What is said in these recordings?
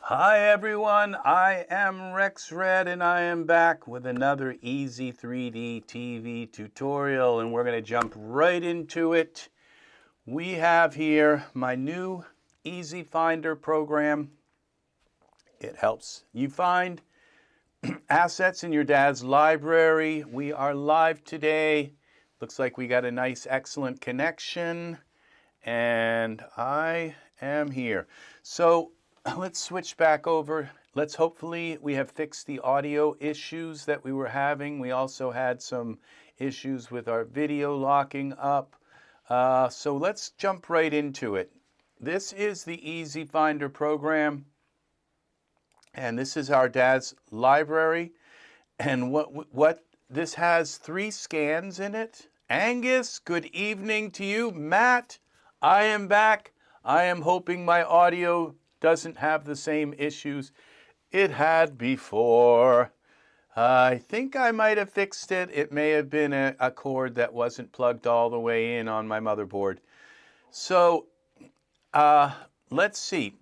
Hi everyone, I am RexRed and I am back with another Ez3DTv tutorial, and we're going to jump right into it. We have here my new EzFinder program. It helps you find assets in your dad's library. We are live today. Looks like we got a nice, excellent connection, and I am here. So let's switch back over. Hopefully we have fixed the audio issues that we were having. We also had some issues with our video locking up. So let's jump right into it. This is the EzFinder program, and this is our dad's library. And what this has 3 scans in it. Angus, good evening to you. Matt, I am back. I am hoping my audio doesn't have the same issues it had before. I think I might have fixed it. It may have been a cord that wasn't plugged all the way in on my motherboard. So let's see.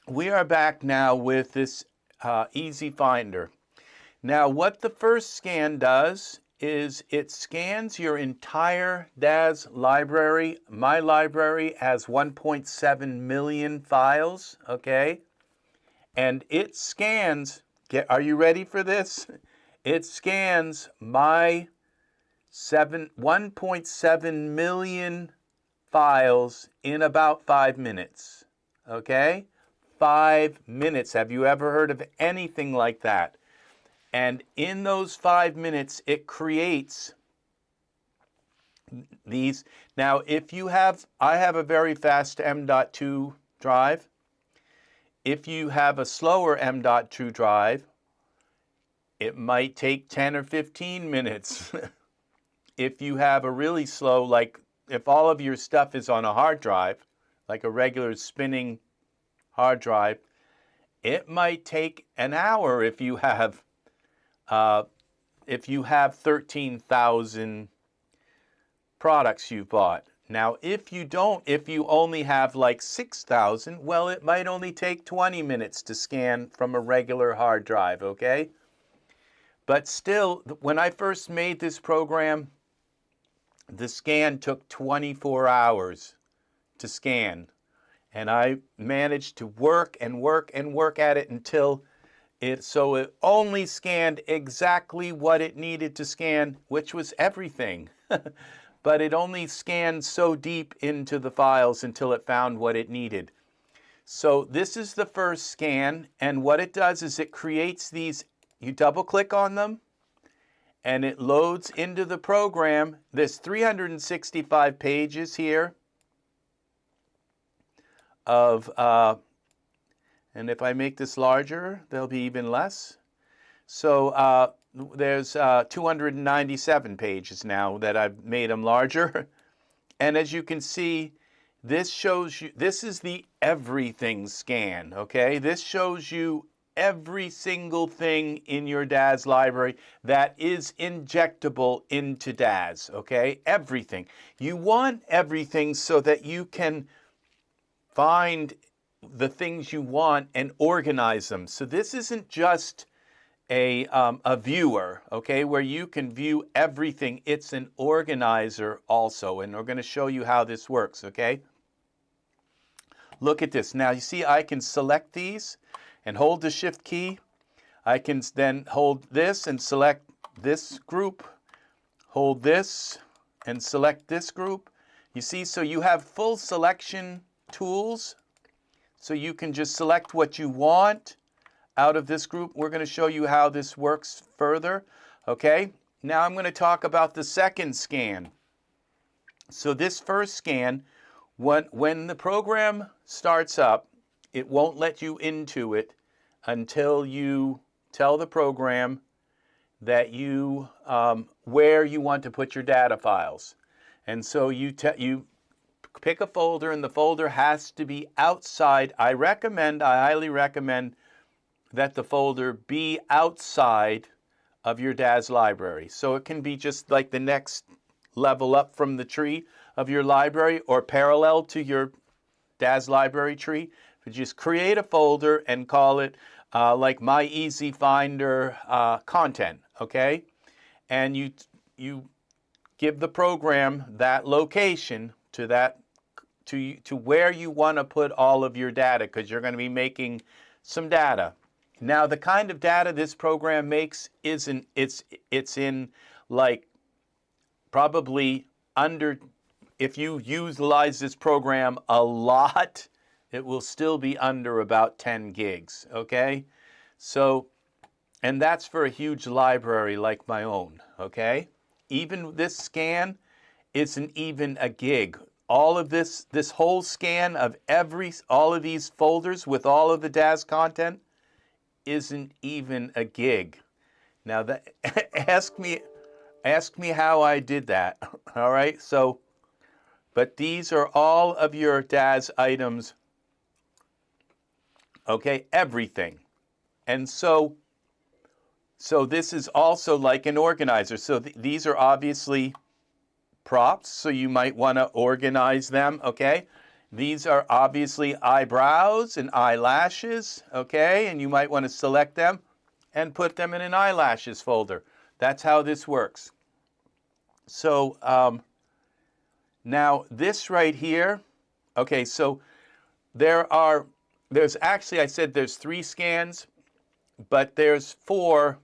We are back now with this EzFinder. Now what the first scan does is it scans your entire Daz library. My library has 1.7 million files, okay? And it scans, are you ready for this? It scans my 1.7 million files in about 5 minutes, okay? 5 minutes. Have you ever heard of anything like that? And in those 5 minutes, it creates these. Now, I have a very fast M.2 drive. If you have a slower M.2 drive, it might take 10 or 15 minutes. If you have a really slow, like if all of your stuff is on a hard drive, like a regular spinning hard drive, it might take an hour if you have 13,000 products you bought. Now, if you only have like 6,000, well, it might only take 20 minutes to scan from a regular hard drive, okay? But still, when I first made this program, the scan took 24 hours to scan. And I managed to work and work and work at it until so it only scanned exactly what it needed to scan, which was everything. But it only scanned so deep into the files until it found what it needed. So this is the first scan, and what it does is it creates these, you double click on them, and it loads into the program. There's 365 pages here of and if I make this larger, there'll be even less. So there's 297 pages now that I've made them larger. And as you can see, this shows you, this is the everything scan, okay? This shows you every single thing in your Daz library that is injectable into Daz, okay? Everything. You want everything so that you can find the things you want and organize them. So this isn't just a viewer, okay, where you can view everything. It's an organizer also, and we're going to show you how this works, okay? Look at this. Now you see I can select these and hold the shift key. I can then hold this and select this group, hold this and select this group. You see, so you have full selection tools. So you can just select what you want out of this group. We're going to show you how this works further. Okay, now I'm going to talk about the second scan. So this first scan, when the program starts up, it won't let you into it until you tell the program that you where you want to put your data files. And so you pick a folder, and the folder has to be outside. I highly recommend that the folder be outside of your Daz library. So it can be just like the next level up from the tree of your library or parallel to your Daz library tree. But just create a folder and call it like my EzFinder content, okay? And you give the program that location to that to where you want to put all of your data, because you're going to be making some data. Now, the kind of data this program makes it's in like probably under, if you utilize this program a lot, it will still be under about 10 gigs, okay? So, and that's for a huge library like my own, okay? Even this scan isn't even a gig. All of this whole scan of all of these folders with all of the Daz content isn't even a gig. Now, ask me how I did that, all right? So, but these are all of your Daz items, okay? Everything. And so this is also like an organizer. So these are obviously props, so you might want to organize them, okay? These are obviously eyebrows and eyelashes, okay? And you might want to select them and put them in an eyelashes folder. That's how this works. So now this right here, okay, so there's actually, I said there's 3 scans, but there's 4,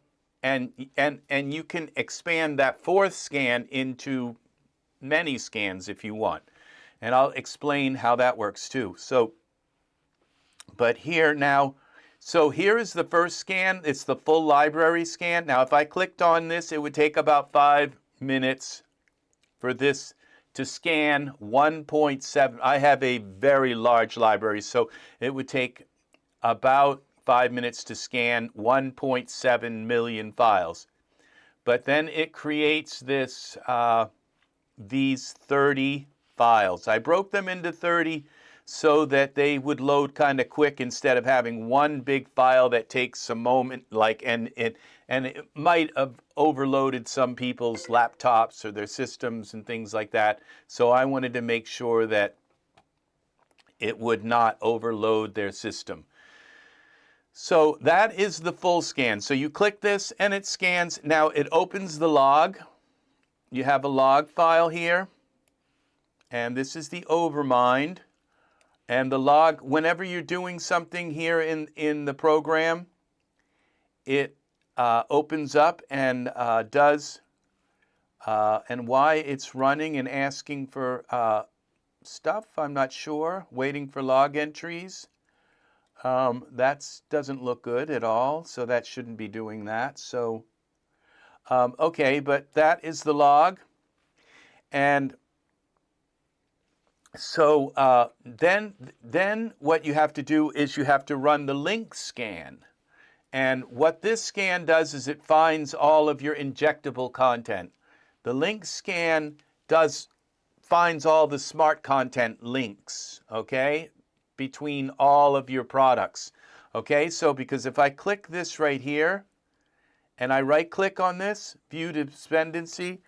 and you can expand that 4th scan into many scans if you want. And I'll explain how that works too. So, but here now, so here is the first scan. It's the full library scan. Now, if I clicked on this, it would take about 5 minutes for this to scan 1.7. I have a very large library, so it would take about 5 minutes to scan 1.7 million files. But then it creates this, these 30 files. I broke them into 30 so that they would load kind of quick instead of having one big file that takes a moment, like, and it might have overloaded some people's laptops or their systems and things like that. So I wanted to make sure that it would not overload their system. So that is the full scan. So you click this and it scans. Now it opens the log. You have a log file here. And this is the overmind. And the log, whenever you're doing something here in the program, it opens up and does, and why it's running and asking for stuff, I'm not sure. Waiting for log entries. That doesn't look good at all, so that shouldn't be doing that. So, okay, but that is the log. And so then what you have to do is you have to run the link scan. And what this scan does is it finds all of your injectable content. The link scan finds all the smart content links, okay, between all of your products. Okay, so because if I click this right here and I right click on this, view dependency,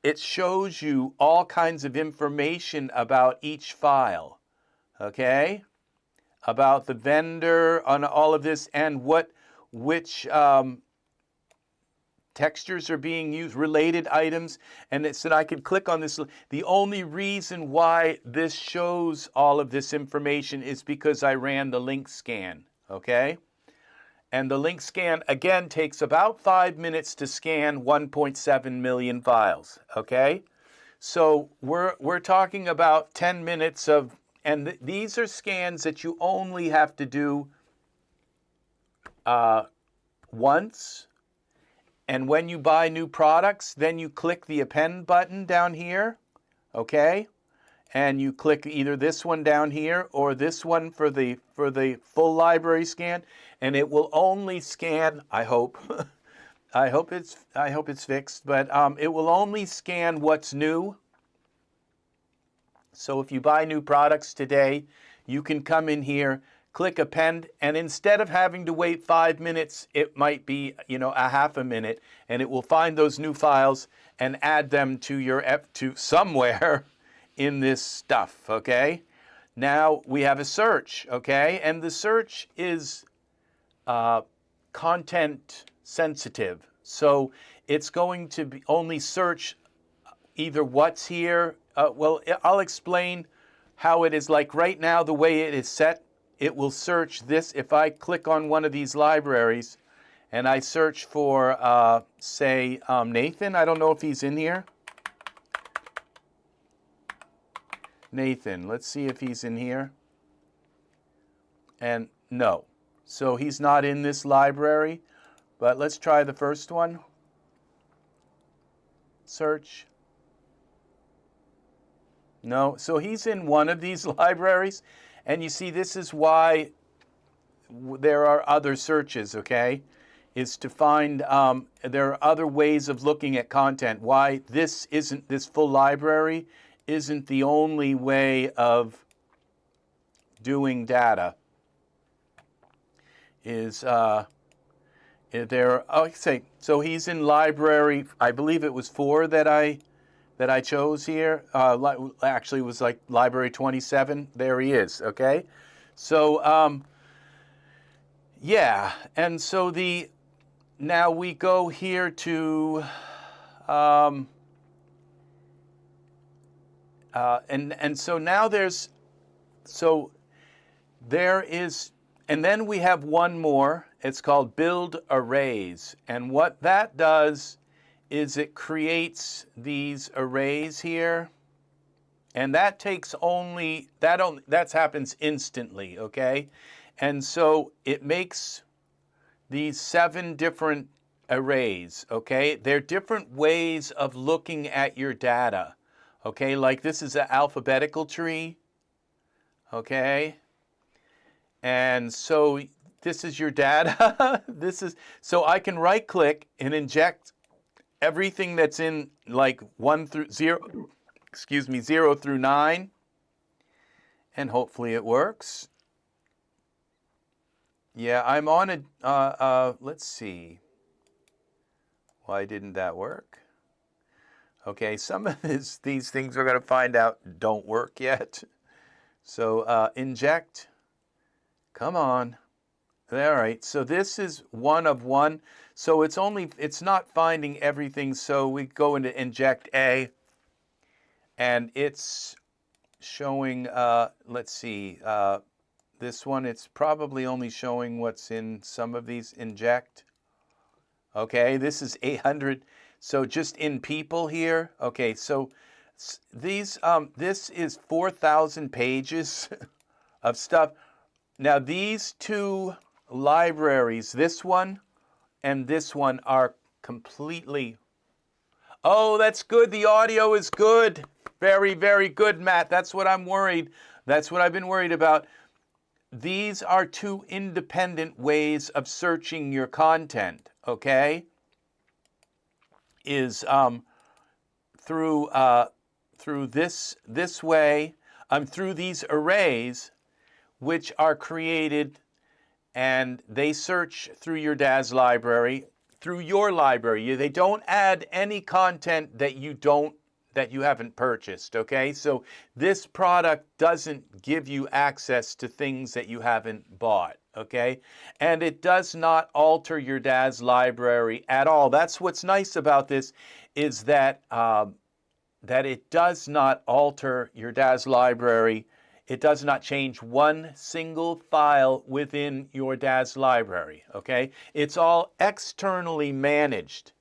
it shows you all kinds of information about each file, okay? About the vendor, on all of this, and which textures are being used, related items, and it said I could click on this. The only reason why this shows all of this information is because I ran the link scan, okay? And the link scan, again, takes about 5 minutes to scan 1.7 million files, okay? So we're talking about 10 minutes of, and these are scans that you only have to do once. And when you buy new products, then you click the append button down here, okay? And you click either this one down here or this one for the full library scan, and it will only scan, I hope, I hope it's fixed, but it will only scan what's new. So if you buy new products today, you can come in here, click append, and instead of having to wait 5 minutes, it might be, a half a minute, and it will find those new files and add them to your to somewhere in this stuff, okay? now we have a search, okay? And the search is content sensitive. So it's going to be only search either what's here. Well, I'll explain how it is. Like right now, the way it is set, it will search this. If I click on one of these libraries and I search for, say, Nathan, I don't know if he's in here. Nathan, let's see if he's in here. And no. So he's not in this library, but let's try the first one. Search. No, so he's in one of these libraries, and you see this is why there are other searches, okay? Is to find, there are other ways of looking at content. Why this full library isn't the only way of doing data. Is there? Oh, say so. He's in library. I believe it was 4 that I chose here. Actually, it was like library 27. There he is. Okay, so yeah, and so now we go here to and so now there is, and then we have one more. It's called build arrays, and what that does is it creates these arrays here, and that takes that happens instantly, okay? And so it makes these 7 different arrays, okay? They're different ways of looking at your data. Okay, like this is an alphabetical tree, okay? And so this is your data. So I can right click and inject everything that's in like 0 through 9, and hopefully it works. Yeah, I'm on let's see. Why didn't that work? Okay, some of these things we're going to find out don't work yet. So inject. Come on. All right, so this is 1 of 1. So it's not finding everything. So we go into inject A, and it's showing, let's see, this one, it's probably only showing what's in some of these inject. Okay, this is 800. So just in people here, okay, so this is 4,000 pages of stuff. Now these 2 libraries, this one and this one, are completely, oh, that's good, the audio is good. Very, very good, Matt. That's what I'm worried. That's what I've been worried about. These are 2 independent ways of searching your content, okay? Is through this way, through these arrays, which are created, and they search through your Daz library, through your library. They don't add any content that you haven't purchased, okay? So this product doesn't give you access to things that you haven't bought, okay? And it does not alter your Daz library at all. That's what's nice about this, is that that it does not alter your Daz library. It does not change one single file within your Daz library, okay? It's all externally managed,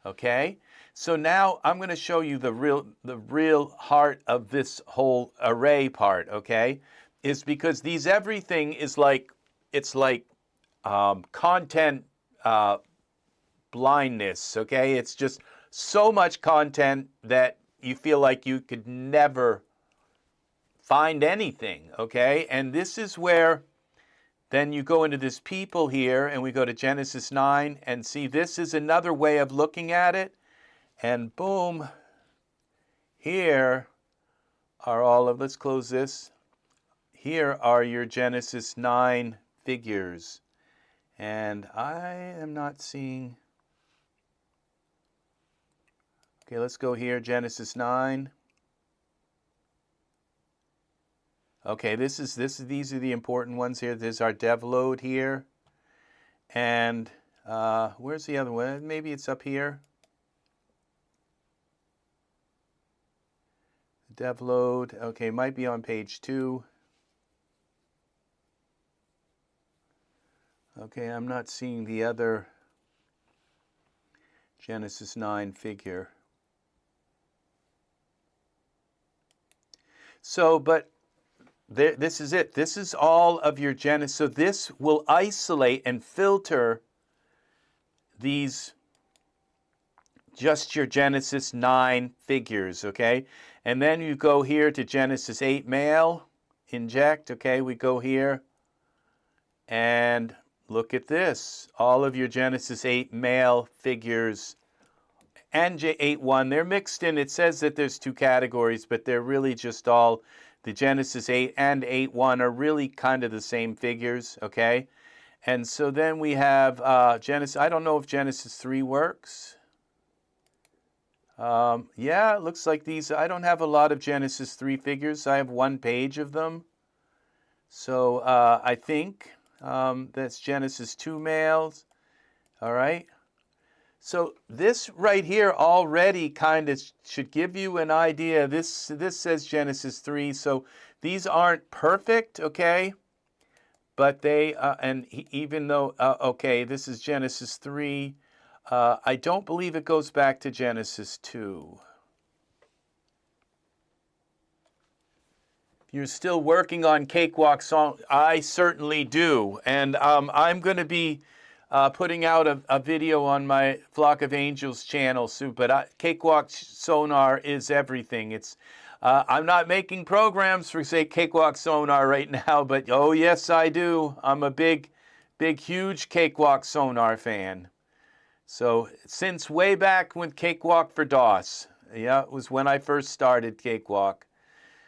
okay? So now I'm going to show you the real heart of this whole array part, okay? Is because everything is like, it's like content blindness, okay? It's just so much content that you feel like you could never find anything, okay? And this is where then you go into this people here, and we go to Genesis 9, and see this is another way of looking at it. And boom, here are all of, let's close this. Here are your Genesis 9 figures. And I am not seeing, okay, let's go here, Genesis 9. Okay, these are the important ones here. There's our dev load here. And where's the other one? Maybe it's up here. Dev load. Okay, might be on page 2. Okay, I'm not seeing the other Genesis 9 figure. So, but this is it. This is all of your Genesis. So this will isolate and filter these, just your Genesis 9 figures, okay? And then you go here to Genesis 8 male, inject, okay? We go here and look at this. All of your Genesis 8 male figures and J81, they're mixed in. It says that there's 2 categories, but they're really just all, the Genesis 8 and 8.1 are really kind of the same figures, okay? And so then we have Genesis, I don't know if Genesis 3 works. Yeah, it looks like these, I don't have a lot of Genesis 3 figures. I have 1 page of them. So I think that's Genesis 2 males, all right? So this right here already kind of should give you an idea. This says Genesis 3, so these aren't perfect, okay? But they, and even though, okay, this is Genesis 3, I don't believe it goes back to Genesis 2. If you're still working on Cakewalk song, I certainly do. And I'm going to be putting out a video on my Flock of Angels channel soon, but Cakewalk Sonar is everything. It's I'm not making programs for, say, Cakewalk Sonar right now, but oh yes, I do. I'm a big, huge Cakewalk Sonar fan. So since way back when Cakewalk for DOS, yeah, it was when I first started Cakewalk.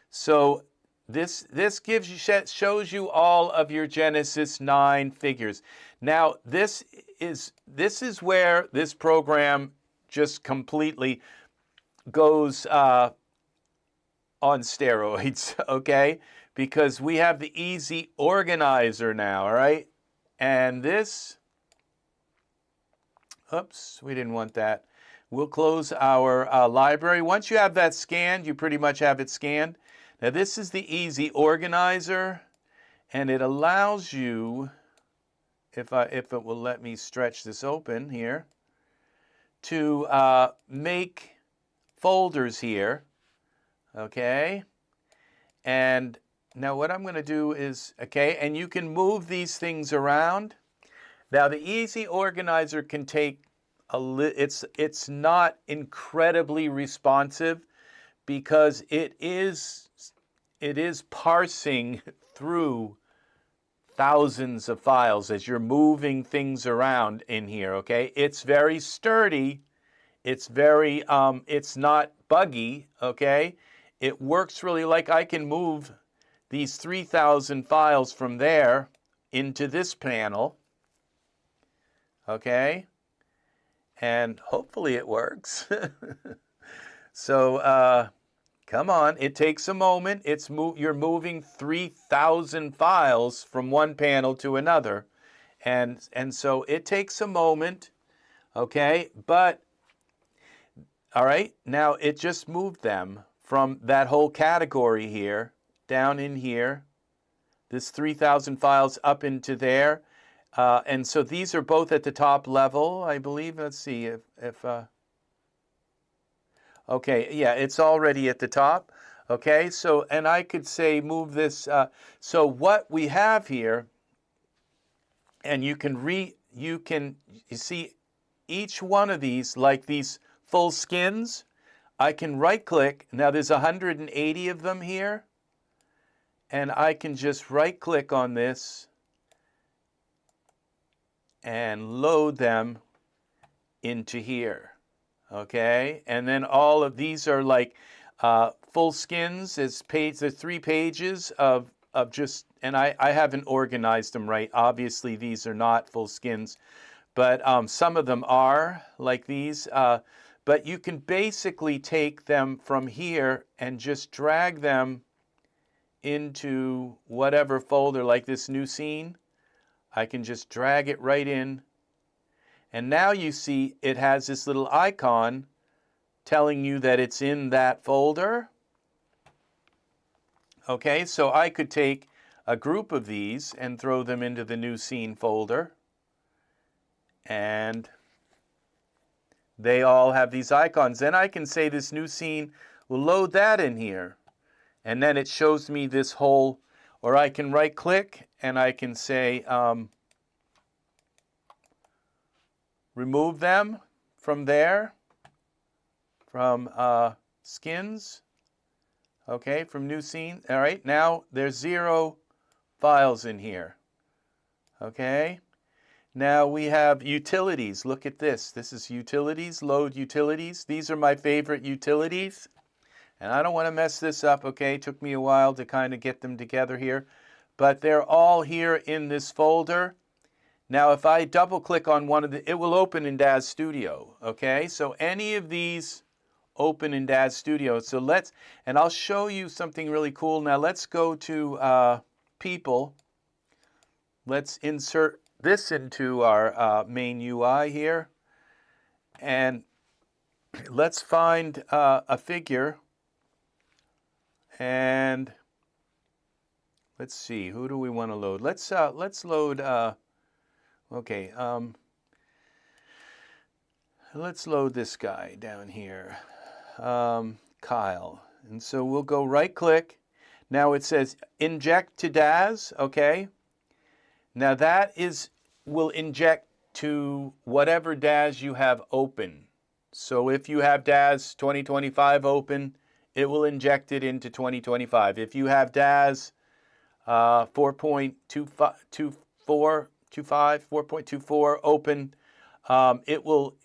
So this gives you, shows you all of your Genesis 9 figures. Now this is where this program just completely goes on steroids, okay? Because we have the Easy Organizer now, all right? And this, oops, we didn't want that. We'll close our library. Once you have that scanned, you pretty much have it scanned. Now this is the Easy Organizer, and it allows you, if it will let me stretch this open here, to make folders here, okay? And now what I'm going to do is, okay, and you can move these things around. Now the Easy Organizer can take it's not incredibly responsive because it is parsing through thousands of files as you're moving things around in here, okay? It's very sturdy. It's very, it's not buggy, okay? It works really, like I can move these 3,000 files from there into this panel, okay? And hopefully it works. So, come on, it takes a moment. You're moving 3,000 files from one panel to another. And so it takes a moment, okay? But, all right, now it just moved them from that whole category here, down in here, this 3,000 files up into there. And so these are both at the top level, I believe. Let's see if okay, yeah, it's already at the top. Okay, so, and I could say move this. So what we have here, and you see each one of these, like these full skins, I can right click. Now there's 180 of them here. And I can just right click on this and load them into here, okay? And then all of these are like full skins. There's 3 pages of just, and I haven't organized them right. Obviously, these are not full skins, but some of them are, like these. But you can basically take them from here and just drag them into whatever folder, like this new scene. I can just drag it right in. And now you see it has this little icon telling you that it's in that folder. Okay, so I could take a group of these and throw them into the new scene folder. And they all have these icons. Then I can say this new scene will load that in here. And then it shows me this whole, or I can right click and I can say remove them from there, from skins, okay, from new scene. All right, now there's 0 files in here, okay. Now we have utilities. Look at this. This is utilities, load utilities. These are my favorite utilities. And I don't want to mess this up, okay? It took me a while to kind of get them together here. But they're all here in this folder. Now if I double click on one of the, it will open in Daz Studio, okay? So any of these open in Daz Studio. So let's, and I'll show you something really cool. Now let's go to people. Let's insert this into our main UI here. And let's find a figure. And let's see, who do we want to load? Let's load, okay, let's load this guy down here, Kyle. And so we'll go right click. Now it says inject to Daz, okay? Now that will inject to whatever Daz you have open. So if you have Daz 2025 open, it will inject it into 2025. If you have Daz 4.24 open, it will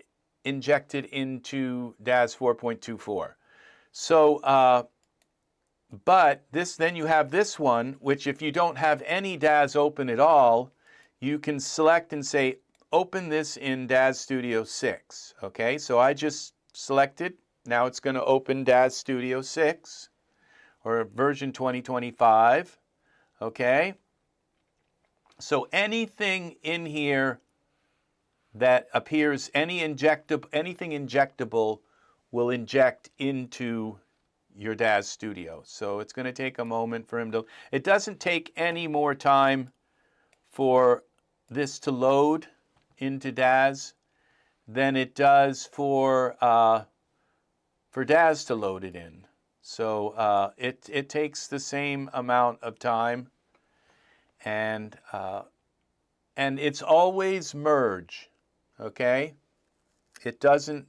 inject it into Daz 4.24. So, but this, then you have this one, which if you don't have any Daz open at all, you can select and say, open this in Daz Studio 6. Okay, so I just selected. Now it's going to open Daz Studio 6, or version 2025, okay? So anything in here that appears, anything injectable will inject into your Daz Studio. So it's going to take a moment for him to, it doesn't take any more time for this to load into Daz than it does for Daz to load it in. So it takes the same amount of time, and it's always merge, okay? It doesn't,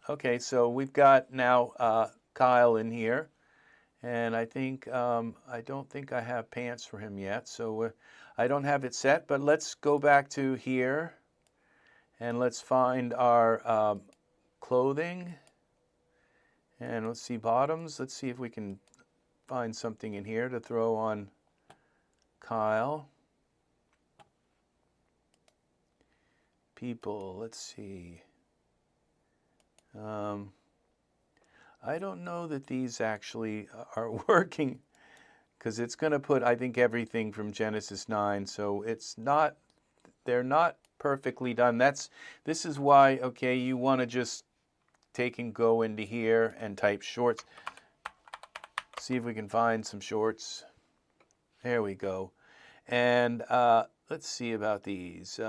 okay, so we've got now Kyle in here, and I think, I don't think I have pants for him yet, so I don't have it set, but let's go back to here. And let's find our clothing. And let's see bottoms. Let's see if we can find something in here to throw on Kyle. People, let's see. I don't know that these actually are working, because it's going to put, I think, everything from Genesis 9. So it's not, they're not perfectly done. This is why, okay, you want to just take and go into here and type shorts. See if we can find some shorts. There we go. And let's see about these.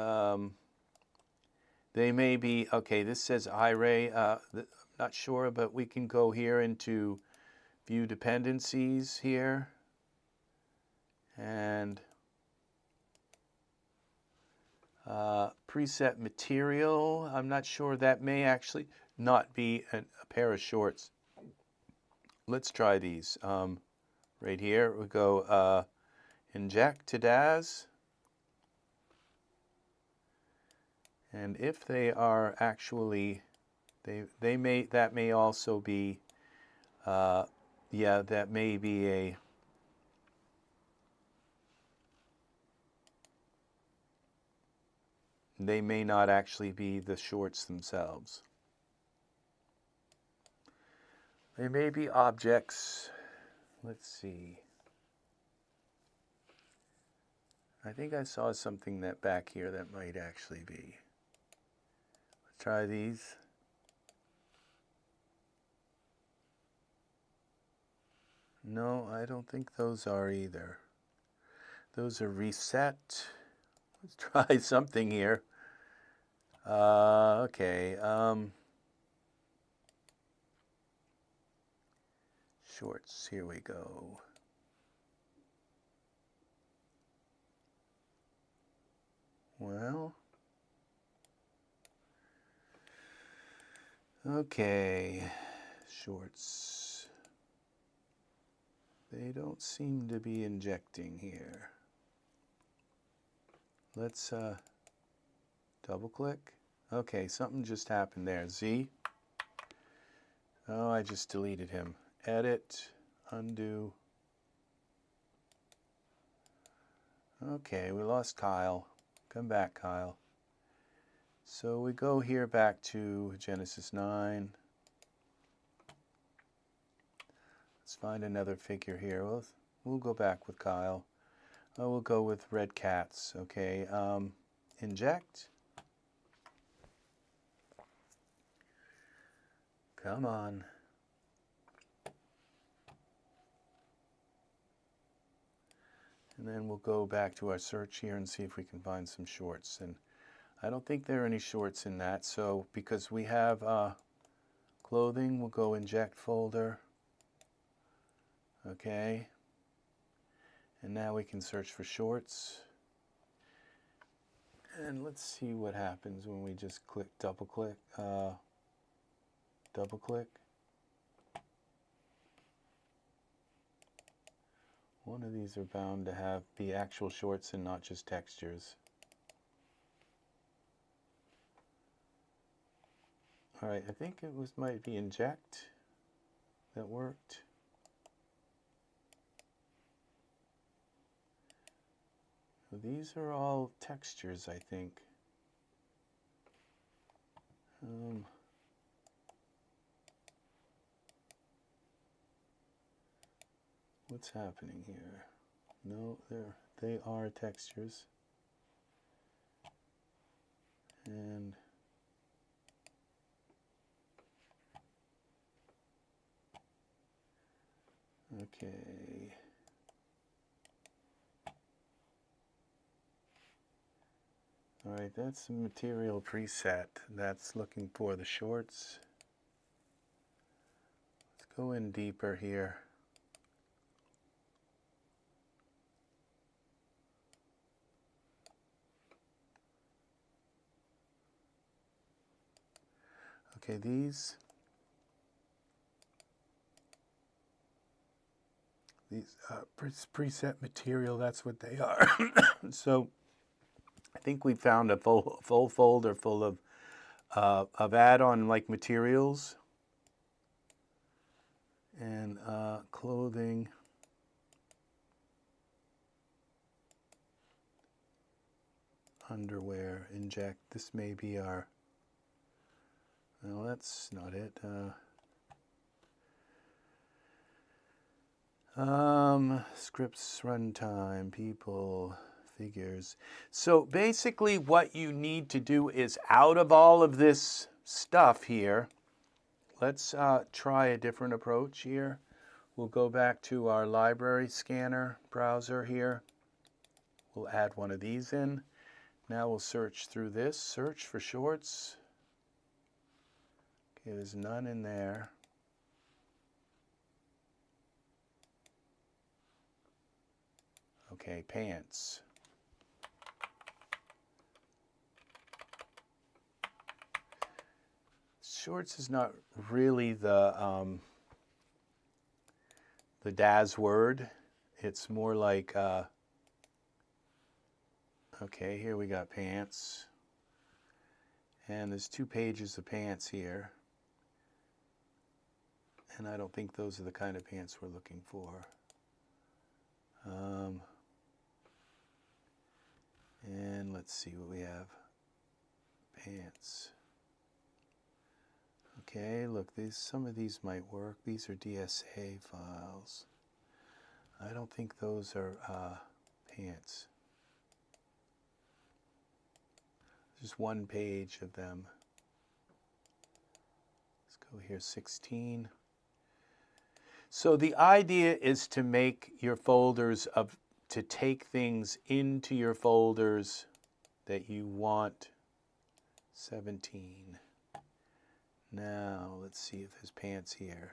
They may be, okay, this says iRay. Not sure, but we can go here into view dependencies here. And preset material, I'm not sure, that may actually not be a pair of shorts. Let's try these. Right here, we go inject to Daz. And if they are actually, that may also be, yeah, that may be a, they may not actually be the shorts themselves. They may be objects. Let's see. I think I saw something that back here that might actually be. Let's try these. No, I don't think those are either. Those are reset. Let's try something here. Okay. Shorts, here we go. Well, okay, shorts. They don't seem to be injecting here. Let's double click. Okay, something just happened there. Z. Oh, I just deleted him. Edit, undo. Okay, we lost Kyle. Come back, Kyle. So we go here back to Genesis 9. Let's find another figure here. We'll go back with Kyle. Oh, we'll go with red cats. Okay, inject. Come on. And then we'll go back to our search here and see if we can find some shorts. And I don't think there are any shorts in that. So because we have clothing, we'll go inject folder. Okay. And now we can search for shorts. And let's see what happens when we just click, double click. Double click. One of these are bound to have the actual shorts and not just textures. All right, I think it might be inject that worked. So these are all textures, I think. What's happening here? No, they are textures. And okay. All right, that's the material preset. That's looking for the shorts. Let's go in deeper here. Okay, these preset material, that's what they are. So I think we found a full folder full of add-on like materials and clothing. Underwear, inject. This may be our, no, that's not it. Scripts, runtime, people, figures. So basically what you need to do is, out of all of this stuff here, let's try a different approach here. We'll go back to our library scanner browser here. We'll add one of these in. Now we'll search through this, search for shorts. Okay, there's none in there. Okay, pants. Shorts is not really the Daz word. It's more like, okay, here we got pants. And there's 2 pages of pants here. And I don't think those are the kind of pants we're looking for. And let's see what we have. Pants. Okay, look, some of these might work. These are DSA files. I don't think those are pants. Just one page of them. Let's go here, 16. So the idea is to make your folders to take things into your folders that you want. 17. Now, let's see if there's pants here.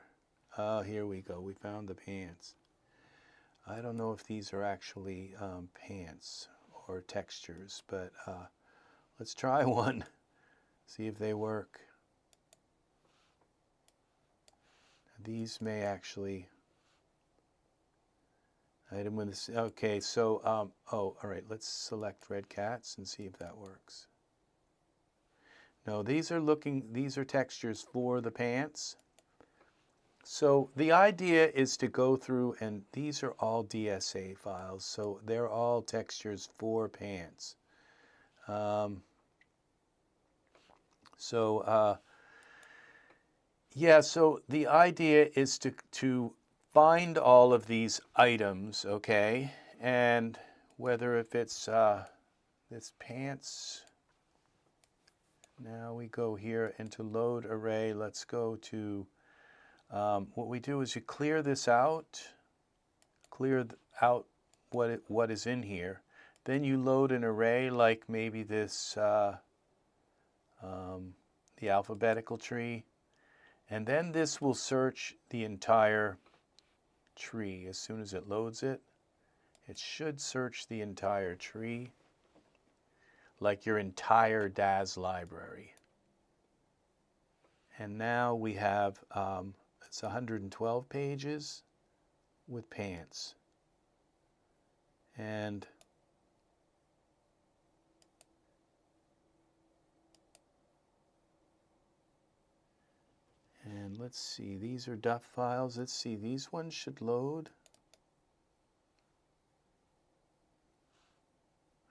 Oh, here we go. We found the pants. I don't know if these are actually pants or textures, but let's try one. See if they work. These may actually... Item with this. Okay, so, oh, all right. Let's select red cats and see if that works. No, these are textures for the pants. So the idea is to go through, and these are all DSA files, so they're all textures for pants. Yeah, so the idea is to find all of these items, okay, and whether if it's this pants. Now we go here into load array. Let's go to, what we do is you clear this out, clear out what is in here. Then you load an array like maybe this, the alphabetical tree. And then this will search the entire tree. As soon as it loads it, it should search the entire tree, like your entire Daz library. And now we have, it's 112 pages with pants. And let's see, these are DUF files. Let's see, these ones should load.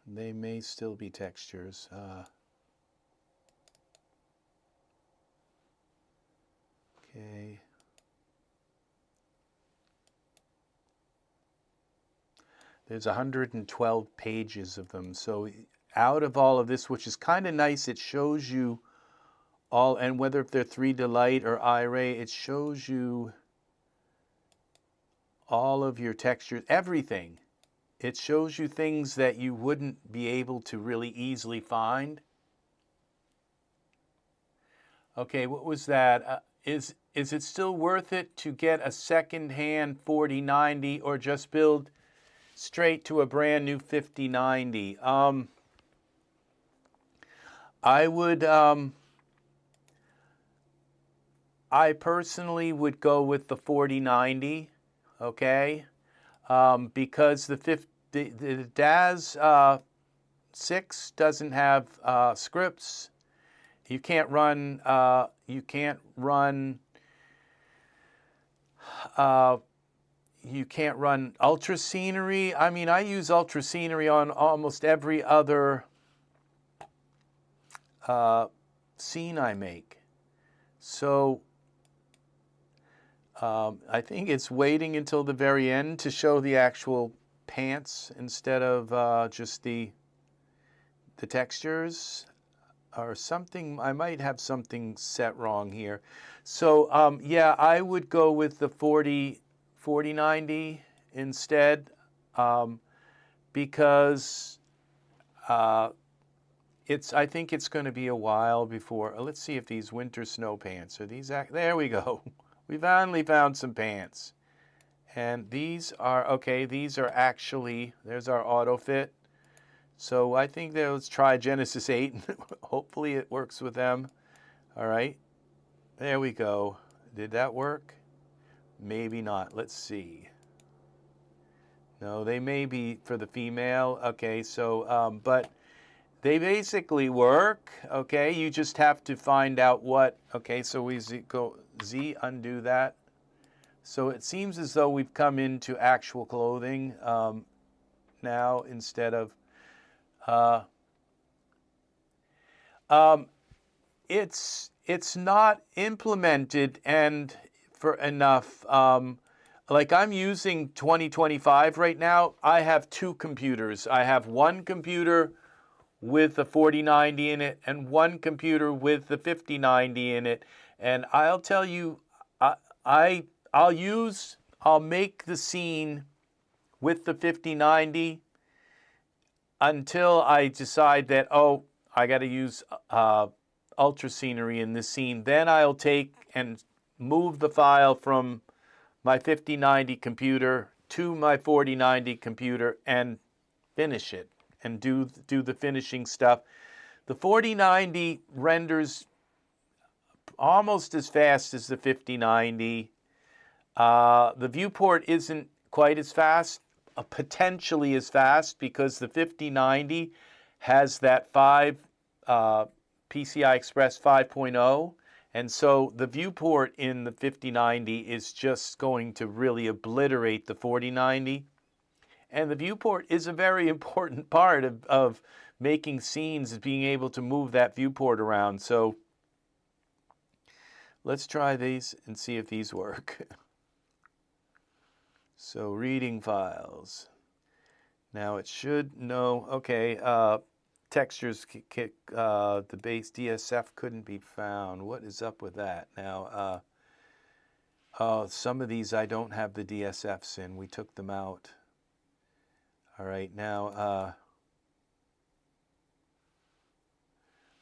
They may still be textures. Okay. There's 112 pages of them. So out of all of this, which is kind of nice, it shows you all, and whether if they're 3Delight or iRay, it shows you all of your textures, everything. It shows you things that you wouldn't be able to really easily find. Okay, what was that? Is it still worth it to get a second-hand 4090 or just build straight to a brand new 5090? I would... I personally would go with the 4090, okay? Because the Daz 6 doesn't have scripts. You can't run ultra scenery. I mean, I use ultra scenery on almost every other scene I make. So I think it's waiting until the very end to show the actual pants instead of just the textures or something. I might have something set wrong here. So yeah, I would go with the 4090 instead because I think it's going to be a while before. Let's see if these winter snow pants are these. There we go. We finally found some pants. And these are, okay, these are actually, there's our auto fit. So I think that let's try Genesis 8. Hopefully it works with them. All right. There we go. Did that work? Maybe not. Let's see. No, they may be for the female. Okay, so, but they basically work. Okay, you just have to find out what. Okay, so we go Z, undo that. So it seems as though we've come into actual clothing now instead of. it's not implemented and for enough. Like I'm using 2025 right now. I have two computers. I have one computer with the 4090 in it and one computer with the 5090 in it. And I'll tell you, I'll make the scene with the 5090 until I decide that, oh, I got to use ultra scenery in this scene. Then I'll take and move the file from my 5090 computer to my 4090 computer and finish it and do the finishing stuff. The 4090 renders almost as fast as the 5090. The viewport isn't quite as fast, potentially as fast, because the 5090 has that PCI Express 5.0, and so the viewport in the 5090 is just going to really obliterate the 4090. And the viewport is a very important part of making scenes, is being able to move that viewport around. So let's try these and see if these work. So reading files. Now it should know, okay, textures, the base DSF couldn't be found. What is up with that? Now, some of these I don't have the DSFs in. We took them out. All right, now,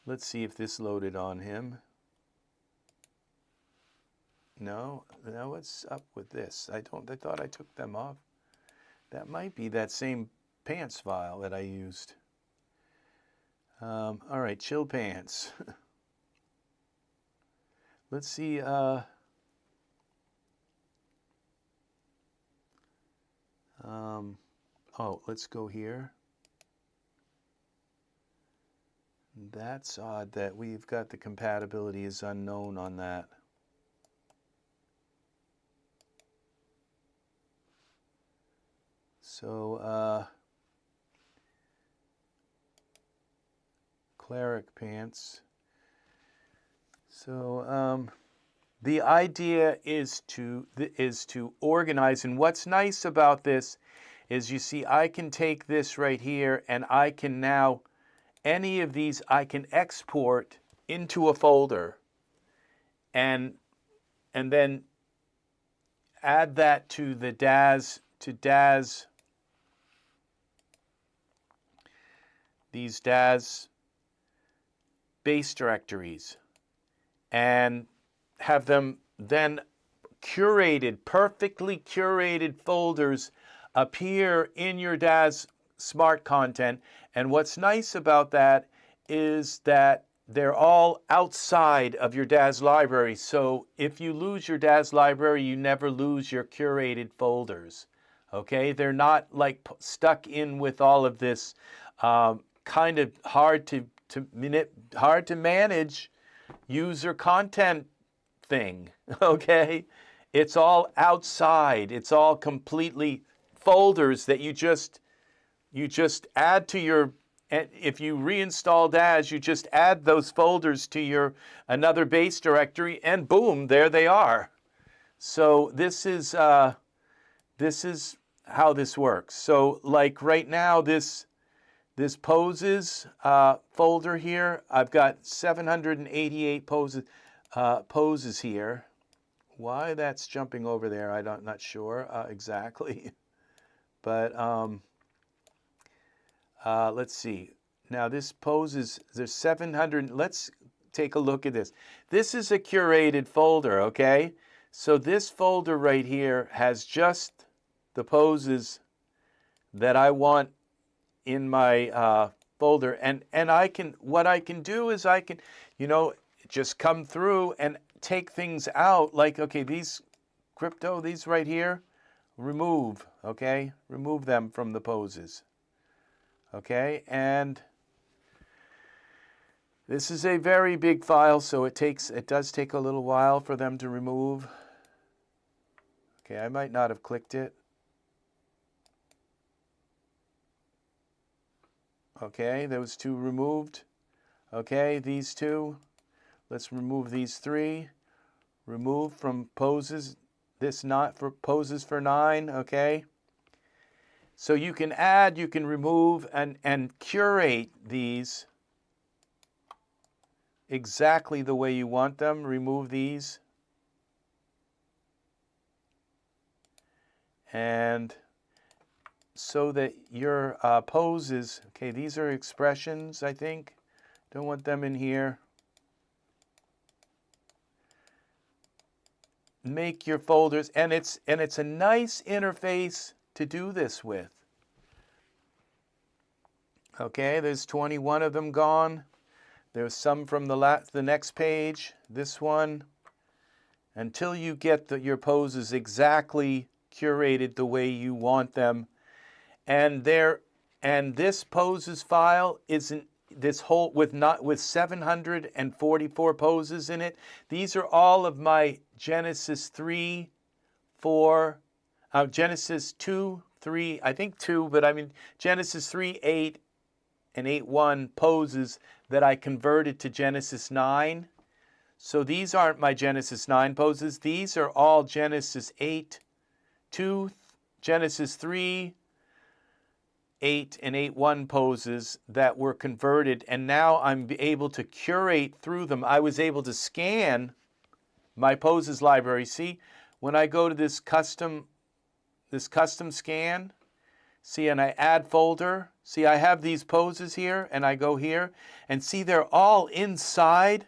let's see if this loaded on him. No, what's up with this? I thought I took them off. That might be that same pants file that I used. All right, chill pants. Let's see. Oh, let's go here. That's odd that we've got the compatibility is unknown on that. So, cleric pants. So, the idea is to organize, and what's nice about this is, you see, I can take this right here, and I can now, any of these I can export into a folder, and then add that to the Daz, these Daz base directories, and have them then curated, perfectly curated folders appear in your Daz Smart content. And what's nice about that is that they're all outside of your Daz library. So if you lose your Daz library, you never lose your curated folders. Okay, they're not like stuck in with all of this kind of hard to manage user content thing. Okay, it's all outside. It's all completely folders that you just add to your. And if you reinstall Daz, you just add those folders to your another base directory, and boom, there they are. So this is how this works. So like right now, this poses folder here, I've got 788 poses here. Why that's jumping over there, I'm not sure exactly. But let's see. Now this poses, there's 700. Let's take a look at this. This is a curated folder, okay? So this folder right here has just the poses that I want in my folder, and what I can do is I can, just come through and take things out, like, okay, these right here, remove, okay? Remove them from the poses. Okay, and this is a very big file, so it does take a little while for them to remove. Okay, I might not have clicked it. Okay, those two removed. Okay, these two Let's remove these 3. Remove from poses, this not for poses for 9, okay? So you can add, you can remove, and curate these exactly the way you want them. Remove these. And so that your poses, okay, these are expressions, I think. Don't want them in here. Make your folders, and it's a nice interface to do this with. Okay, there's 21 of them gone. There's some from the next page, this one, until you get your poses exactly curated the way you want them. And this poses file isn't this whole with 744 poses in it. These are all of my Genesis 3, 4, Genesis 2, 3, I think 2, but I mean Genesis 3, 8, and 8.1 poses that I converted to Genesis 9. So these aren't my Genesis 9 poses. These are all Genesis 8, 2, Genesis 3, 8, and 8.1 poses that were converted, and now I'm able to curate through them. I was able to scan my poses library. See, when I go to this custom scan, see, and I add folder, see, I have these poses here, and I go here, and see, they're all inside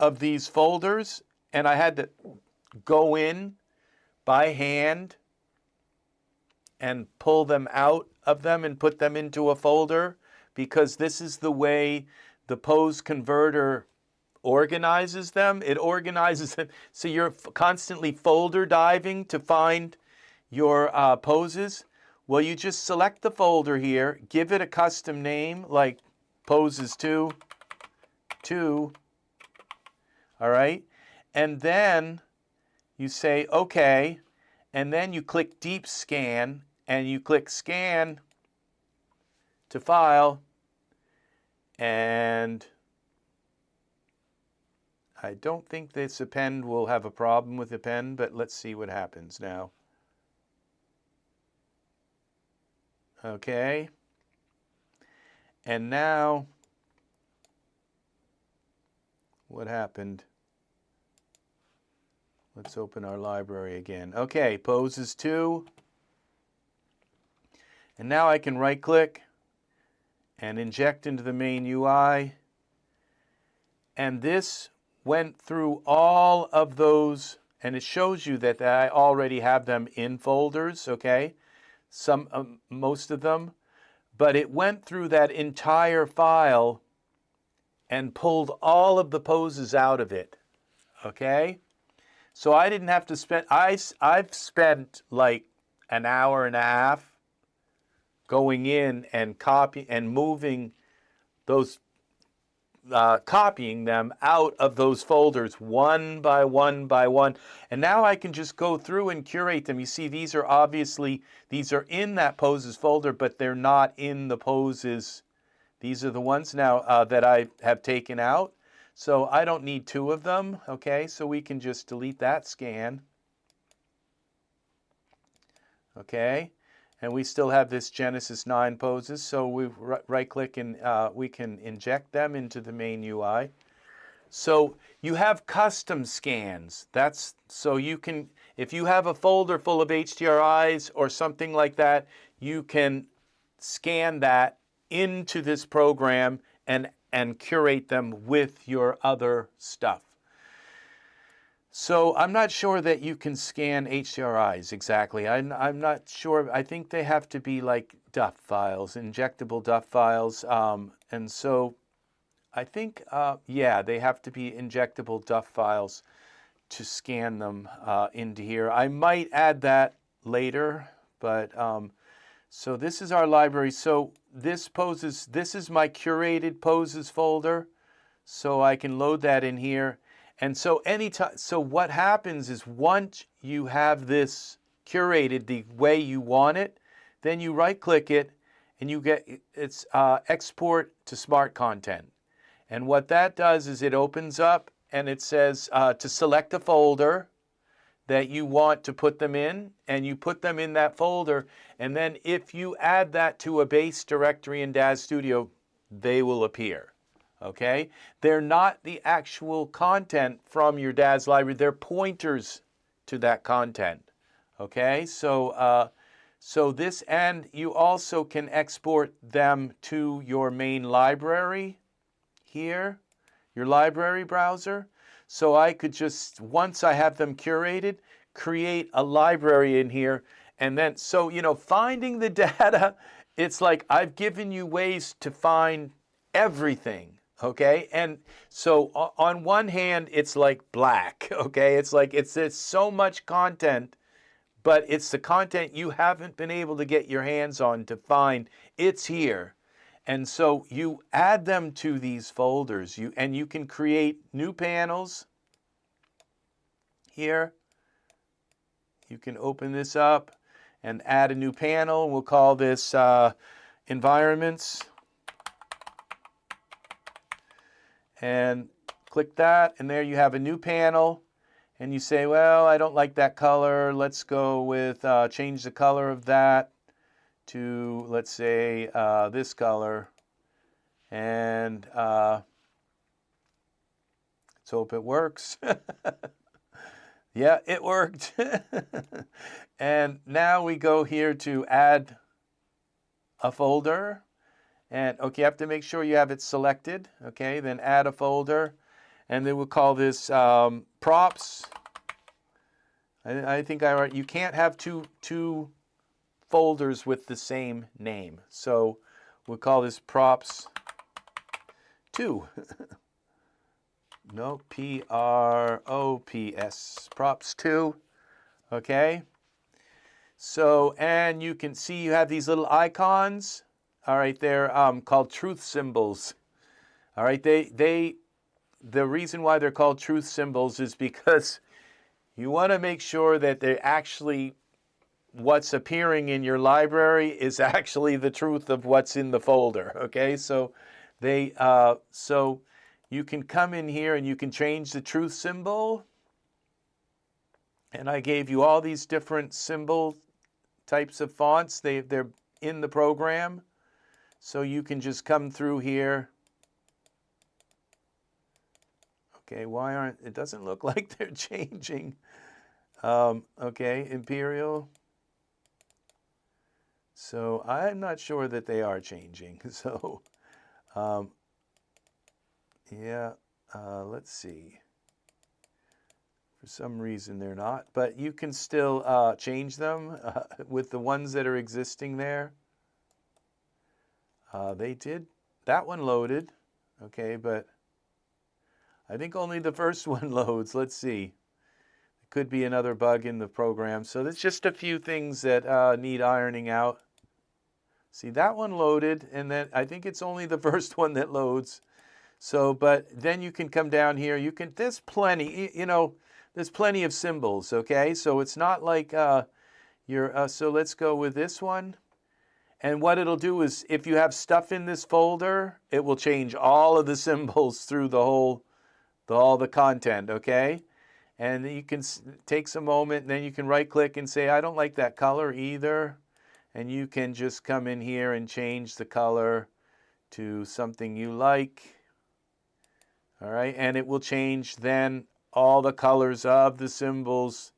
of these folders, and I had to go in by hand and pull them out of them and put them into a folder, because this is the way the pose converter organizes them. It organizes them so you're constantly folder diving to find your poses. Well, you just select the folder here, give it a custom name like poses 2, all right? And then you say, okay, and then you click Deep Scan, and you click Scan to File, and I don't think this append will have a problem with append, but let's see what happens now. Okay. And now, what happened? Let's open our library again. Okay, poses 2. And now I can right-click and inject into the main UI. And this went through all of those, and it shows you that I already have them in folders, okay? Most of them. But it went through that entire file and pulled all of the poses out of it, okay? So I didn't have to spend, I've spent like an hour and a half going in and moving those, copying them out of those folders one by one by one. And now I can just go through and curate them. You see, these are obviously, these are in that poses folder, but they're not in the poses. These are the ones now that I have taken out. So I don't need 2 of them, okay? So we can just delete that scan. Okay, and we still have this Genesis 9 poses, so we right-click and we can inject them into the main UI. So you have custom scans. That's so you can, if you have a folder full of HDRIs or something like that, you can scan that into this program and curate them with your other stuff. So I'm not sure that you can scan HDRIs exactly. I'm not sure. I think they have to be like DUF files, injectable DUF files. And so I think, yeah, they have to be injectable DUF files to scan them into here. I might add that later, but so this is our library. So this is my curated poses folder. So I can load that in here. And so so what happens is once you have this curated the way you want it, then you right-click it and you get it's export to smart content. And what that does is it opens up and it says to select a folder that you want to put them in, and you put them in that folder, and then if you add that to a base directory in Daz Studio, they will appear, okay? They're not the actual content from your Daz library, they're pointers to that content, okay? So, this, and you also can export them to your main library here, your library browser. So I could just, once I have them curated, create a library in here. And then, so, you know, finding the data, it's like I've given you ways to find everything, okay? And so on one hand, it's like black, okay? It's like it's so much content, but it's the content you haven't been able to get your hands on to find. It's here. And so you add them to these folders, and you can create new panels here. You can open this up and add a new panel. We'll call this environments. And click that, and there you have a new panel. And you say, well, I don't like that color. Let's go with, change the color of that to, let's say, this color, and let's hope it works. Yeah, it worked. And now we go here to add a folder, and okay, you have to make sure you have it selected, okay, then add a folder, and then we'll call this props. I think you can't have two folders with the same name. So we'll call this props 2. No, P-R-O-P-S, props 2, okay? So, and you can see you have these little icons, all right, they're called truth symbols, all right? The reason why they're called truth symbols is because you want to make sure that they're actually, what's appearing in your library is actually the truth of what's in the folder, okay? So so you can come in here and you can change the truth symbol. And I gave you all these different symbol types of fonts. They're in the program. So you can just come through here. Okay, why aren't, it doesn't look like they're changing. Okay, Imperial. So I'm not sure that they are changing. So, yeah, let's see. For some reason they're not, but you can still change them with the ones that are existing there. They did, that one loaded, okay, but I think only the first one loads. Let's see. It could be another bug in the program. So there's just a few things that need ironing out. See, that one loaded, and then I think it's only the first one that loads. So, but then you can come down here. You can, there's plenty, you know, there's plenty of symbols, okay? So it's not like so let's go with this one. And what it'll do is, if you have stuff in this folder, it will change all of the symbols through the whole, all the content, okay? And you can take some moment, and then you can right-click and say, I don't like that color either. And you can just come in here and change the color to something you like. All right, and it will change then all the colors of the symbols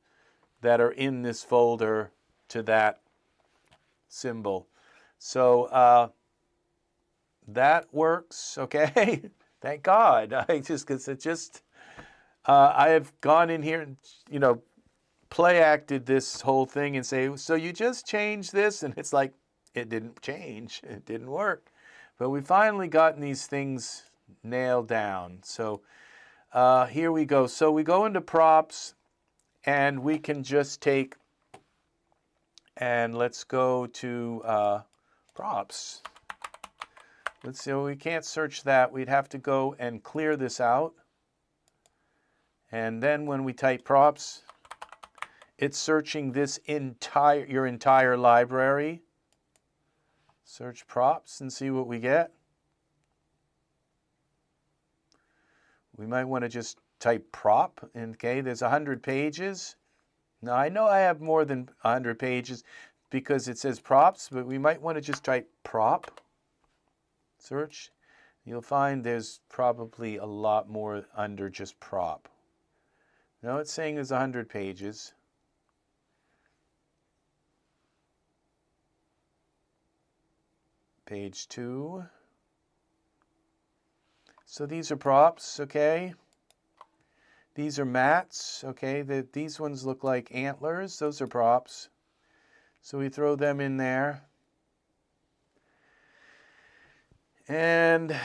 that are in this folder to that symbol. So that works, okay? Thank God. I have gone in here and, you know, play acted this whole thing and say, so you just changed this, and it's like, it didn't change, it didn't work. But we finally gotten these things nailed down. So here we go. So we go into props, and we can just take, and let's go to props. Let's see, well, we can't search that. We'd have to go and clear this out. And then when we type props, it's searching this your entire library. Search props and see what we get. We might want to just type prop. Okay, there's 100 pages. Now, I know I have more than 100 pages because it says props, but we might want to just type prop, search. You'll find there's probably a lot more under just prop. No, it's saying there's 100 pages. Page 2. So these are props, okay? These are mats, okay? These ones look like antlers. Those are props. So we throw them in there. And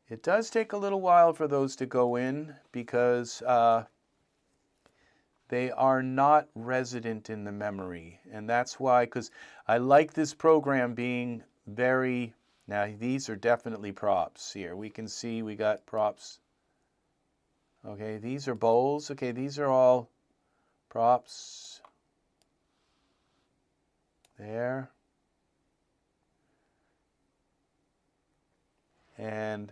it does take a little while for those to go in because they are not resident in the memory. And that's why, because I like this program being very, now these are definitely props here. We can see we got props. Okay, these are bowls. Okay, these are all props. There. And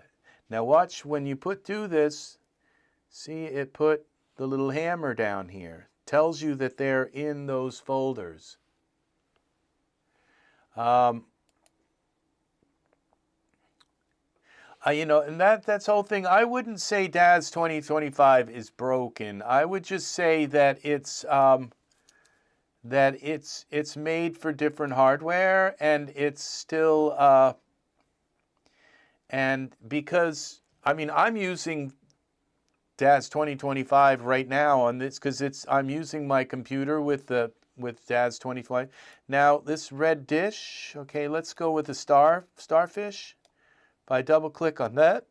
now watch when you do this, see it put the little hammer down here. Tells you that they're in those folders. You know, and that's the whole thing. I wouldn't say Daz 2025 is broken. I would just say that it's made for different hardware, and it's still and because I mean I'm using Daz 2025 right now on this because I'm using my computer with Daz 2025. Now this red dish, okay, let's go with the starfish. If I double click on that,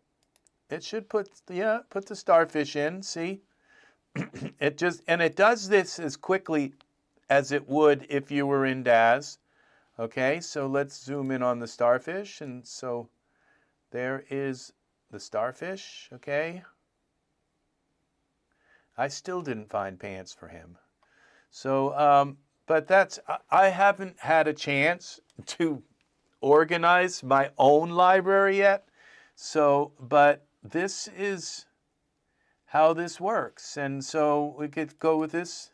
it should put the starfish in, see? It does this as quickly as it would if you were in Daz. Okay, so let's zoom in on the starfish, and so there is the starfish, okay? I still didn't find pants for him. So, but I haven't had a chance to organize my own library yet. So, but this is how this works. And so we could go with this,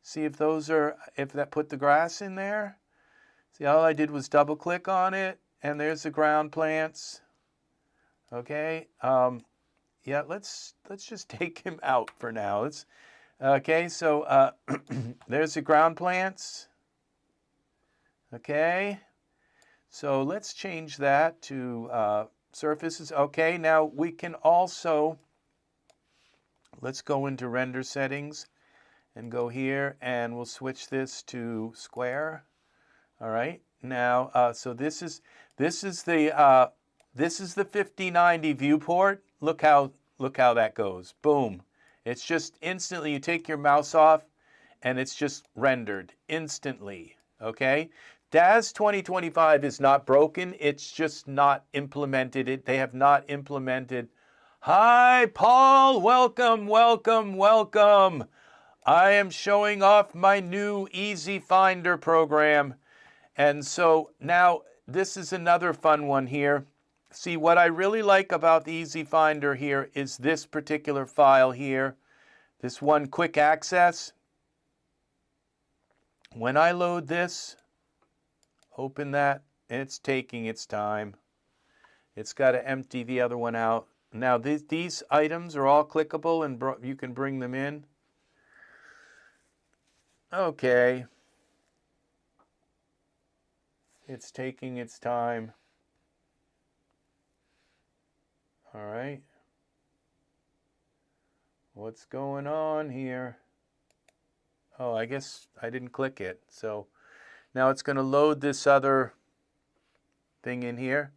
see if that put the grass in there. See, all I did was double click on it, and there's the ground plants. Okay, yeah, let's just take him out for now. Okay, so there's the ground plants. Okay, so let's change that to surfaces. Okay, now we can also, let's go into render settings and go here, and we'll switch this to square. All right, now so this is the 5090 viewport. Look how that goes. Boom. It's just instantly, you take your mouse off and it's just rendered instantly. Okay? Daz 2025 is not broken. It's just not implemented. They have not implemented. Hi, Paul. Welcome, welcome, welcome. I am showing off my new EzFinder program. And so now this is another fun one here. See, what I really like about the EzFinder here is this particular file here, this one quick access. When I load this, open that, it's taking its time. It's got to empty the other one out. Now, these items are all clickable, and you can bring them in. Okay. It's taking its time. All right. What's going on here? Oh, I guess I didn't click it. So now it's going to load this other thing in here.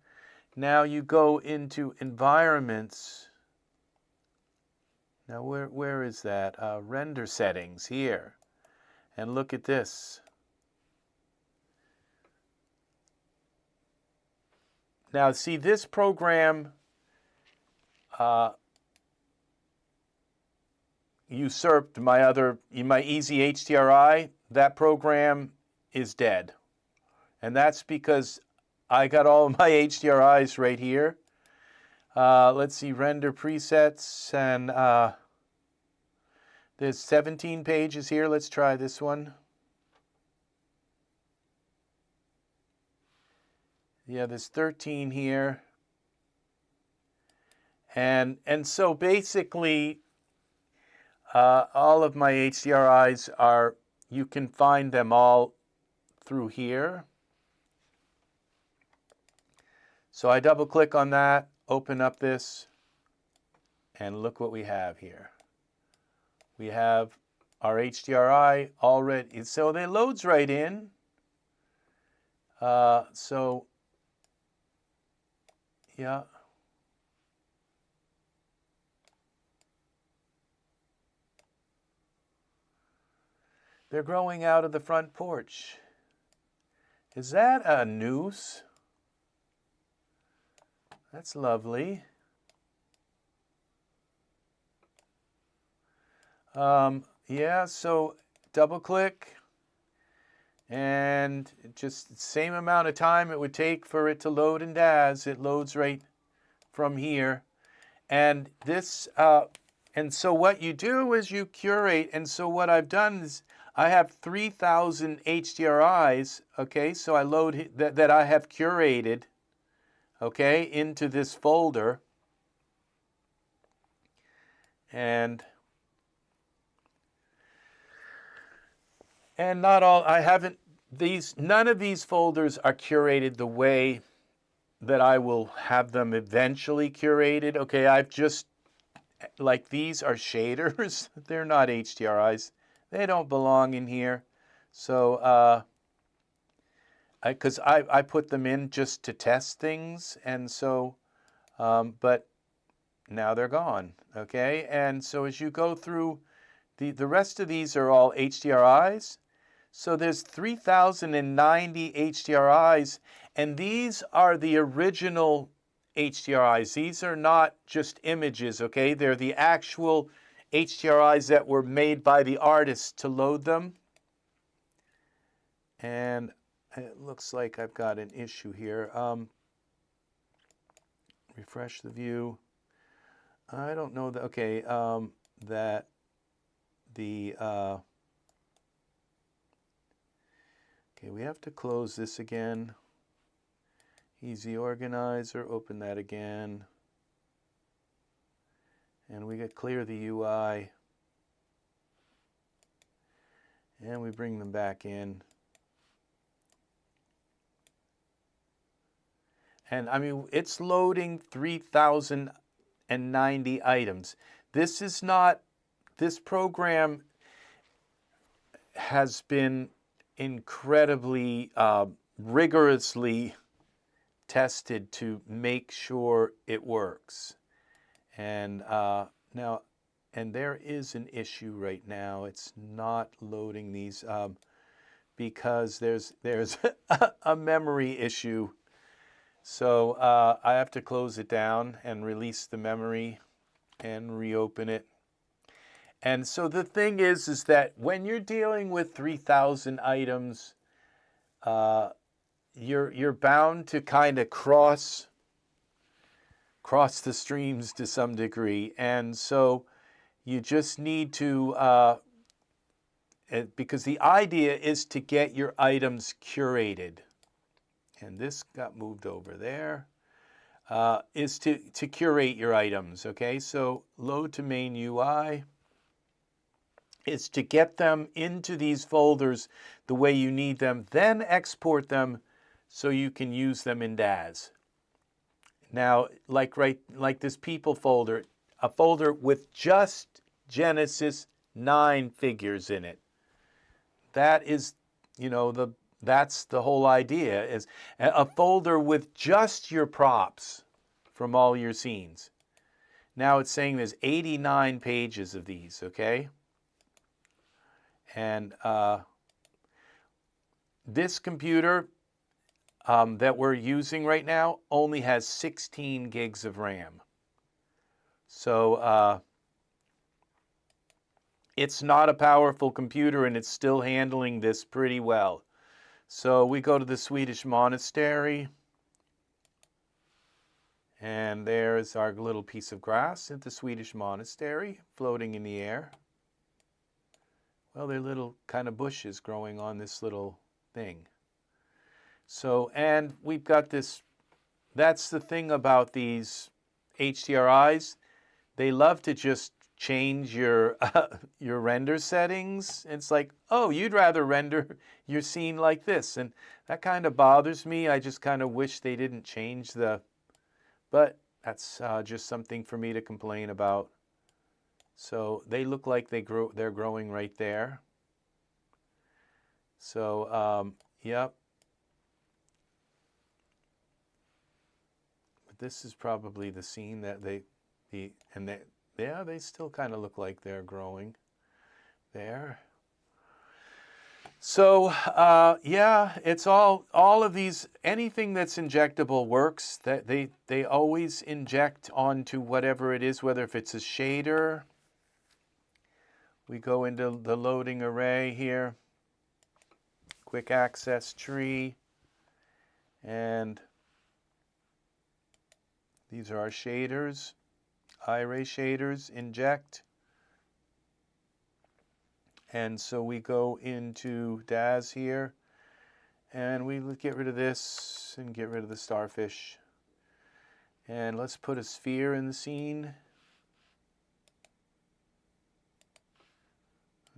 Now you go into environments. Now where is that? Render settings here. And look at this. Now see, this program usurped my EZHDRI. That program is dead. And that's because I got all of my HDRIs right here. Let's see, render presets, and there's 17 pages here. Let's try this one. Yeah, there's 13 here. And so basically, all of my HDRIs are, you can find them all through here. So I double click on that, open up this, and look what we have here. We have our HDRI already, so it loads right in. So, yeah. They're growing out of the front porch. Is that a noose? That's lovely. Yeah, so double click, and just the same amount of time it would take for it to load in Daz. It loads right from here. And this, and so what you do is you curate. And so what I've done is I have 3,000 HDRIs, okay? So I load that I have curated, okay, into this folder. And not all, I haven't, none of these folders are curated the way that I will have them eventually curated. Okay, I've just, like, these are shaders. They're not HDRIs. They don't belong in here. So, because I put them in just to test things. And so, but now they're gone, okay? And so as you go through, the rest of these are all HDRIs. So there's 3,090 HDRIs, and these are the original HDRIs. These are not just images, okay? They're the actual HDRIs that were made by the artist to load them. And it looks like I've got an issue here. Refresh the view. I don't know that, okay, that the, okay, we have to close this again. Easy Organizer, open that again. And we get clear the UI. And we bring them back in. And I mean, it's loading 3,090 items. This is not, this program has been incredibly rigorously tested to make sure it works. And now, and there is an issue right now. It's not loading these because there's a memory issue. So I have to close it down and release the memory and reopen it. And so the thing is that when you're dealing with 3,000 items, you're bound to kind of cross the streams to some degree. And so you just need to, because the idea is to get your items curated. And this got moved over there, is to curate your items, okay? So load to main UI is to get them into these folders the way you need them, then export them so you can use them in Daz. Now, like this people folder, a folder with just Genesis 9 figures in it. That is, you know, that's the whole idea, is a folder with just your props from all your scenes. Now it's saying there's 89 pages of these, okay? And this computer that we're using right now only has 16 gigs of RAM. So it's not a powerful computer, and it's still handling this pretty well. So we go to the Swedish monastery, And there's our little piece of grass at the Swedish monastery floating in the air. Well, they're little kind of bushes growing on this little thing. So, and we've got this, that's the thing about these HDRIs. They love to just change your your render settings. It's like, oh, you'd rather render your scene like this. And that kind of bothers me. I just kind of wish they didn't change the, but that's just something for me to complain about. So they look like they're growing right there. So, yep. But this is probably the scene that yeah, they still kind of look like they're growing there. So, yeah, it's all of these, anything that's injectable works. That they always inject onto whatever it is, whether if it's a shader. We go into the loading array here, quick access tree, and these are our shaders, array shaders, inject. And so we go into Daz here, and we get rid of this and get rid of the starfish. And let's put a sphere in the scene.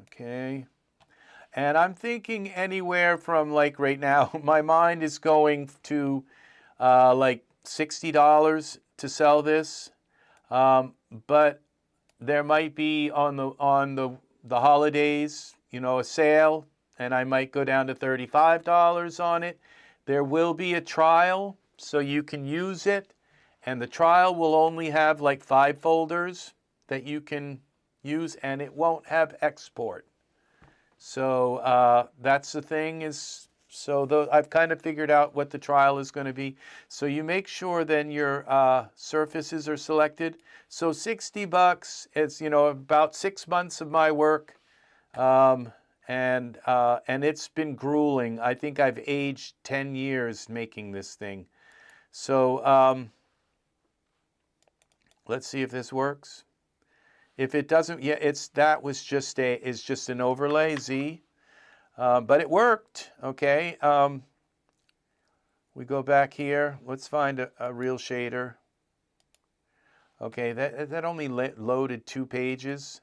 Okay. And I'm thinking anywhere from, like right now, my mind is going to like $60 to sell this. But there might be on the holidays, you know, a sale, and I might go down to $35 on it. There will be a trial, so you can use it, and the trial will only have like 5 folders that you can use, and it won't have export. So that's the thing is, so I've kind of figured out what the trial is going to be. So you make sure then your surfaces are selected. So $60, it's, you know, about 6 months of my work, and it's been grueling. I think I've aged 10 years making this thing. So let's see if this works. If it doesn't, yeah, that was just an overlay Z, but it worked. Okay, we go back here. Let's find a real shader. Okay, that only loaded 2 pages.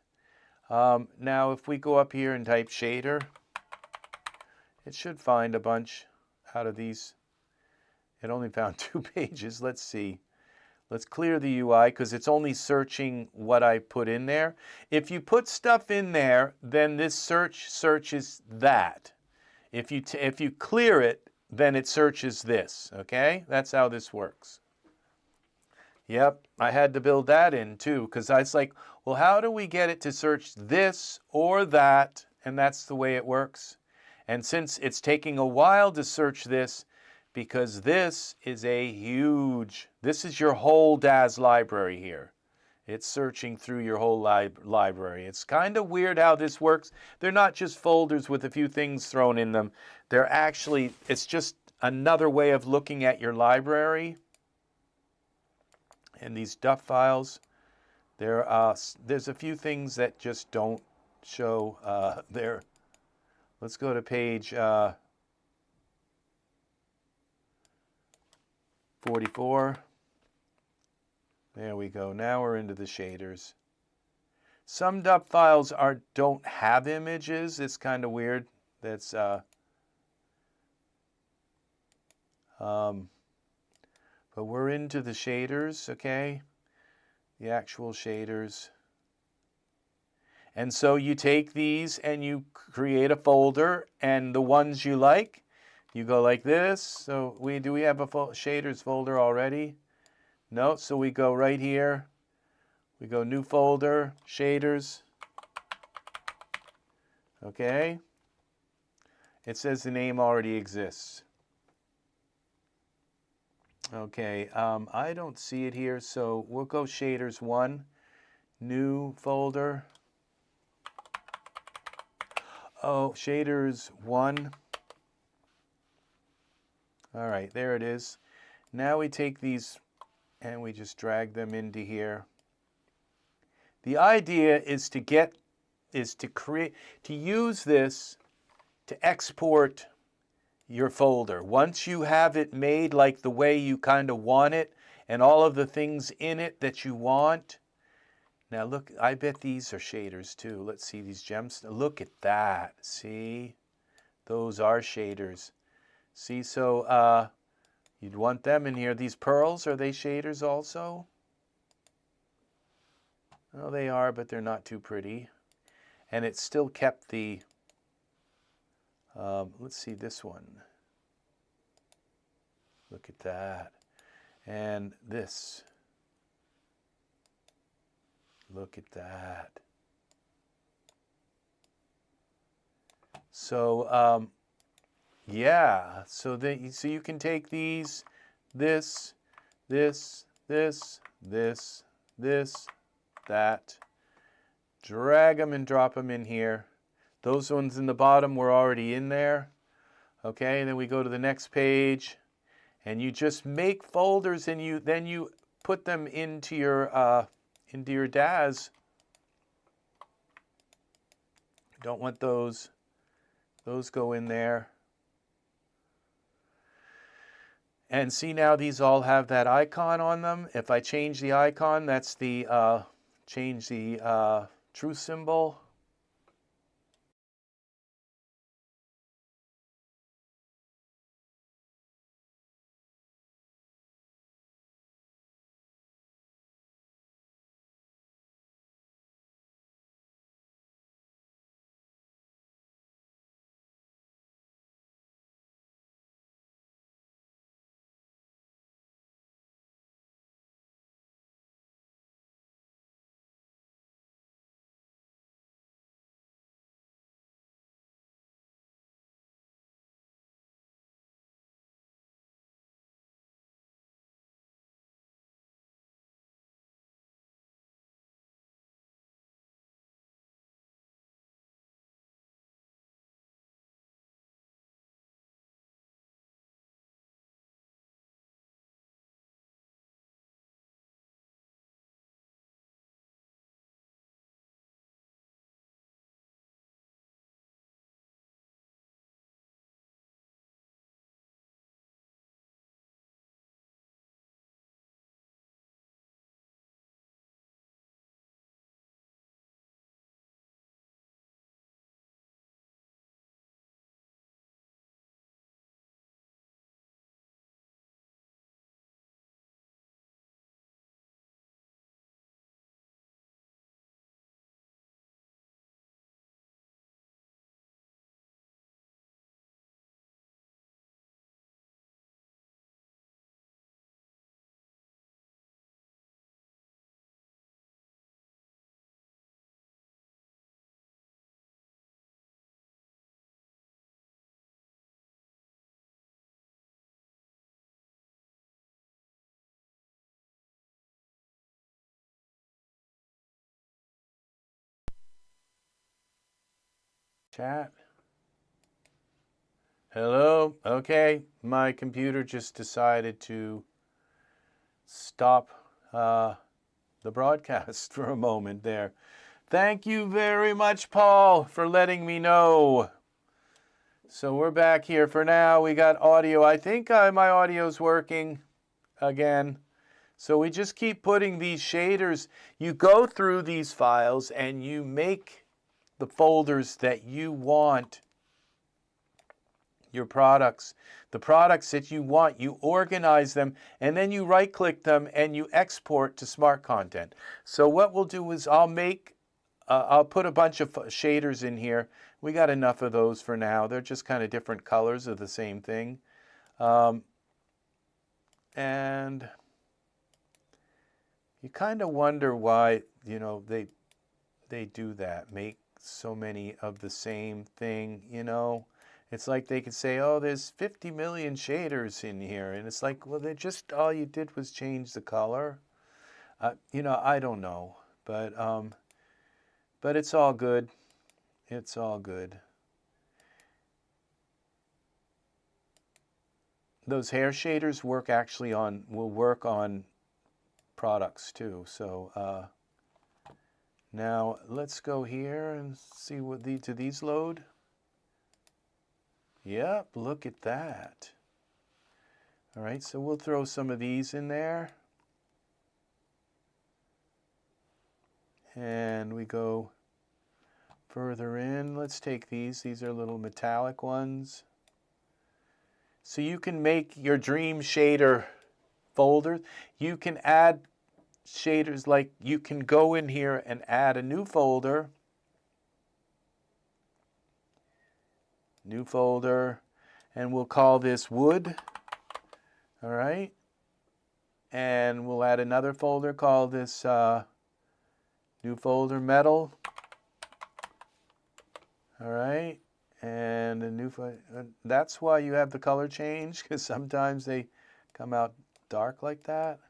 Now, if we go up here and type shader, it should find a bunch out of these. It only found 2 pages. Let's see. Let's clear the UI because it's only searching what I put in there. If you put stuff in there, then this searches that. If you clear it, then it searches this. Okay, that's how this works. Yep, I had to build that in too because I was like, well, how do we get it to search this or that? And that's the way it works. And since it's taking a while to search this, because this is this is your whole Daz library here. It's searching through your whole library. It's kind of weird how this works. They're not just folders with a few things thrown in them. They're actually, it's just another way of looking at your library. And these DUF files, there's a few things that just don't show there. Let's go to page 44. There we go. Now we're into the shaders. Some DUP files don't have images. It's kind of weird. That's but we're into the shaders, okay? The actual shaders. And so you take these and you create a folder, and the ones you like, you go like this. So do we have a shaders folder already? No, so we go right here. We go new folder, shaders. Okay. It says the name already exists. Okay, I don't see it here, so we'll go shaders 1, new folder. Oh, shaders 1. All right, there it is. Now we take these and we just drag them into here. The idea is to use this to export your folder. Once you have it made like the way you kind of want it and all of the things in it that you want. Now look, I bet these are shaders too. Let's see these gems. Look at that. See? Those are shaders. See, so you'd want them in here. These pearls, are they shaders also? Well, they are, but they're not too pretty. And it still kept the, let's see this one. Look at that. And this. Look at that. So, yeah, so you can take these, this, that, drag them and drop them in here. Those ones in the bottom were already in there. Okay, and then we go to the next page, and you just make folders, and then you put them into your Daz. Don't want those. Those go in there. And see, now these all have that icon on them. If I change the icon, that's the change the truth symbol. Chat. Hello? Okay, my computer just decided to stop the broadcast for a moment there. Thank you very much, Paul, for letting me know. So we're back here for now. We got audio. I think my audio's working again. So we just keep putting these shaders. You go through these files and you make the folders that you want, your products, the products that you want, you organize them, and then you right-click them and you export to Smart Content. So what we'll do is I'll put a bunch of shaders in here. We got enough of those for now. They're just kind of different colors of the same thing. And you kind of wonder why, you know, they do that, make so many of the same thing, you know. It's like they could say, oh, there's 50 million shaders in here. And it's like, well, they just, all you did was change the color. You know, I don't know. But it's all good. It's all good. Those hair shaders will work on products too. So now let's go here and see what do these load. Yep, look at that. All right, so we'll throw some of these in there. And we go further in. Let's take these. These are little metallic ones. So you can make your dream shader folder. You can add shaders, like you can go in here and add a new folder. New folder, and we'll call this wood. All right. And we'll add another folder, call this new folder metal. All right. And a new, that's why you have the color change, because sometimes they come out dark like that.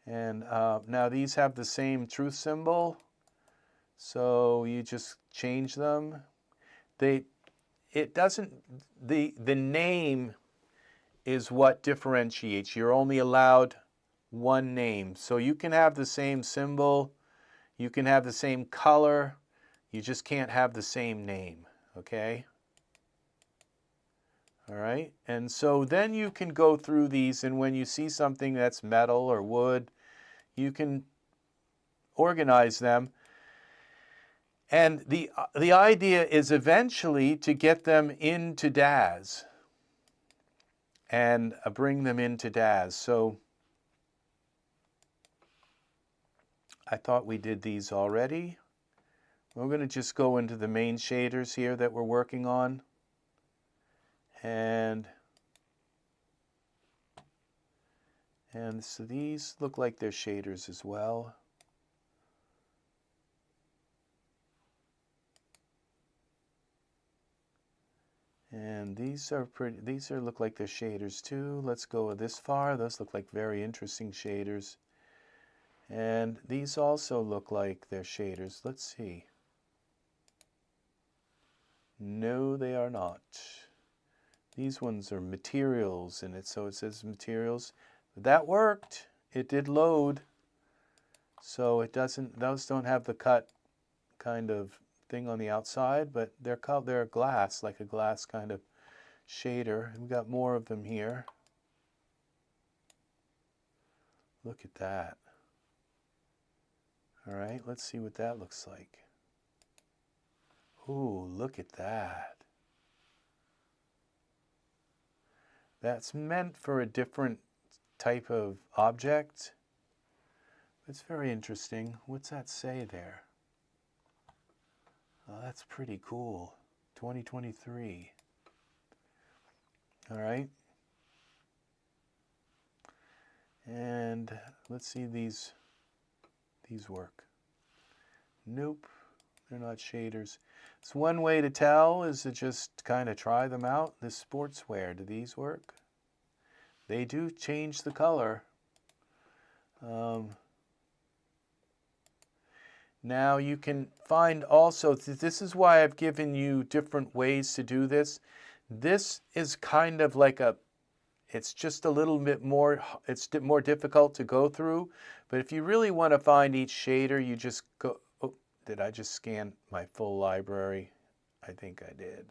And now these have the same truth symbol, so you just change them. It doesn't, the name is what differentiates. You're only allowed one name. So you can have the same symbol, you can have the same color, you just can't have the same name, okay? All right, and so then you can go through these, and when you see something that's metal or wood, you can organize them. And the idea is eventually to get them into Daz and bring them into Daz. So I thought we did these already. We're going to just go into the main shaders here that we're working on. And so these look like they're shaders as well. And these are pretty, these are look like they're shaders too. Let's go this far. Those look like very interesting shaders. And these also look like they're shaders. Let's see. No, they are not. These ones are materials in it, so it says materials. That worked. It did load. So it doesn't, those don't have the cut kind of thing on the outside, but they're glass, like a glass kind of shader. We've got more of them here. Look at that. All right, let's see what that looks like. Ooh, look at that. That's meant for a different type of object. It's very interesting. What's that say there? Oh, that's pretty cool. 2023. All right. And let's see these work. Nope, they're not shaders. So one way to tell is to just kind of try them out. This sportswear, do these work? They do change the color. Now you can find also, this is why I've given you different ways to do this. This is kind of like it's just a little bit more, it's more difficult to go through. But if you really want to find each shader, you just go, oh, did I just scan my full library? I think I did.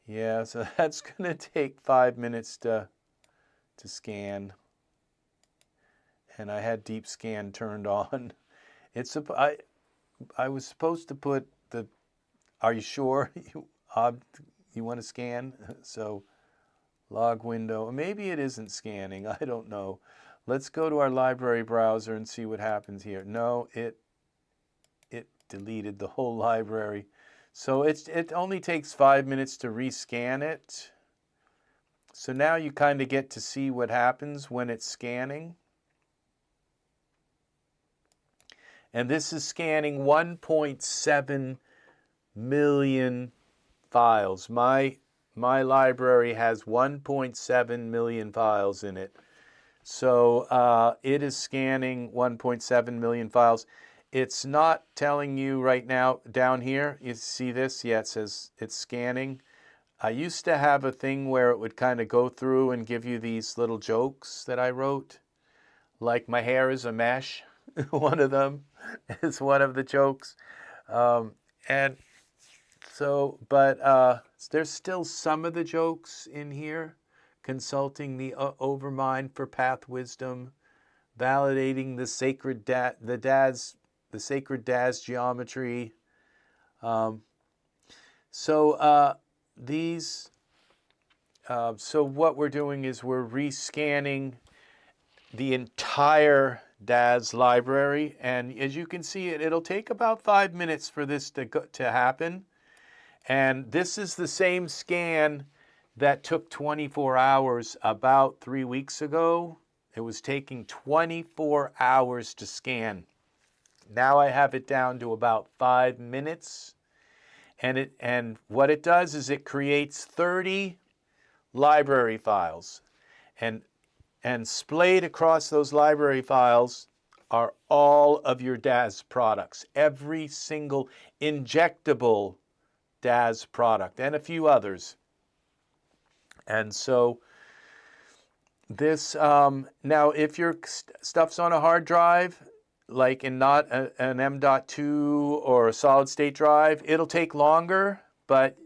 Yeah, so that's going to take 5 minutes to scan. And I had deep scan turned on. I was supposed to put the, are you sure you want to scan? So log window, maybe it isn't scanning, I don't know. Let's go to our library browser and see what happens here. No, it deleted the whole library. So it only takes 5 minutes to rescan it. So now you kind of get to see what happens when it's scanning. And this is scanning 1.7 million files. My library has 1.7 million files in it. So it is scanning 1.7 million files. It's not telling you right now down here. You see this? Yeah, it says it's scanning. I used to have a thing where it would kind of go through and give you these little jokes that I wrote. like my hair is a mesh. One of them is one of the jokes. And so, but there's still some of the jokes in here. Consulting the overmind for path wisdom, validating the sacred the sacred Daz geometry. So what we're doing is we're rescanning the entire Daz library, and as you can see, it'll take about 5 minutes for this to happen. And this is the same scan that took 24 hours about 3 weeks ago. It was taking 24 hours to scan. Now I have it down to about 5 minutes. And what it does is it creates 30 library files. And splayed across those library files are all of your Daz products. Every single injectable Daz product and a few others. And so this, now if your stuff's on a hard drive, like in not an M.2 or a solid state drive, it'll take longer, but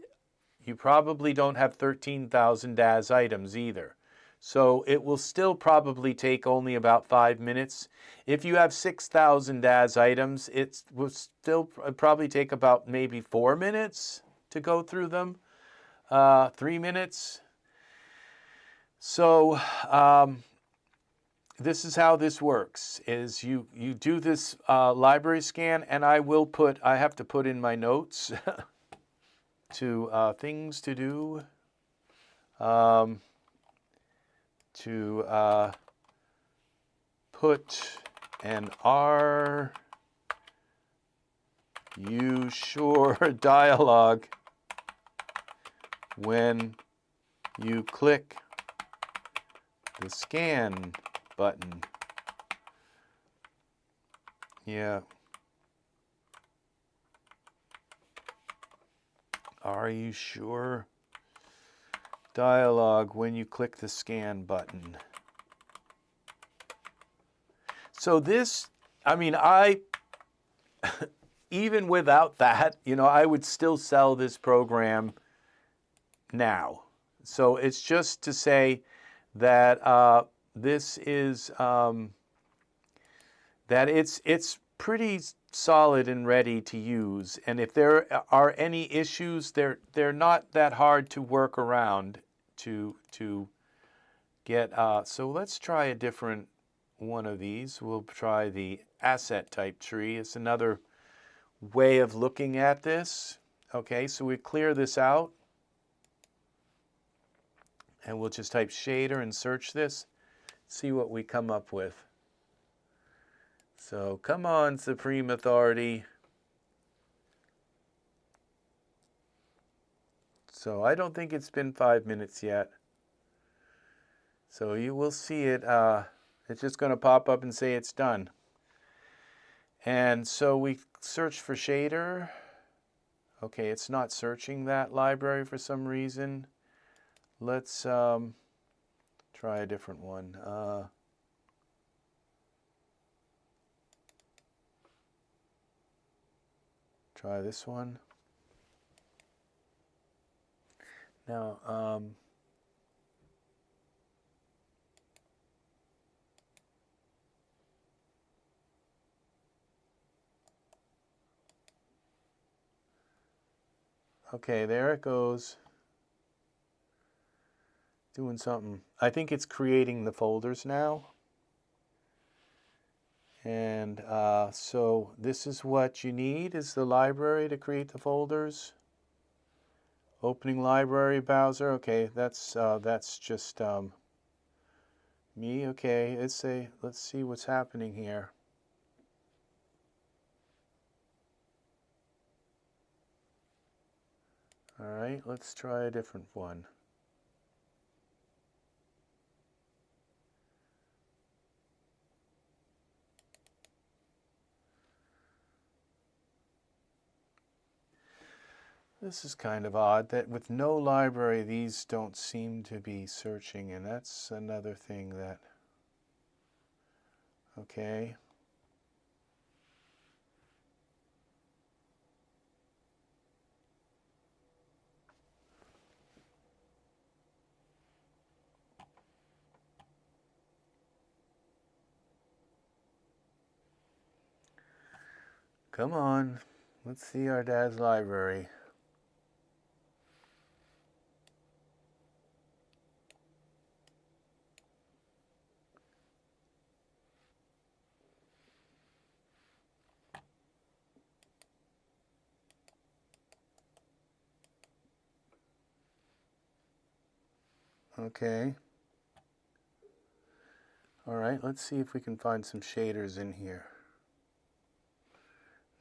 you probably don't have 13,000 Daz items either. So it will still probably take only about 5 minutes. If you have 6,000 Daz items, it will still probably take about maybe 4 minutes to go through them, 3 minutes. So this is how this works, is you do this library scan, and I have to put in my notes to things to do, to put an "Are you sure" dialogue when you click the scan button. Yeah. Are you sure? Dialogue when you click the scan button. So this, I mean, even without that, I would still sell this program now. So it's just to say that this is, that it's pretty solid and ready to use. And if there are any issues, they're not that hard to work around to get. So let's try a different one of these. We'll try the asset type tree. It's another way of looking at this. Okay, so we clear this out. And we'll just type shader and search this. See what we come up with. So come on, Supreme Authority. So I don't think it's been 5 minutes yet. So you will see it. It's just going to pop up and say it's done. And so we search for shader. Okay, it's not searching that library for some reason. Let's try a different one. Try this one. Now, okay, there it goes. Doing something. I think it's creating the folders now. And so this is what you need, is the library to create the folders. Opening library browser. Okay, that's just me. Okay, let's see what's happening here. All right, let's try a different one. This is kind of odd that with no library, these don't seem to be searching, and that's another thing that Okay. Come on, let's see our Daz library. Okay. All right, let's see if we can find some shaders in here.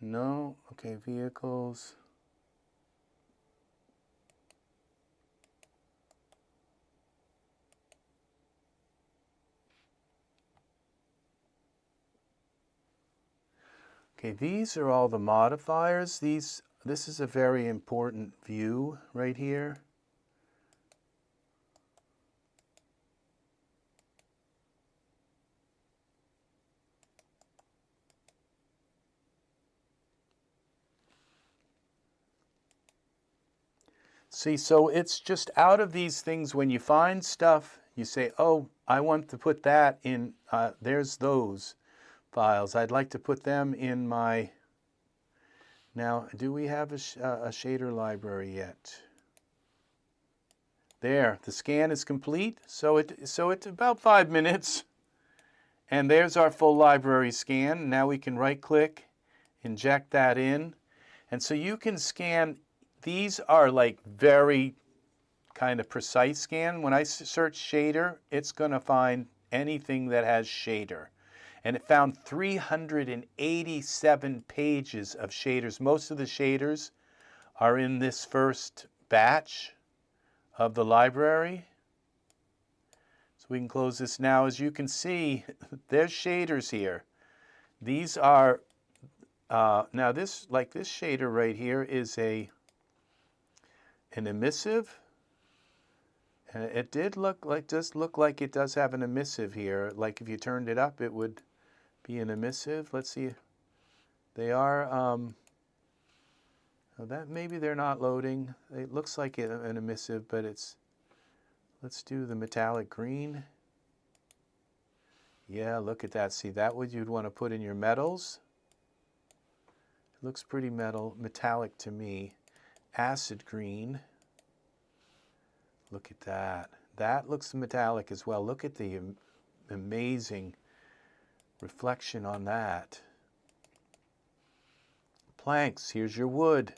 No, okay, vehicles. Okay, these are all the modifiers. This is a very important view right here. See, so it's just out of these things, when you find stuff, you say, oh, I want to put that in, there's those files. I'd like to put them in my, now, do we have a shader library yet? There, the scan is complete, so it's about 5 minutes. And there's our full library scan. Now we can right-click, inject that in. And so you can scan. These are like very kind of precise scan. When I search shader, it's going to find anything that has shader. And it found 387 pages of shaders. Most of the shaders are in this first batch of the library. So we can close this now. As you can see, there's shaders here. These are, now this, like this shader right here is an emissive. And it does look like it does have an emissive here. Like if you turned it up, it would be an emissive. Let's see. They are, that maybe they're not loading. It looks like an emissive, but it's, let's do the metallic green. Yeah, look at that. See, that what you'd want to put in your metals. It looks pretty metallic to me. Acid green. Look at that. That looks metallic as well. Look at the amazing reflection on that. Planks, here's your wood.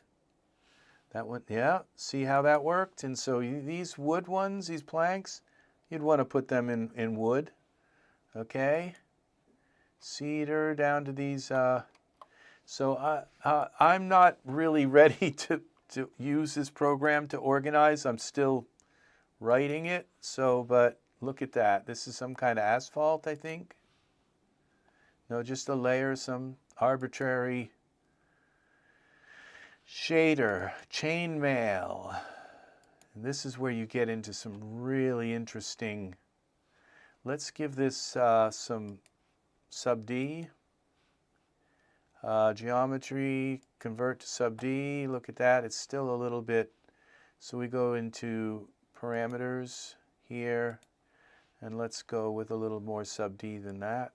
That one, yeah, see how that worked? And so these wood ones, these planks, you'd want to put them in wood. Okay? Cedar down to these. So I'm not really ready to use this program to organize. I'm still writing it. So, but look at that. This is some kind of asphalt, I think. No, just a layer, some arbitrary shader, chainmail. And this is where you get into some really interesting. Let's give this some sub D. Geometry, convert to sub D. Look at that. It's still a little bit. So we go into parameters here. And let's go with a little more sub D than that.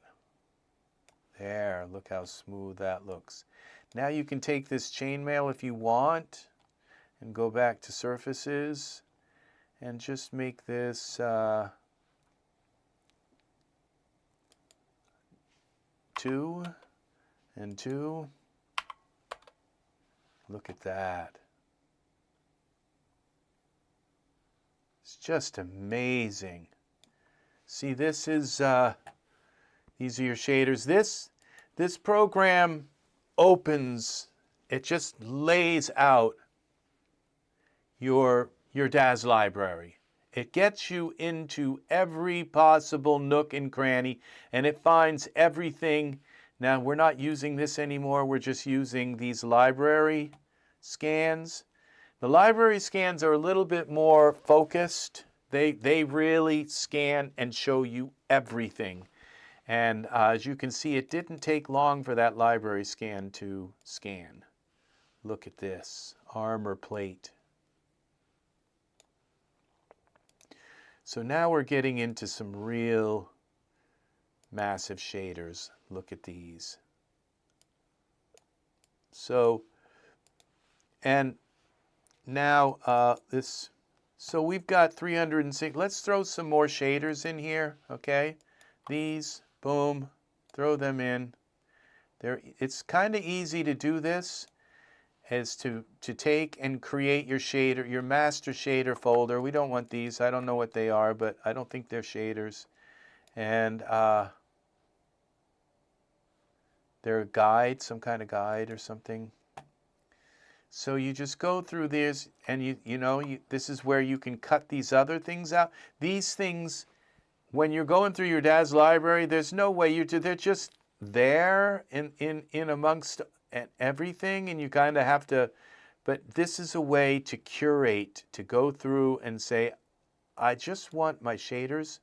There, look how smooth that looks. Now you can take this chainmail if you want and go back to surfaces and just make this 2 and 2. Look at that. It's just amazing. See, this is, these are your shaders. This program opens, it just lays out your Daz library. It gets you into every possible nook and cranny, and it finds everything. Now, we're not using this anymore. We're just using these library scans. The library scans are a little bit more focused. They really scan and show you everything. And as you can see, it didn't take long for that library scan to scan. Look at this, armor plate. So now we're getting into some real massive shaders. Look at these. So, and now so we've got 306. Let's throw some more shaders in here, okay? These, boom, throw them in. It's kind of easy to do this, is to take and create your shader, your master shader folder. We don't want these. I don't know what they are, but I don't think they're shaders. And they're a guide, some kind of guide or something. So you just go through this, and this is where you can cut these other things out. These things, when you're going through your Daz library, there's no way they're just there in amongst everything, and you kind of have to, but this is a way to curate, to go through and say, I just want my shaders.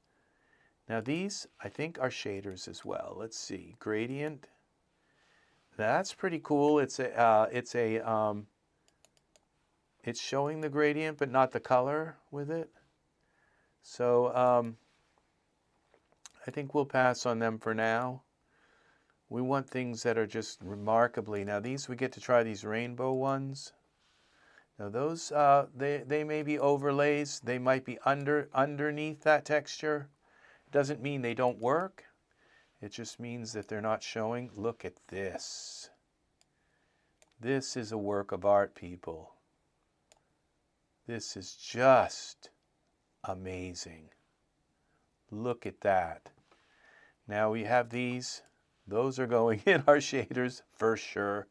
Now these, I think, are shaders as well. Let's see, gradient. That's pretty cool. It's showing the gradient, but not the color with it. So I think we'll pass on them for now. We want things that are just remarkably. Now these, we get to try these rainbow ones. Now those, they may be overlays. They might be underneath that texture. Doesn't mean they don't work. It just means that they're not showing. Look at this. This is a work of art, people. This is just amazing. Look at that. Now we have these. Those are going in our shaders for sure.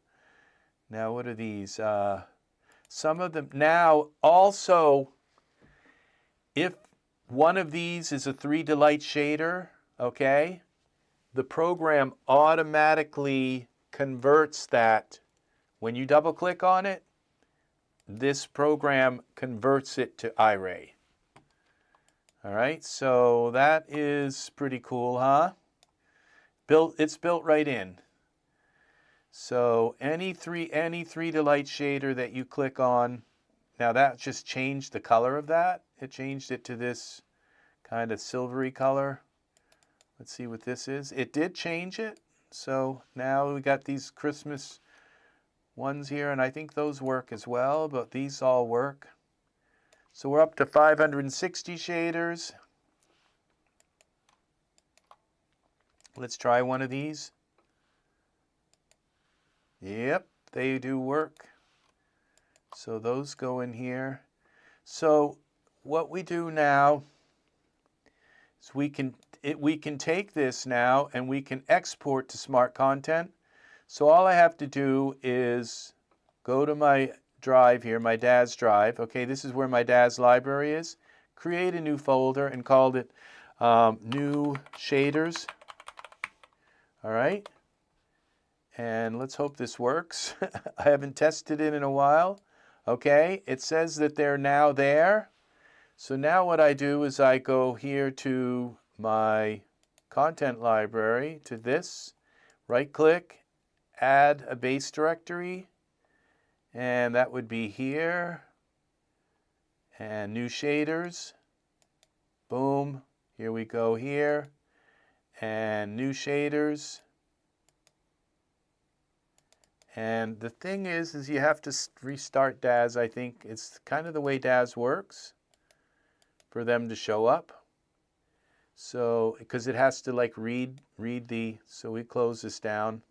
Now what are these? Some of them. Now also, if one of these is a 3Delight shader, okay, the program automatically converts that. When you double click on it, this program converts it to iRay. All right, so that is pretty cool, huh? It's built right in. So any 3Delight shader that you click on, now that just changed the color of that. It changed it to this kind of silvery color. Let's see what this is. It did change it. So now we got these Christmas ones here, and I think those work as well, but these all work. So we're up to 560 shaders. Let's try one of these. Yep, they do work. So those go in here. So what we do now is we can take this now and we can export to Smart Content. So all I have to do is go to my drive here, my Daz drive. Okay, this is where my Daz library is. Create a new folder and called it New Shaders. All right. And let's hope this works. I haven't tested it in a while. Okay, it says that they're now there. So now what I do is I go here to my content library, to this, right click, add a base directory, and that would be here, and new shaders, boom, here we go here, and new shaders. And the thing is you have to restart Daz. I think it's kind of the way Daz works for them to show up. So, because it has to like read the, so we close this down.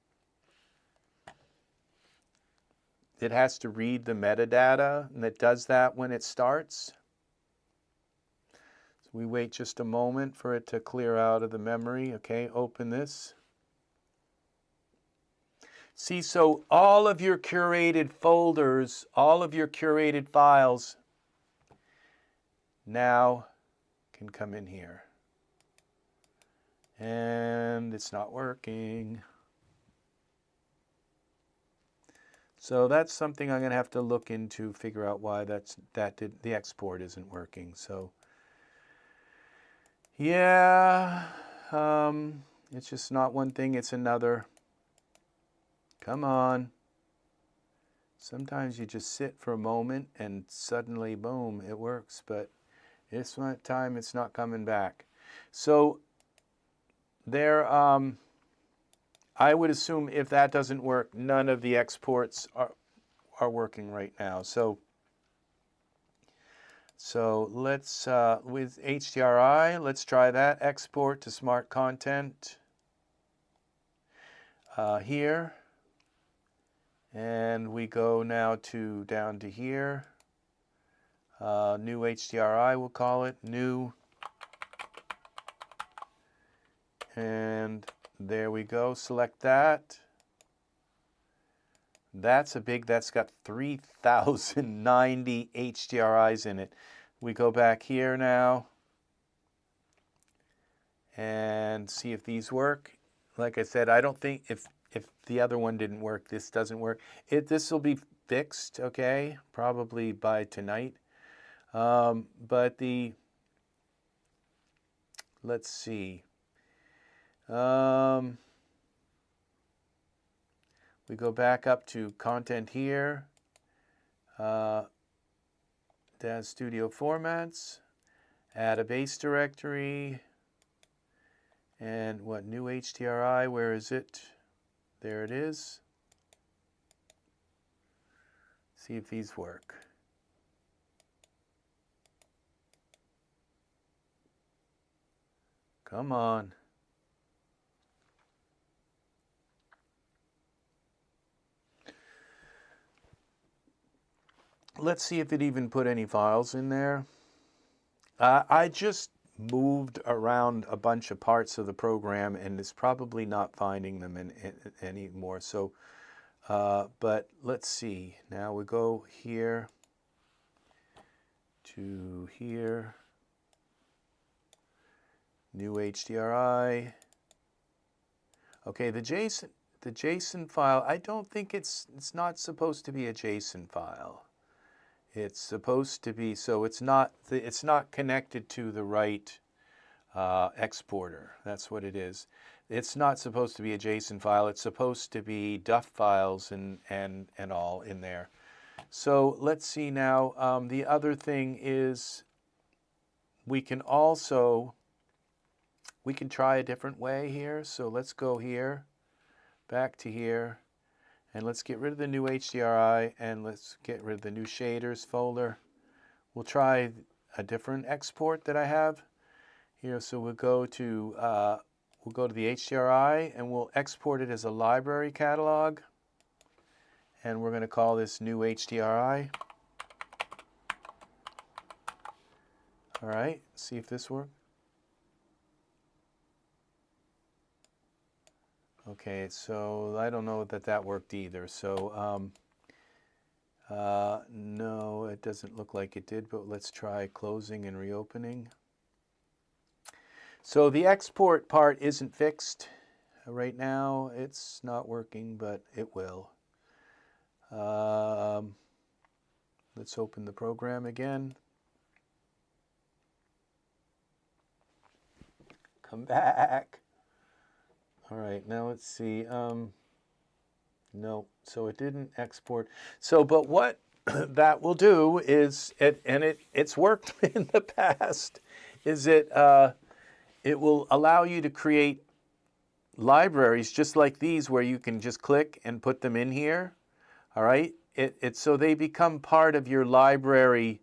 It has to read the metadata, and it does that when it starts. So we wait just a moment for it to clear out of the memory. Okay, open this. See, so all of your curated folders, all of your curated files now can come in here. And it's not working. So that's something I'm going to have to look into, figure out why the export isn't working. So yeah, It's just not one thing, it's another. Come on. Sometimes you just sit for a moment and suddenly, boom, it works. But this one time, it's not coming back. So there, I would assume if that doesn't work, none of the exports are working right now. So let's, with HDRI, let's try that. Export to smart content here. And we go now down to here. New HDRI, we'll call it. New. And there we go. Select that. That's that's got 3,090 HDRIs in it. We go back here now and see if these work. Like I said, I don't think if the other one didn't work, this doesn't work. This will be fixed, okay, probably by tonight. But let's see. We go back up to content here. Daz Studio formats. Add a base directory. And what, new HDRI, where is it? There it is. See if these work. Come on. Let's see if it even put any files in there. I just moved around a bunch of parts of the program and it's probably not finding them anymore. So, but let's see. Now we go here to here. New HDRI. Okay, the JSON file, I don't think it's not supposed to be a JSON file. It's supposed to be, so it's not connected to the right exporter. That's what it is. It's not supposed to be a JSON file. It's supposed to be DUF files and all in there. So let's see now. The other thing is we can try a different way here. So let's go here, back to here. And let's get rid of the new HDRI and let's get rid of the new shaders folder. We'll try a different export that I have here. So we'll go to the HDRI and we'll export it as a library catalog. And we're going to call this new HDRI. All right, see if this works. Okay, so I don't know that worked either. So no, it doesn't look like it did, but let's try closing and reopening. So the export part isn't fixed right now. It's not working, but it will. Let's open the program again. Come back. All right, now let's see. No, so it didn't export. So, but what that will do is, it's worked in the past, is it will allow you to create libraries just like these where you can just click and put them in here. All right, so they become part of your library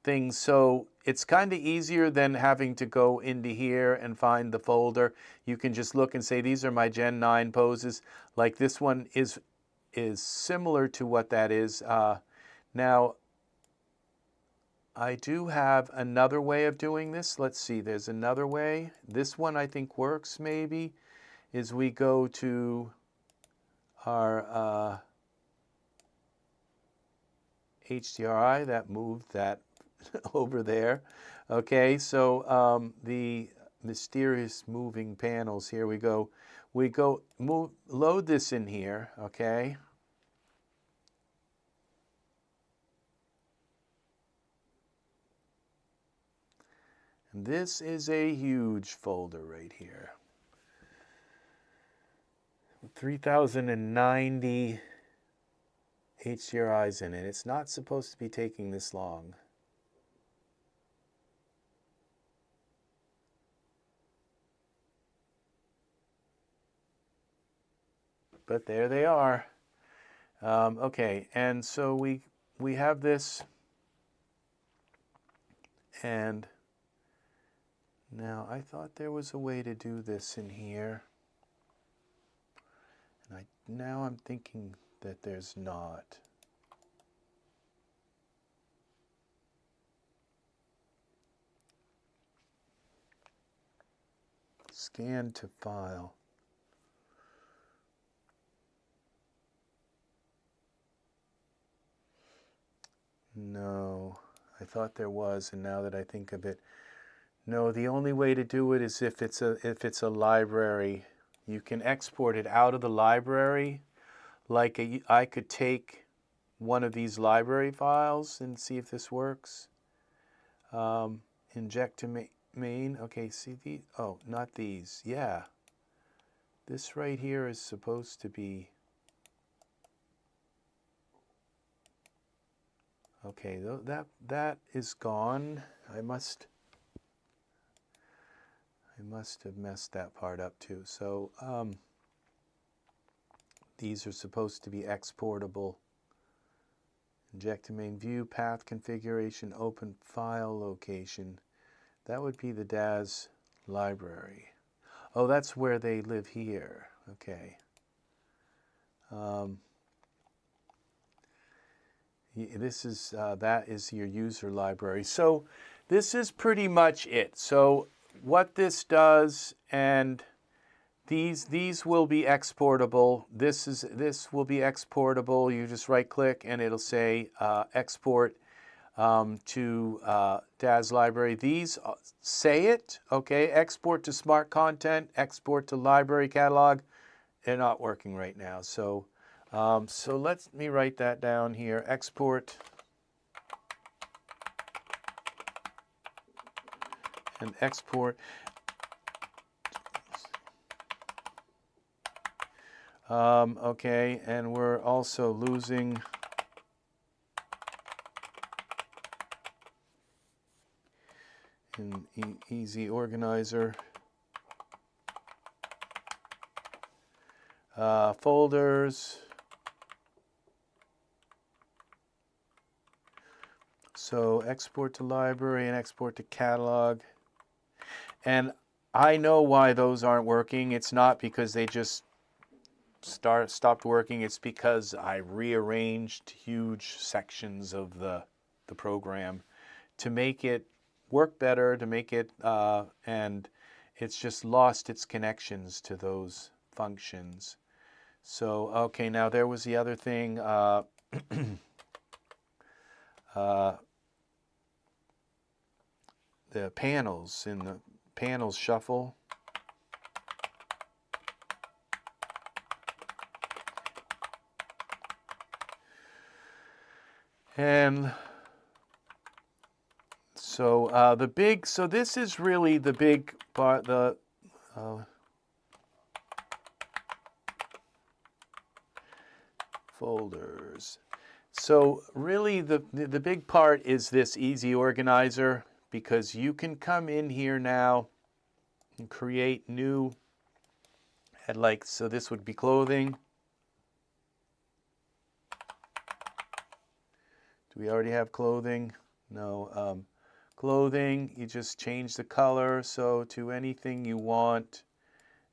things. So it's kind of easier than having to go into here and find the folder. You can just look and say, these are my Gen 9 poses. Like this one is similar to what that is. Now, I do have another way of doing this. Let's see, there's another way. This one I think works maybe, is we go to our HDRI, that moved that over there. Okay, so the mysterious moving panels, here we go. Load this in here, okay. And this is a huge folder right here. 3,090 HDRIs in it. It's not supposed to be taking this long. But there they are. Okay, and so we have this, and now I thought there was a way to do this in here, and now I'm thinking that there's not. Scan to file. No, I thought there was, and now that I think of it, no, the only way to do it is if it's a library. You can export it out of the library. Like I could take one of these library files and see if this works. Inject to main. Okay, see these? Oh, not these. Yeah. This right here is supposed to be. Okay, that is gone. I must have messed that part up too. So these are supposed to be exportable. Inject to main, view path configuration, open file location. That would be the Daz library. Oh, that's where they live here. Okay. This is that is your user library. So this is pretty much it. So what this does, and these will be exportable. This will be exportable. You just right click and it'll say export to Daz library. These say it, okay, export to smart content, export to library catalog. They're not working right now. So so let me write that down here. Export and export. Okay, and we're also losing an easy organizer. Folders. So export to library and export to catalog. And I know why those aren't working. It's not because they just stopped working. It's because I rearranged huge sections of the program to make it work better, to make it, and it's just lost its connections to those functions. So, okay, now there was the other thing. The panels in the panels shuffle. And so so this is really the big part, folders. So really the big part is this easy organizer, because you can come in here now and create new, and like, so this would be clothing. Do we already have clothing? No. Clothing, you just change the color so to anything you want,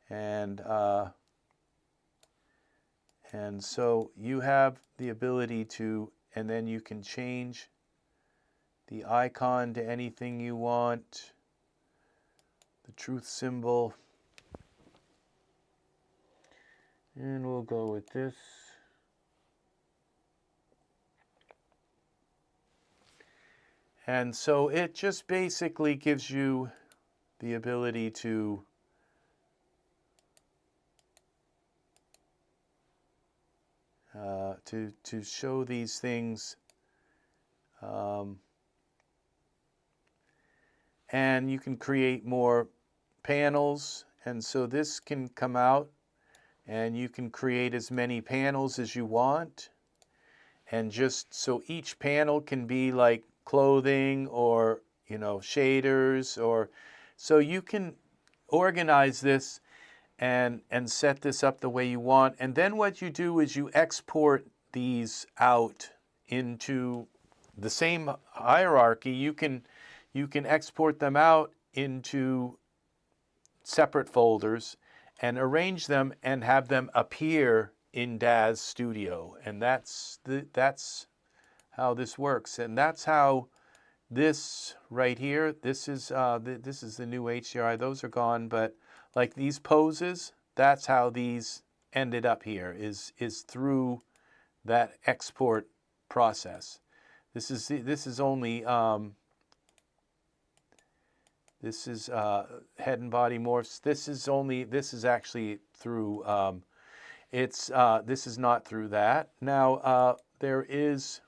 and so you have the ability to, and then you can change the icon to anything you want, the truth symbol, and we'll go with this. And so it just basically gives you the ability to show these things, and you can create more panels. And so this can come out, and you can create as many panels as you want. And just so each panel can be like clothing or, you know, shaders, or so you can organize this and set this up the way you want. And then what you do is you export these out into the same hierarchy. You can export them out into separate folders and arrange them and have them appear in Daz Studio. And that's how this works. And that's how this right here, this is the new HDRI. Those are gone, but like these poses, that's how these ended up here, is through that export process. This is only this is head and body morphs. This is actually through this is not through that. Now there is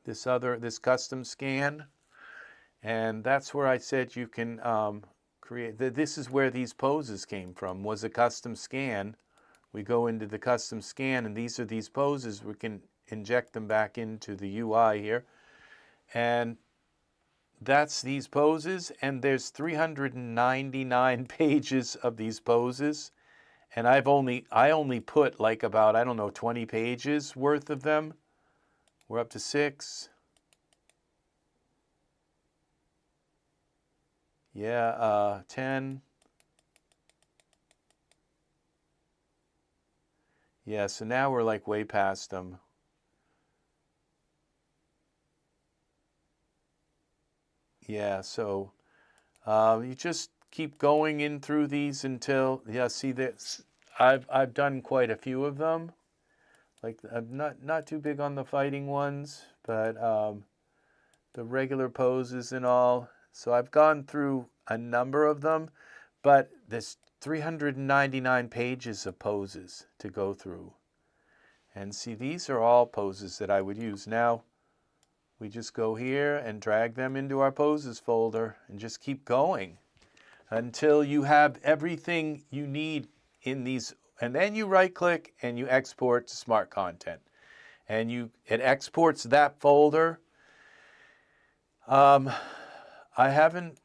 this custom scan, and that's where I said you can create. This is where these poses came from, was a custom scan. We go into the custom scan, and these are these poses. We can inject them back into the UI here, and that's these poses. And there's 399 pages of these poses, and I only put like about, I don't know, 20 pages worth of them. We're up to 6. Yeah, 10. Yeah, so now we're like way past them. Yeah, so you just keep going in through these until, yeah, see this. I've done quite a few of them. Like, I'm not too big on the fighting ones, but the regular poses and all. So I've gone through a number of them, but there's 399 pages of poses to go through. And see, these are all poses that I would use. Now, we just go here and drag them into our poses folder and just keep going until you have everything you need in these. And then you right click and you export to Smart Content, and it exports that folder. I haven't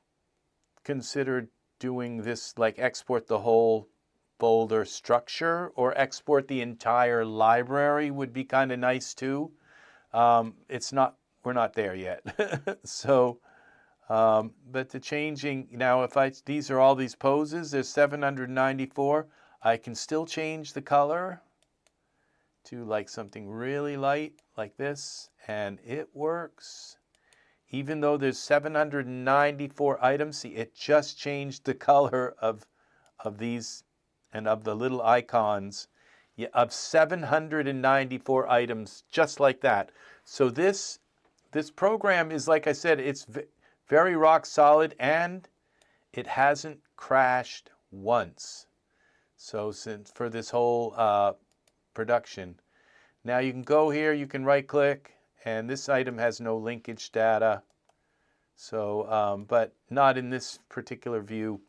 considered doing this, like export the whole folder structure, or export the entire library would be kind of nice too. We're not there yet. So, but the changing now, these are all these poses, there's 794. I can still change the color to like something really light like this, and it works. Even though there's 794 items, see, it just changed the color of these and of the little icons, yeah, of 794 items, just like that. So this program is, like I said, it's very rock solid, and it hasn't crashed once. So since for this whole production. Now you can go here, you can right click, and this item has no linkage data. So, but not in this particular view.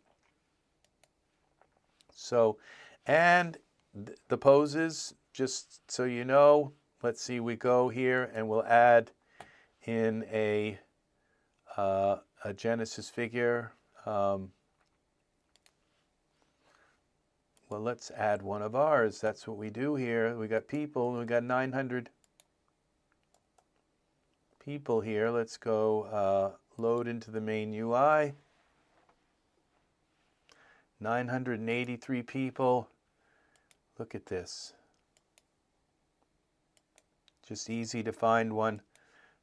So, and the poses, just so you know, let's see, we go here and we'll add in a Genesis figure. Well, let's add one of ours. That's what we do here. We got people. We got 900 people here. Let's go load into the main UI. 983 people. Look at this. Just easy to find one.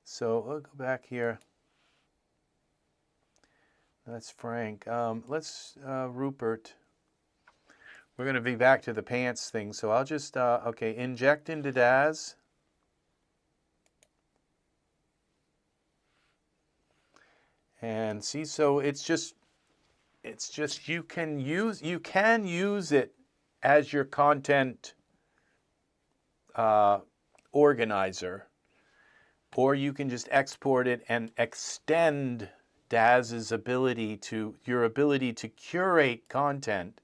So we'll go back here. That's Frank. Let's Rupert. We're going to be back to the pants thing, so I'll just, okay, inject into Daz. And see, so it's just you can use it as your content organizer, or you can just export it and extend Daz's ability to curate content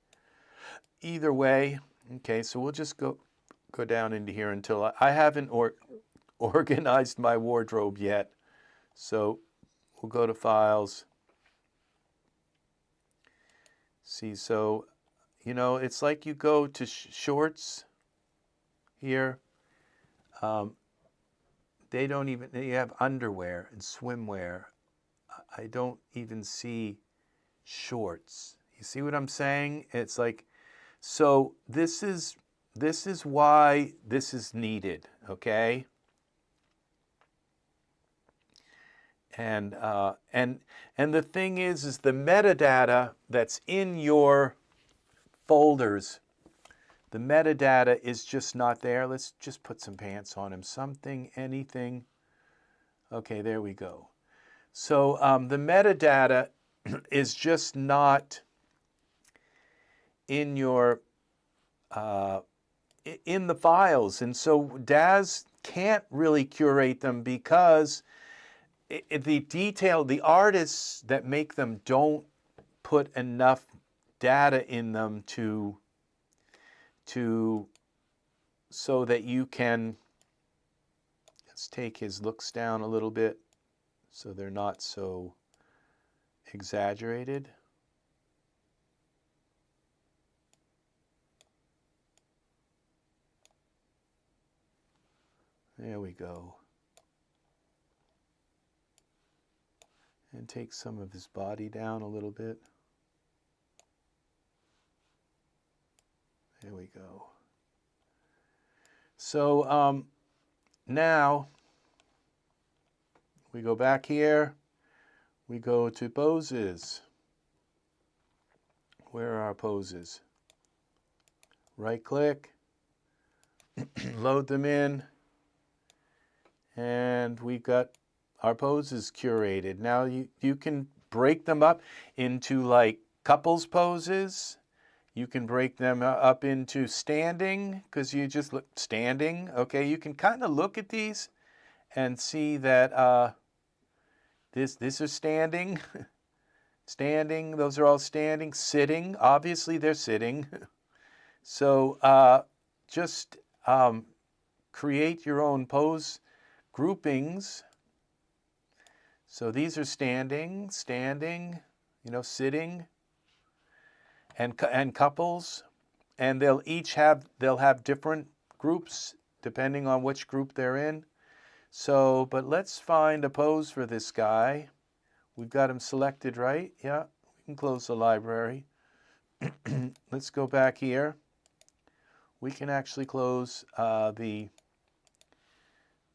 either way, okay, so we'll just go down into here until I haven't organized my wardrobe yet. So we'll go to Files. See, so, you know, it's like you go to Shorts here. They don't even, you have underwear and swimwear. I don't even see shorts. You see what I'm saying? It's like, so this is why this is needed, okay? And the thing is the metadata that's in your folders, the metadata is just not there. Let's just put some pants on him. Something, anything. Okay, there we go. So the metadata is just not in your in the files, and so Daz can't really curate them because the artists that make them don't put enough data in them to so that you can, let's take his looks down a little bit so they're not so exaggerated. There we go. And take some of his body down a little bit. There we go. So now we go back here. We go to poses. Where are our poses? Right click, load them in, and we've got our poses curated. Now you can break them up into like couples poses. You can break them up into standing, because you just look standing. Okay, you can kind of look at these and see that this is standing, standing. Those are all standing. Sitting, obviously they're sitting. So just create your own pose groupings. So these are standing, you know, sitting, and couples, and they'll have different groups depending on which group they're in. So, but let's find a pose for this guy. We've got him selected, right? Yeah, we can close the library. Let's go back here. We can actually close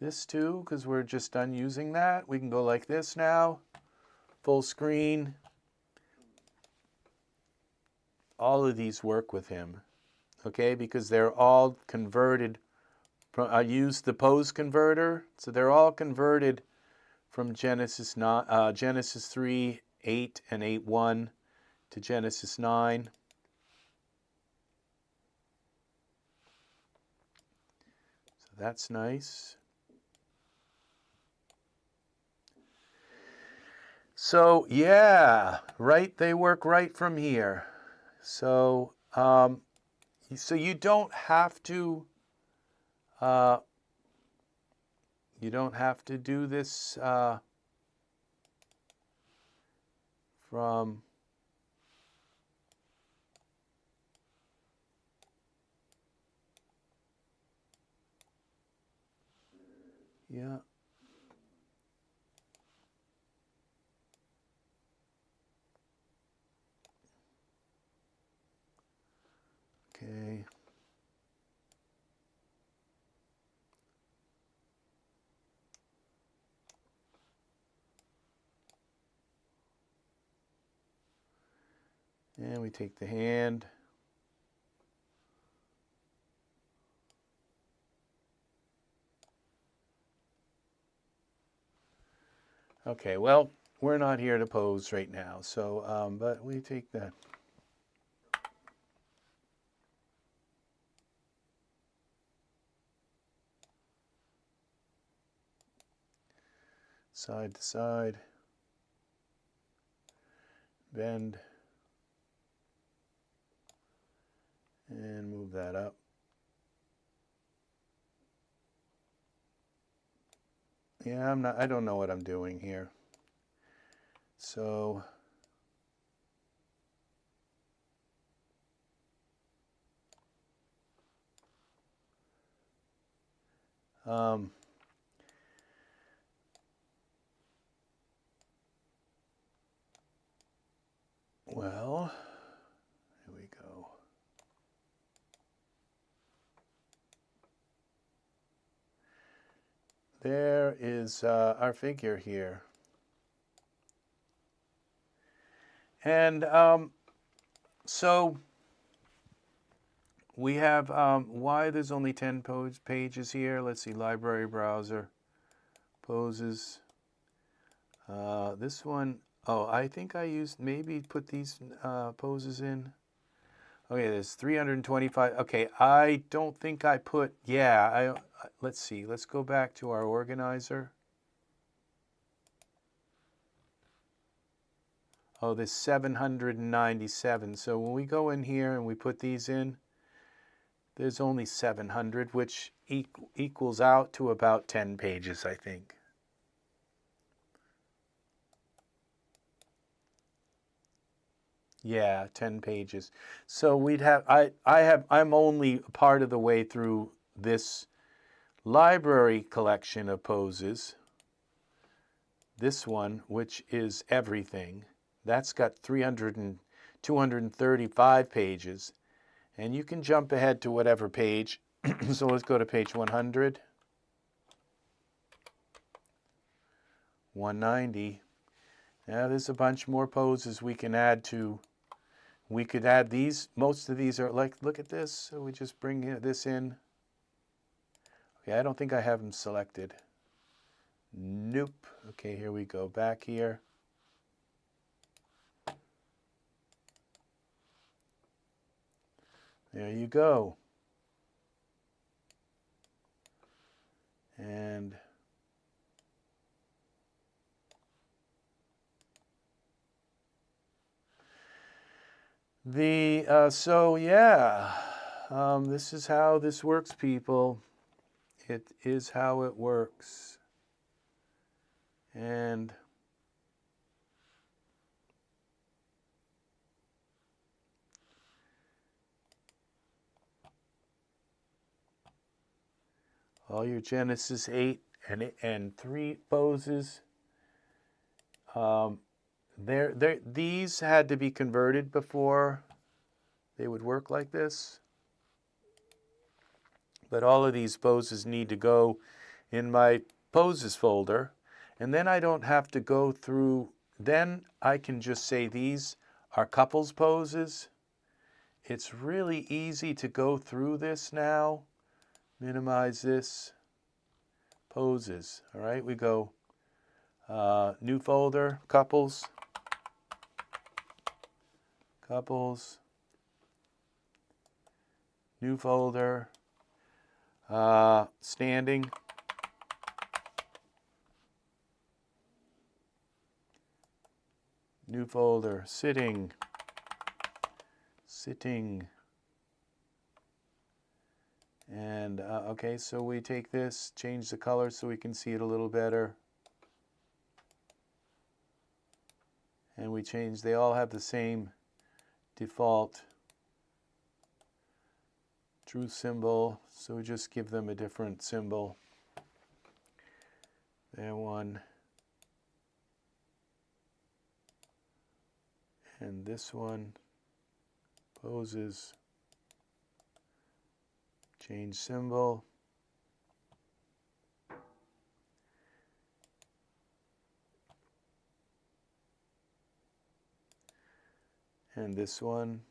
this too, because we're just done using that. We can go like this now, full screen. All of these work with him, okay, because they're all converted from, I used the pose converter, so they're all converted from Genesis 3, 8, and 8.1 to Genesis 9. So that's nice. So yeah, right, they work right from here. So so you don't have to do this from yeah. Okay. And we take the hand. Okay, well, we're not here to pose right now, so, but we take that. Side to side. Bend. And move that up. Yeah, I don't know what I'm doing here. So well, here we go. There is our figure here. And so we have why there's only 10 pages here. Let's see, library browser, poses. This one, oh, I think I used, maybe put these poses in. Okay, there's 325. Okay, I don't think I put, yeah, let's see. Let's go back to our organizer. Oh, there's 797. So when we go in here and we put these in, there's only 700, which equals out to about 10 pages, I think. Yeah, 10 pages. So we'd have, I'm only part of the way through this library collection of poses. This one, which is everything, that's got 235 pages. And you can jump ahead to whatever page. So let's go to page 100. 190. Now there's a bunch more poses we can add to. We could add these. Most of these are like, look at this. So we just bring this in. Okay, I don't think I have them selected. Nope. Okay, here we go. Back here. There you go. And so yeah, this is how this works, people. It is how it works. And all your Genesis 8 and 3 poses, these had to be converted before they would work like this. But all of these poses need to go in my poses folder. And then I don't have to go through, then I can just say these are couples poses. It's really easy to go through this now. Minimize this. Poses. All right, we go new folder, couples. Couples. New folder. Standing. New folder. Sitting. Sitting. And okay, so we take this, change the color so we can see it a little better. And we change, they all have the same default truth symbol, so we just give them a different symbol. There, one. And this one, poses. Change symbol. And this one.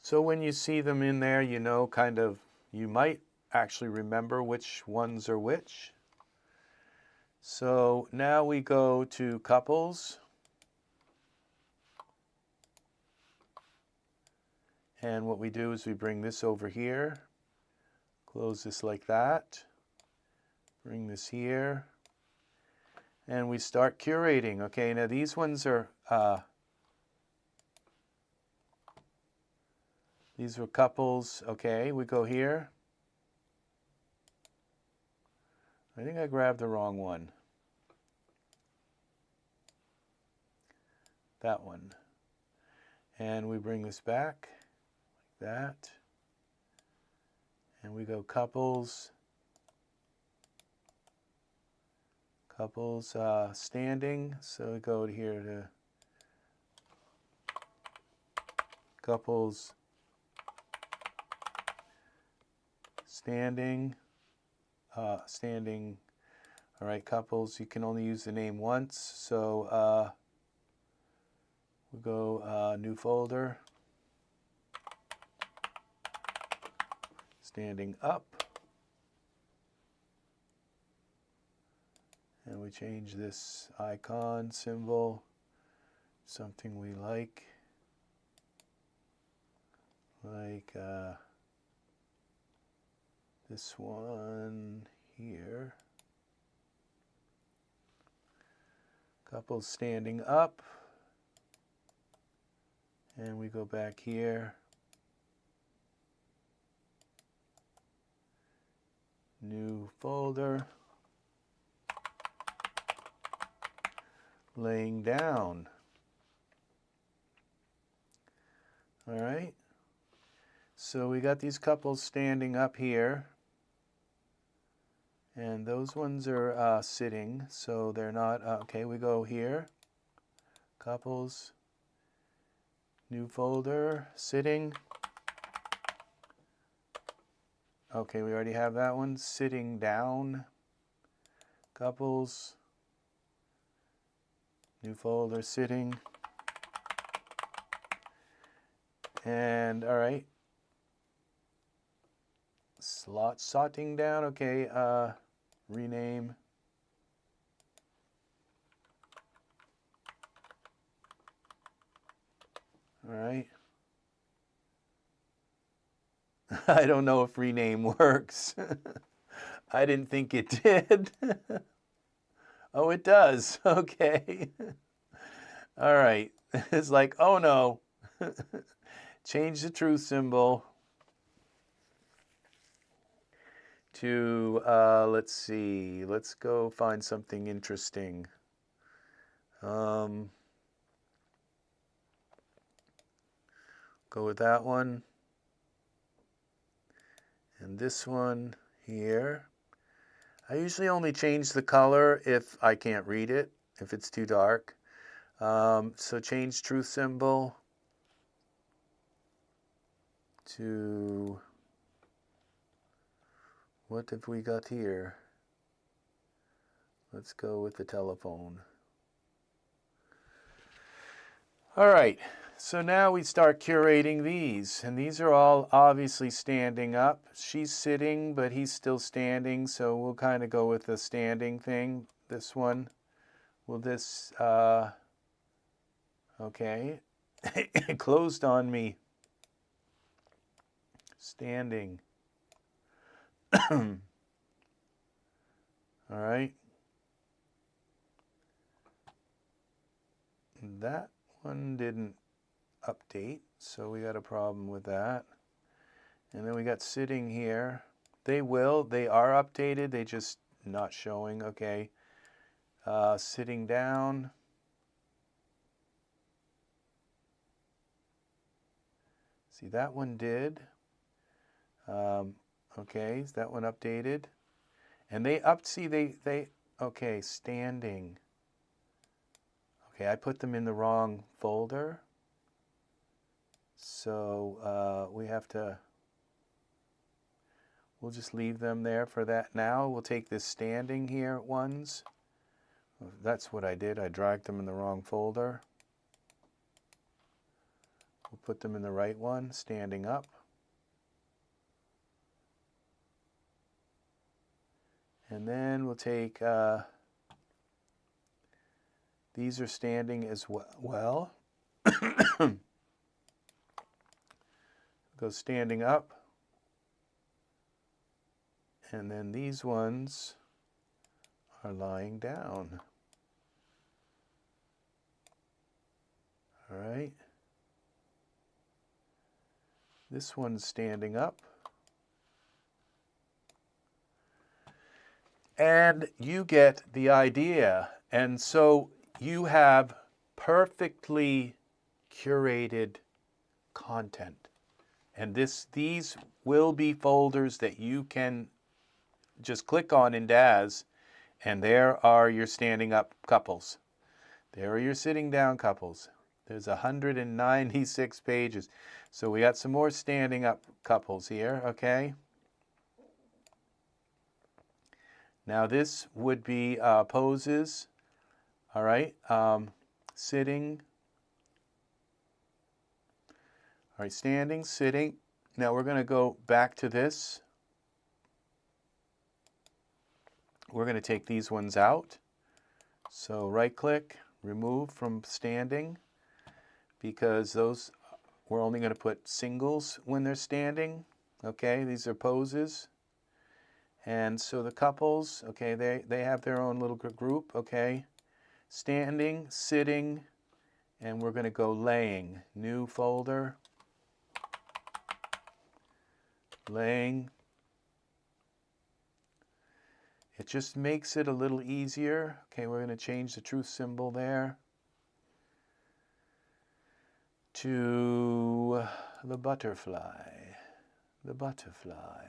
So when you see them in there, you know, kind of, you might actually remember which ones are which. So now we go to couples. And what we do is we bring this over here, close this like that, bring this here, and we start curating. Okay, now these ones are These were couples. Okay, we go here. I think I grabbed the wrong one. That one. And we bring this back like that. And we go couples. Couples standing. So we go here to couples standing. Standing. All right, couples. You can only use the name once. So we go new folder. Standing up. And we change this icon symbol, something we like this one here. Couples standing up. And we go back here. New folder. Laying down. All right. So we got these couples standing up here. And those ones are sitting, so they're not. Okay, we go here. Couples. New folder. Sitting. Okay, we already have that one. Sitting down. Couples. New folder. Sitting. And all right. Sorting down. Okay, rename. All right. I don't know if rename works. I didn't think it did. Oh, it does. Okay. All right. It's like, oh no. Change the truth symbol to, let's see. Let's go find something interesting. Go with that one. And this one here. I usually only change the color if I can't read it, if it's too dark. So change truth symbol to, what have we got here? Let's go with the telephone. All right, so now we start curating these, and these are all obviously standing up. She's sitting, but he's still standing, so we'll kind of go with the standing thing. This one, will this, okay, it closed on me. Standing. All right. That one didn't update, so we got a problem with that. And then we got sitting here. They are updated, they just not showing. Okay. Sitting down. See, that one did. Okay, is that one updated? And okay, standing. Okay, I put them in the wrong folder. So we'll just leave them there for that now. We'll take this standing here ones. That's what I did. I dragged them in the wrong folder. We'll put them in the right one, standing up. And then we'll take, these are standing as well. Go standing up. And then these ones are lying down. All right. This one's standing up. And you get the idea. And so you have perfectly curated content. And these will be folders that you can just click on in Daz, and there are your standing up couples. There are your sitting down couples. There's 196 pages. So we got some more standing up couples here, okay? Now this would be poses, all right? Sitting, all right, standing, sitting. Now we're going to go back to this. We're going to take these ones out. So right click, remove from standing, because those, we're only going to put singles when they're standing. Okay, these are poses. And so the couples, okay, they have their own little group, okay. Standing, sitting, and we're going to go laying. New folder. Laying. It just makes it a little easier. Okay, we're going to change the truth symbol there to the butterfly. The butterfly.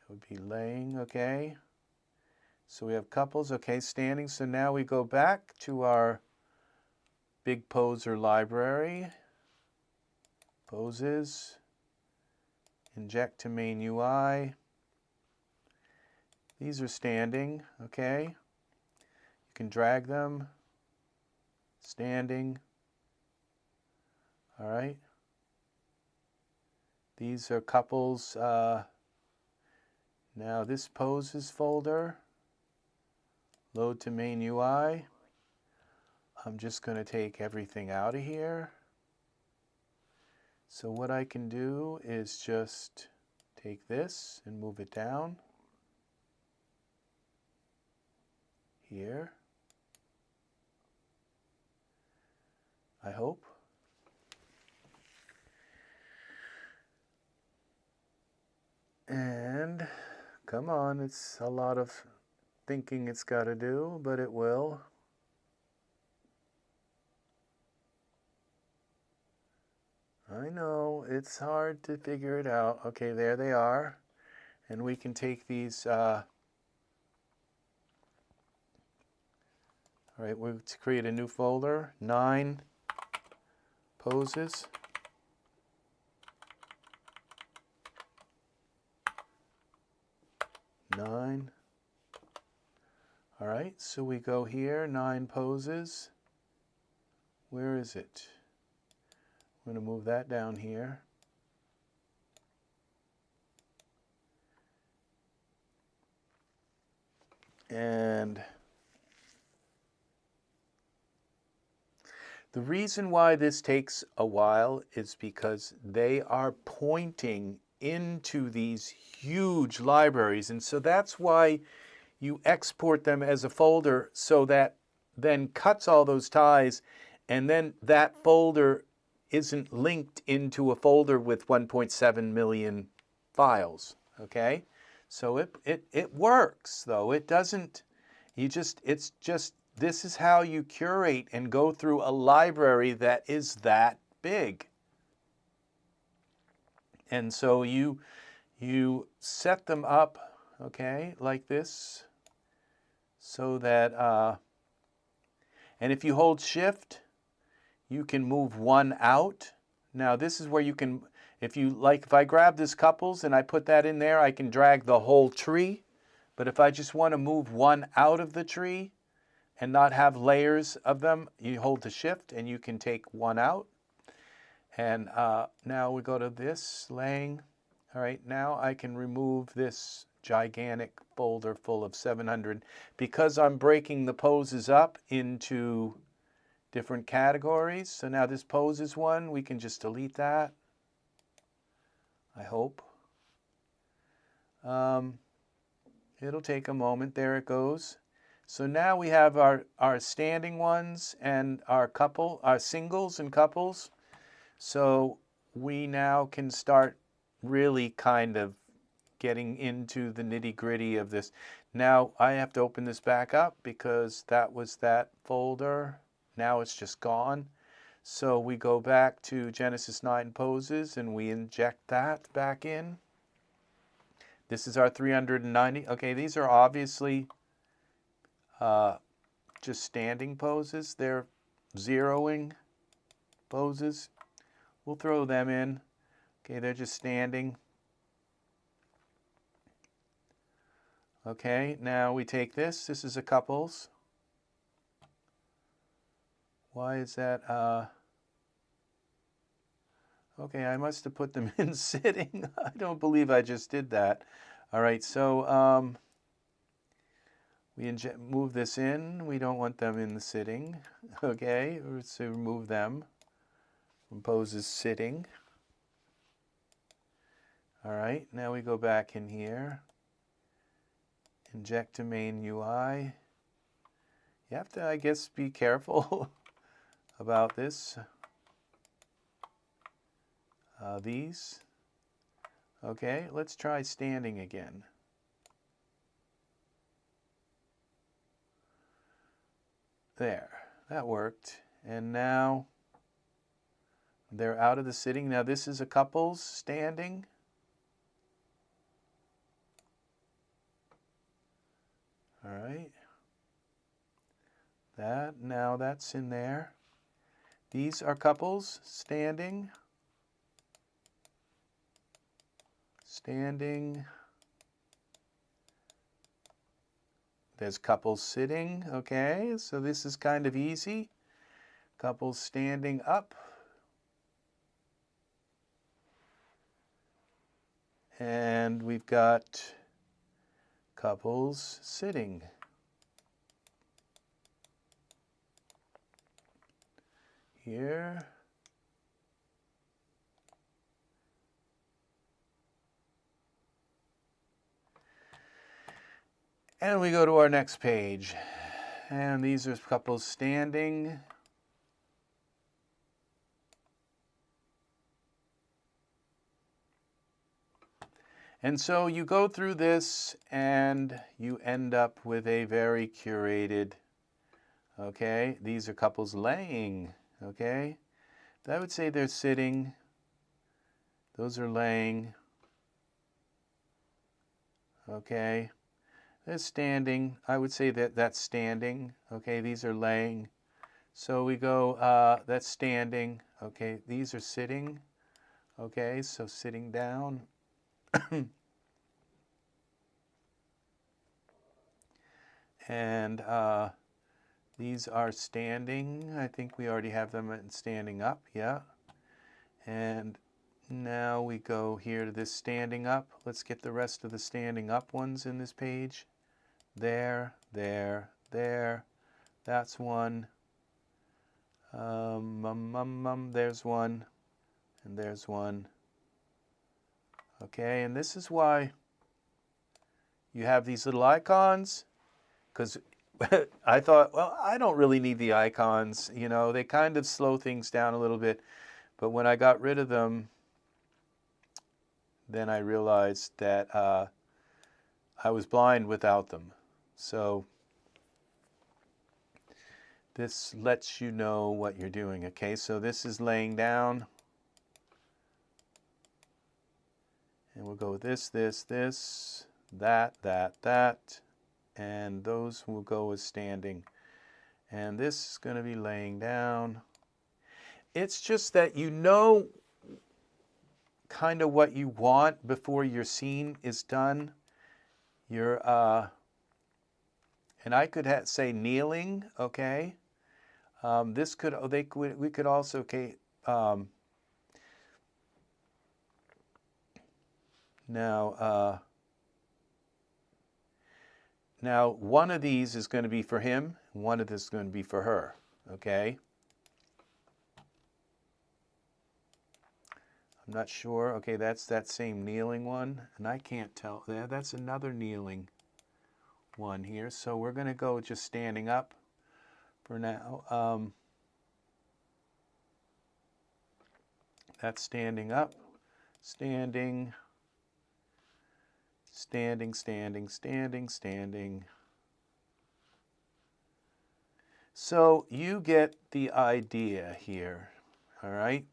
That would be laying, okay. So we have couples, okay, standing. So now we go back to our big poser library. Poses. Inject to main UI. These are standing, okay. You can drag them. Standing. All right. These are couples. Now this poses folder. Load to main UI. I'm just going to take everything out of here. So what I can do is just take this and move it down. Here. I hope. And come on, it's a lot of thinking it's got to do, but it will. I know, it's hard to figure it out. Okay, there they are. And we can take these, all right, we'll create a new folder, 9 poses. Nine. All right, so we go here, 9 poses. Where is it? I'm going to move that down here. And the reason why this takes a while is because they are pointing into these huge libraries. And so that's why you export them as a folder, so that then cuts all those ties, and then that folder isn't linked into a folder with 1.7 million files, okay? So it works, though. It doesn't, it's just, this is how you curate and go through a library that is that big. And so you set them up, okay, like this, so that, and if you hold Shift, you can move one out. Now this is where you can, if I grab this couples and I put that in there, I can drag the whole tree. But if I just want to move one out of the tree and not have layers of them, you hold the Shift and you can take one out. And now we go to this, laying. All right, now I can remove this gigantic folder full of 700, because I'm breaking the poses up into different categories. So now this poses one, we can just delete that, I hope. It'll take a moment. There it goes. So now we have our standing ones and our singles and couples. So we now can start really kind of getting into the nitty-gritty of this. Now I have to open this back up because that was that folder. Now it's just gone. So we go back to Genesis 9 poses and we inject that back in. This is our 390. Okay, these are obviously just standing poses. They're zeroing poses. We'll throw them in. Okay, they're just standing. Okay, now we take this. This is a couples. Why is that? Okay, I must have put them in sitting. I don't believe I just did that. All right, so we move this in. We don't want them in the sitting. Okay, so remove them from poses sitting. All right, now we go back in here. Inject to main UI. You have to, I guess, be careful about this. These. Okay, let's try standing again. There, that worked. And now they're out of the sitting. Now this is a couples standing. All right. Now that's in there. These are couples standing. Standing. There's couples sitting. Okay, so this is kind of easy. Couples standing up. And we've got couples sitting. Here. And we go to our next page. And these are couples standing. And so you go through this and you end up with a very curated, okay? These are couples laying, okay? I would say they're sitting. Those are laying. Okay. They're standing. I would say that that's standing. Okay, these are laying. So we go, that's standing. Okay, these are sitting. Okay, so sitting down. And these are standing. I think we already have them standing up, yeah. And now we go here to this standing up. Let's get the rest of the standing up ones in this page. There, there, there. That's one. There's one. And there's one. Okay, and this is why you have these little icons, because I thought, well, I don't really need the icons. You know, they kind of slow things down a little bit. But when I got rid of them, then I realized that I was blind without them. So this lets you know what you're doing. Okay, so this is laying down. And we'll go with this, this, this, that, that, that. And those will go as standing. And this is going to be laying down. It's just that you know kind of what you want before your scene is done. You're, and I could say kneeling, okay? This could, we could also, okay, now one of these is going to be for him, one of this is going to be for her, okay? I'm not sure. Okay, that's that same kneeling one, and I can't tell. That's another kneeling one here. So we're going to go just standing up for now. That's standing up, standing, standing, standing, standing, standing. So you get the idea here, all right?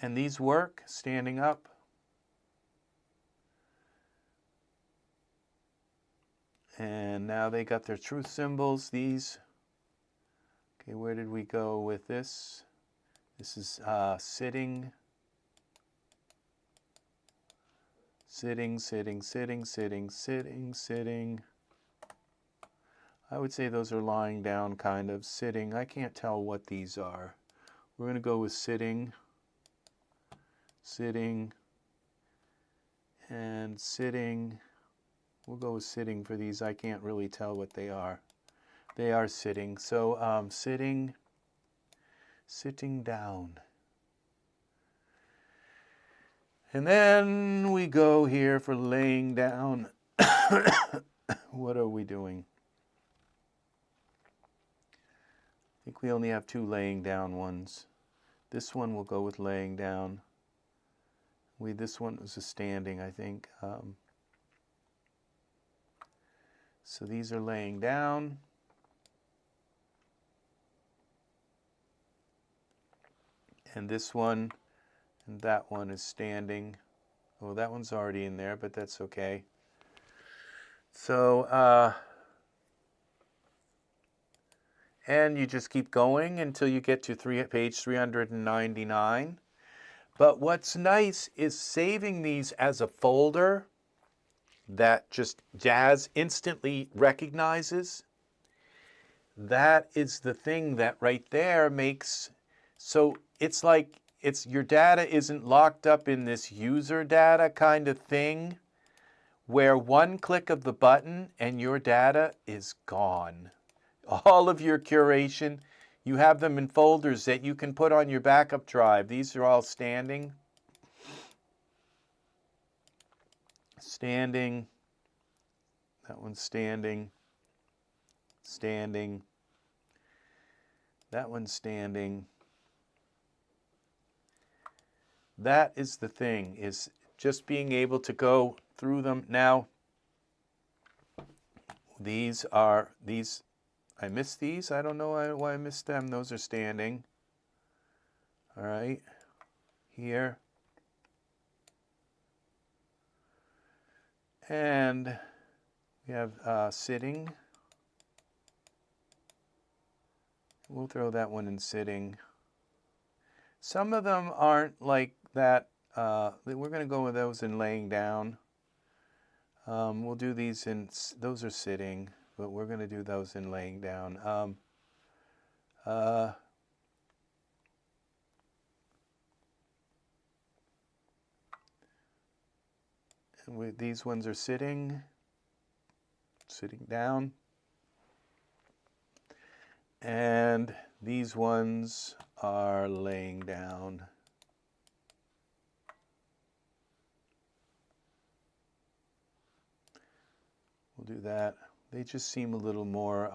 And these work, standing up. And now they got their truth symbols, these. Okay, where did we go with this? This is sitting. Sitting, sitting, sitting, sitting, sitting, sitting. I would say those are lying down, kind of. Sitting. I can't tell what these are. We're going to go with sitting. Sitting. And sitting. We'll go with sitting for these. I can't really tell what they are. They are sitting. So sitting. Sitting down. And then we go here for laying down. What are we doing? I think we only have 2 laying down ones. This one will go with laying down. This one was a standing, I think. So these are laying down. And this one and that one is standing. Oh, that one's already in there, but that's okay. So, and you just keep going until you get to page 399. But what's nice is saving these as a folder that just Daz instantly recognizes. That is the thing that right there makes, so it's like your data isn't locked up in this user data kind of thing where one click of the button and your data is gone. All of your curation, you have them in folders that you can put on your backup drive. These are all standing. Standing. That one's standing. Standing. That one's standing. That is the thing, is just being able to go through them. Now, I missed these. I don't know why I missed them. Those are standing. All right, here. And we have sitting. We'll throw that one in sitting. Some of them aren't like that. We're going to go with those in laying down. We'll do these in, those are sitting, but we're going to do those in laying down. And these ones are sitting down. And these ones are laying down. We'll do that. They just seem a little more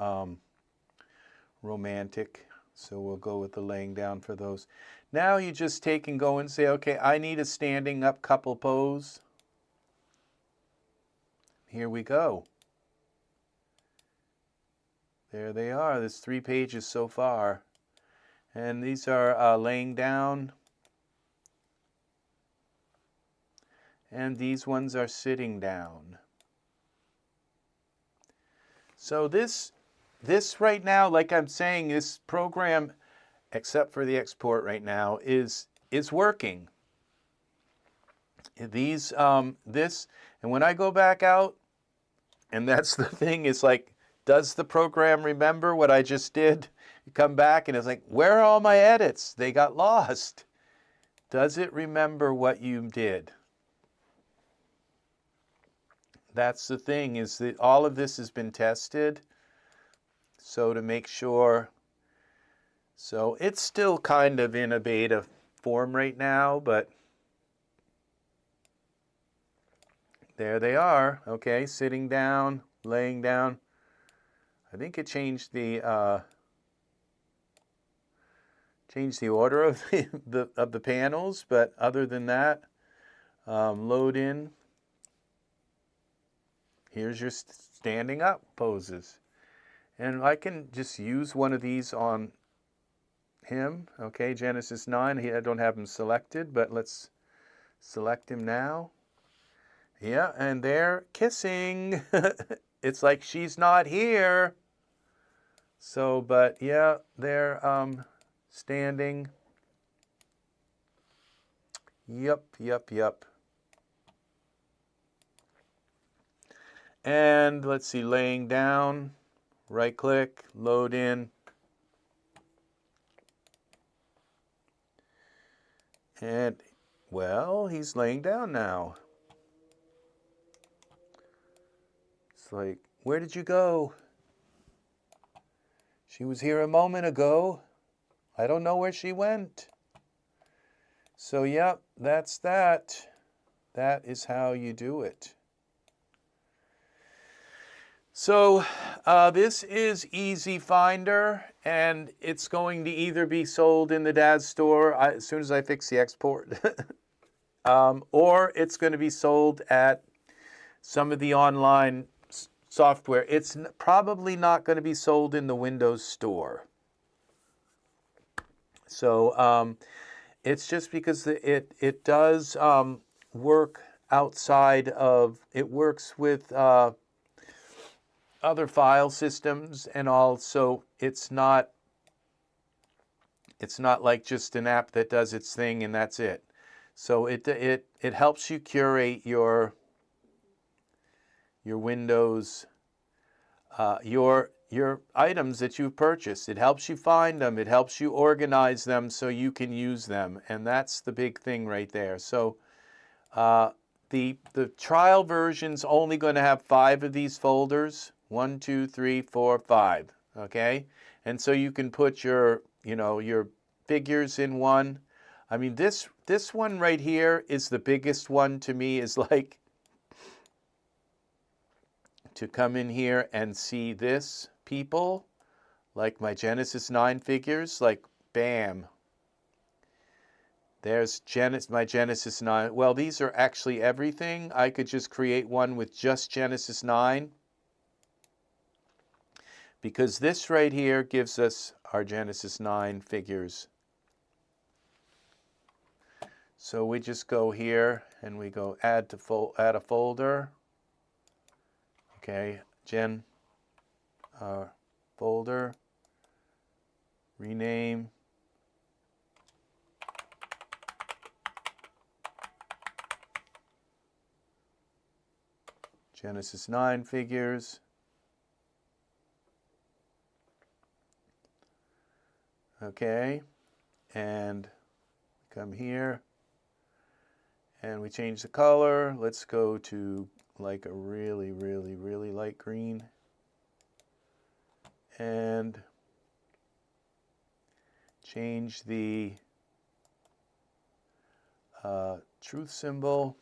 romantic, so we'll go with the laying down for those. Now you just take and go and say, okay, I need a standing up couple pose. Here we go. There they are. There's 3 pages so far. And these are laying down. And these ones are sitting down. So this right now, like I'm saying, this program, except for the export right now, is working. These, and when I go back out, and that's the thing, is like, does the program remember what I just did? You come back and it's like, where are all my edits? They got lost. Does it remember what you did? That's the thing, is that all of this has been tested. So to make sure, so it's still kind of in a beta form right now, but there they are. Okay, sitting down, laying down. I think it changed the change the order of the panels, but other than that, load in. Here's your standing up poses. And I can just use one of these on him. Okay, Genesis 9. I don't have him selected, but let's select him now. Yeah, and they're kissing. It's like she's not here. So, but yeah, they're standing. Yep. And let's see, laying down, right click, load in. And, well, he's laying down now. It's like, where did you go? She was here a moment ago. I don't know where she went. So, yep, that's that. That is how you do it. So this is EzFinder, and it's going to either be sold in the Daz store as soon as I fix the export, or it's going to be sold at some of the online software. It's probably not going to be sold in the Windows store. So it's just because it does work outside of, it works with other file systems, and also it's not like just an app that does its thing and that's it. So it helps you curate your Windows, your items that you've purchased. It helps you find them. It helps you organize them so you can use them, and that's the big thing right there. So the trial version's only going to have 5 of these folders. 1, 2, 3, 4, 5. Okay, and so you can put your your figures in one. I mean, this one right here is the biggest one to me. Is like to come in here and see this people, like my Genesis 9 figures, like bam. There's my Genesis 9. Well, these are actually everything. I could just create one with just Genesis 9. Because this right here gives us our Genesis 9 figures. So we just go here and we go add a folder. Okay, folder, rename. Genesis 9 figures. Okay, and come here and we change the color. Let's go to like a really light green, and change the truth symbol.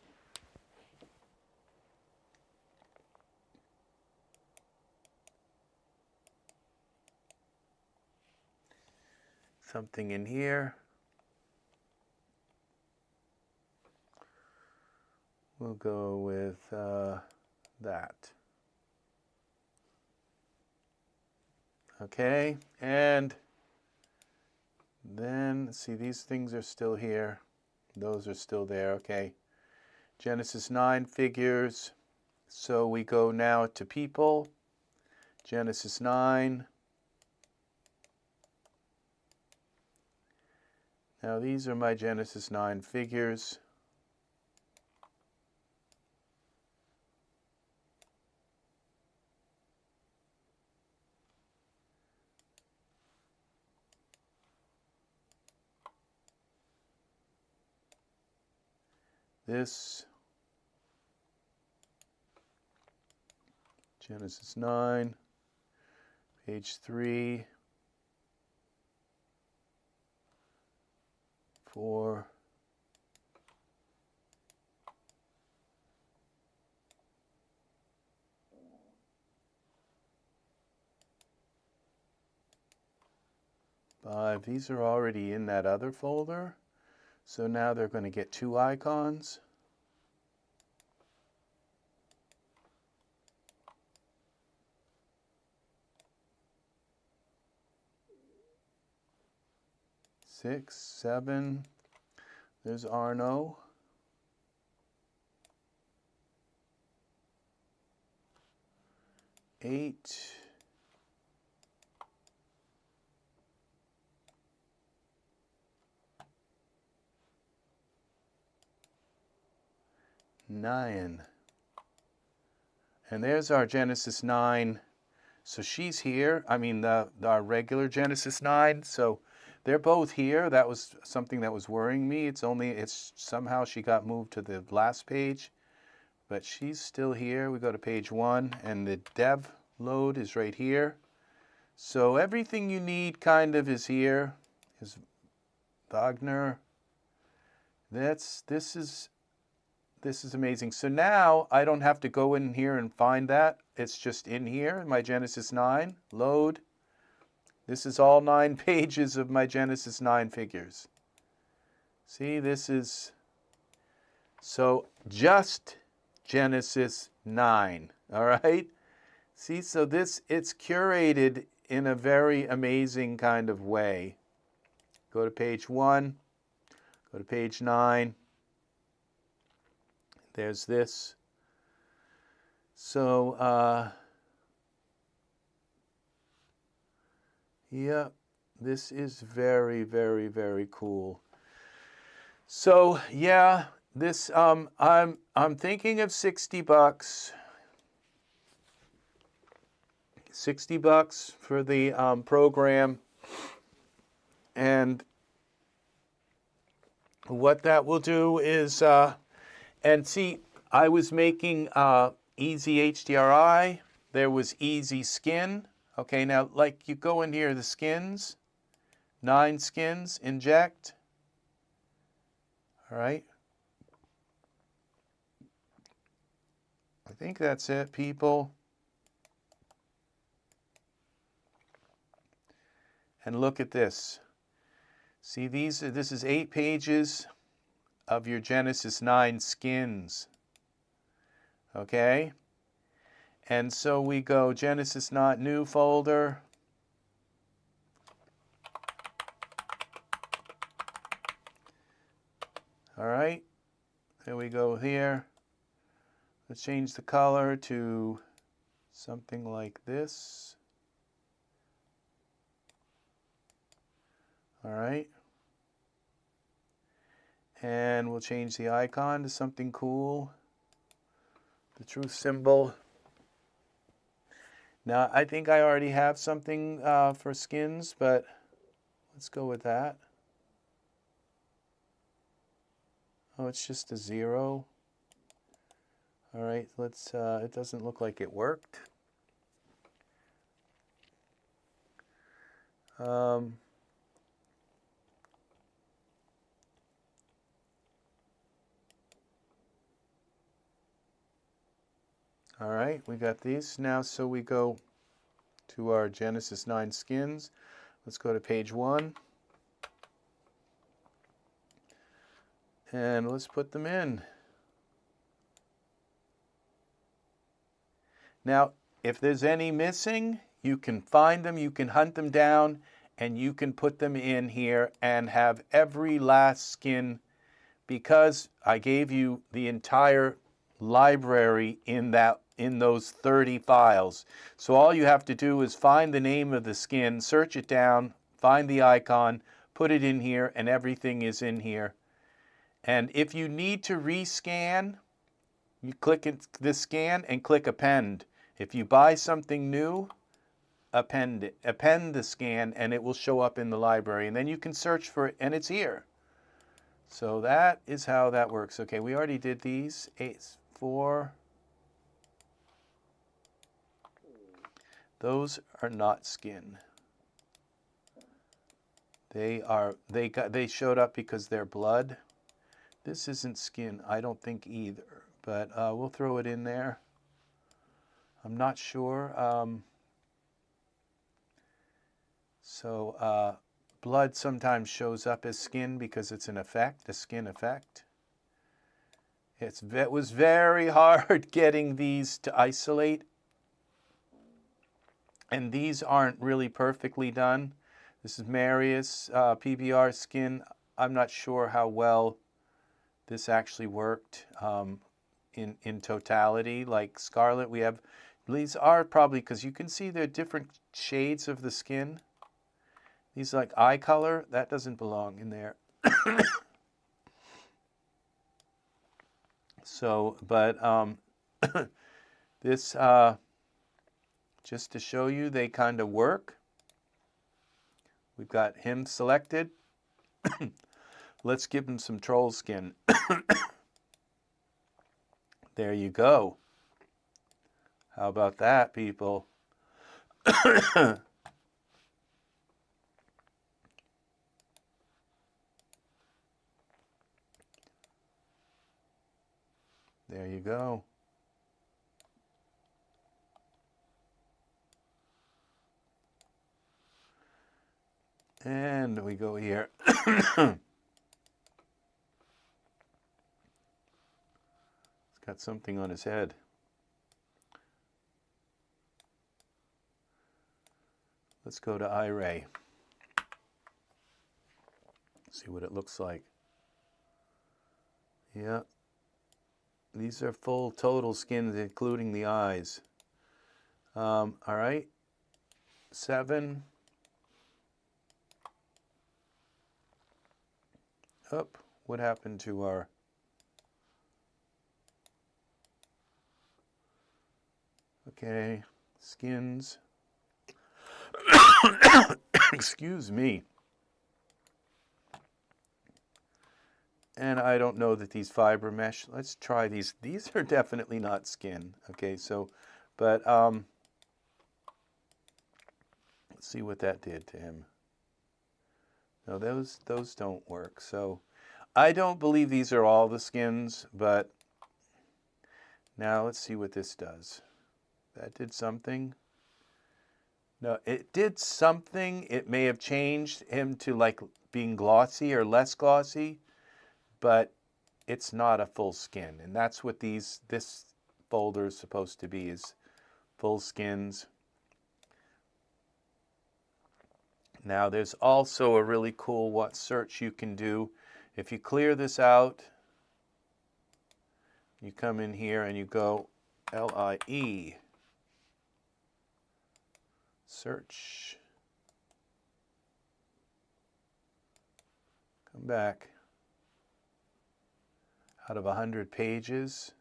Something in here. We'll go with that. Okay, and then see, these things are still here. Those are still there. Okay, Genesis 9 figures. So we go now to people. Genesis 9. Now these are my Genesis 9 figures. This Genesis 9, page 3, 4, 5. These are already in that other folder. So now they're going to get 2 icons. Six, 7. There's Arno. 8. 9. And there's our Genesis 9. So she's here. I mean, our regular Genesis 9. So they're both here. That was something that was worrying me. It's somehow she got moved to the last page. But she's still here. We go to page 1, and the dev load is right here. So everything you need kind of is here. Is Wagner. This is amazing. So now I don't have to go in here and find that. It's just in here in my Genesis 9. Load. This is all 9 pages of my Genesis 9 figures. See, this is so just Genesis 9. All right? See, so it's curated in a very amazing kind of way. Go to page 1. Go to page 9. There's this. So, yeah, this is very, very, very cool. So, yeah, this I'm thinking of $60. $60 for the program, and what that will do is and see, I was making Easy HDRI. There was Easy Skin. Okay, now like you go in here, the skins, 9 skins, inject. All right. I think that's it, people. And look at this. See, this is 8 pages of your Genesis 9 skins. Okay? And so we go Genesis 9 new folder. All right. There we go here. Let's change the color to something like this. All right. And we'll change the icon to something cool. The truth symbol. Now, I think I already have something for skins, but let's go with that. Oh, it's just a 0. All right, let's, it doesn't look like it worked. All right, we got these now, so we go to our Genesis 9 skins. Let's go to page 1. And let's put them in. Now, if there's any missing, you can find them, you can hunt them down, and you can put them in here and have every last skin, because I gave you the entire library in those 30 files. So all you have to do is find the name of the skin, search it down, find the icon, put it in here, and everything is in here. And if you need to rescan, you click the scan and click append. If you buy something new, append it. Append the scan and it will show up in the library. And then you can search for it and it's here. So that is how that works. Okay, we already did these. 8, 4. Those are not skin. They showed up because they're blood. This isn't skin, I don't think either, but we'll throw it in there. I'm not sure. blood sometimes shows up as skin because it's an effect, a skin effect. It was very hard getting these to isolate. And these aren't really perfectly done. This is Marius PBR skin. I'm not sure how well this actually worked in totality. Like Scarlet, we have, these are probably, because you can see they're different shades of the skin. These like eye color, that doesn't belong in there. So, but this, just to show you, they kind of work. We've got him selected. Let's give him some troll skin. There you go. How about that, people? There you go. And we go here. It's got something on his head. Let's go to iRay. See what it looks like. Yeah. These are full total skins, including the eyes. All right. 7. Up. What happened to our... Okay. Skins. Excuse me. And I don't know that these fiber mesh, let's try these. These are definitely not skin. Okay, so, but let's see what that did to him. No, those don't work. So I don't believe these are all the skins, but now let's see what this does. That did something. No, it did something. It may have changed him to like being glossy or less glossy, but it's not a full skin. And that's what this folder is supposed to be, is full skins. Now there's also a really cool search you can do. If you clear this out, you come in here and you go LIE. Search. Come back. Out of 100 pages.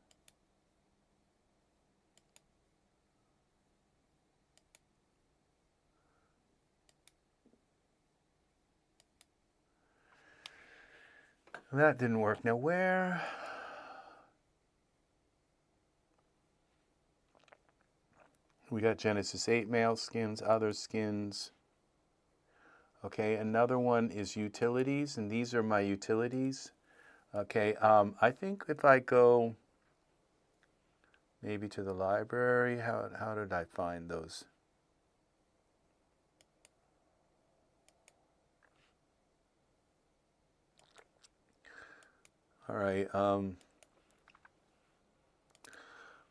That didn't work. Now where? We got Genesis 8 male skins, other skins. Okay, another one is utilities, and these are my utilities. Okay, I think if I go maybe to the library, how did I find those? All right,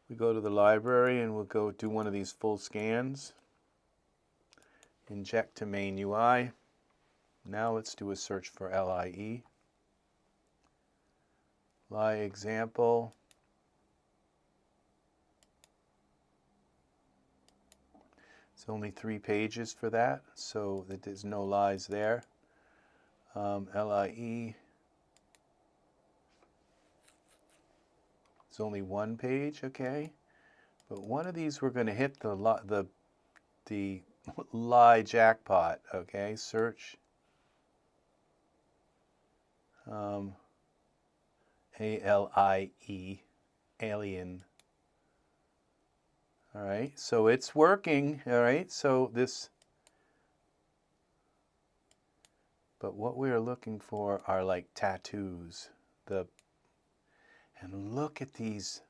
we go to the library and we'll go do one of these full scans. Inject to main UI. Now let's do a search for LIE. Lie example. It's only 3 pages for that, so there's no lies there. LIE. It's only 1 page, okay. But one of these we're going to hit the lie jackpot, okay. Search. ALIE, alien. All right, so it's working. All right, so this, but what we're looking for are like tattoos. And look at these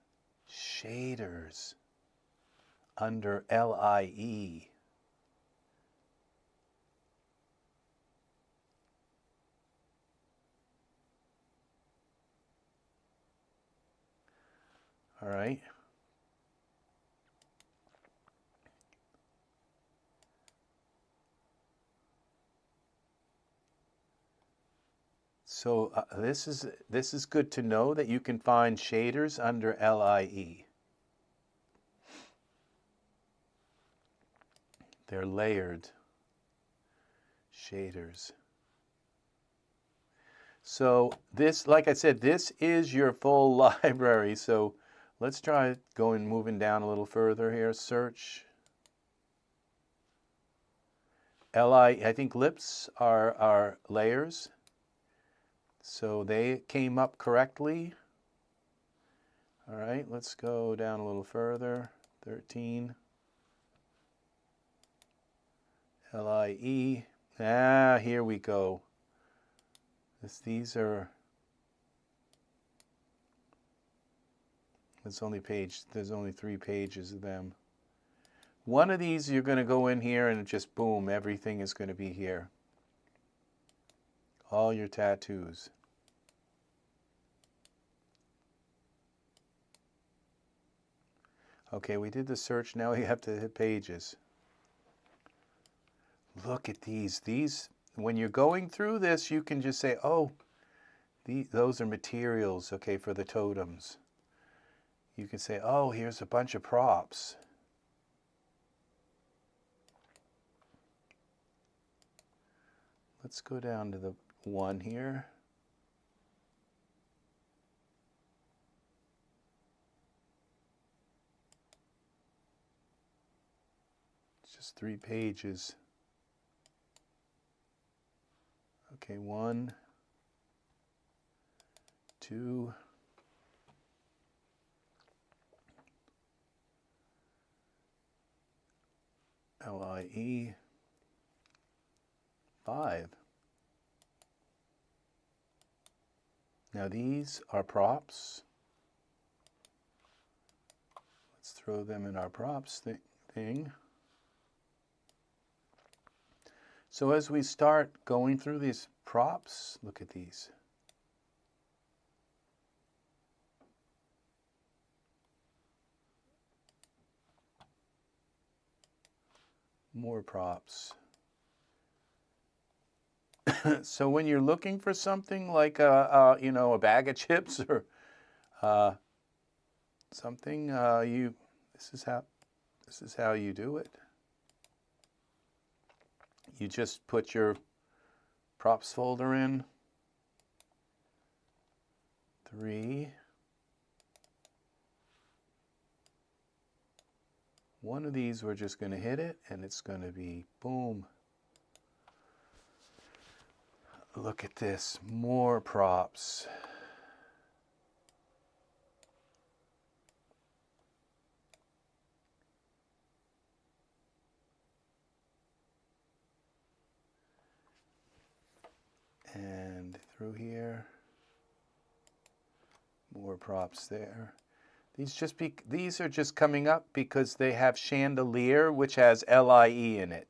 shaders under LIE. All right. So this is good to know that you can find shaders under LIE. They're layered shaders. So this, like I said, this is your full library. So let's try going, moving down a little further here. Search. I think lips are layers. So they came up correctly. All right, let's go down a little further. 13. LIE. Ah, here we go. These are, there's only 3 pages of them. One of these you're going to go in here and just boom, everything is going to be here. All your tattoos. Okay, we did the search, now we have to hit pages. Look at these. These, when you're going through this, you can just say, oh, those are materials, okay, for the totems. You can say, oh, here's a bunch of props. Let's go down to the one here. It's just 3 pages. Okay, 1, 2, LIE, 5. Now these are props. Let's throw them in our props thing. So as we start going through these props, look at these. More props. So when you're looking for something like you know, a bag of chips or something, this is how you do it. You just put your props folder in. 3. One of these, we're just going to hit it, and it's going to be boom. Look at this, more props. And through here, more props there. These are just coming up because they have chandelier, which has LIE in it.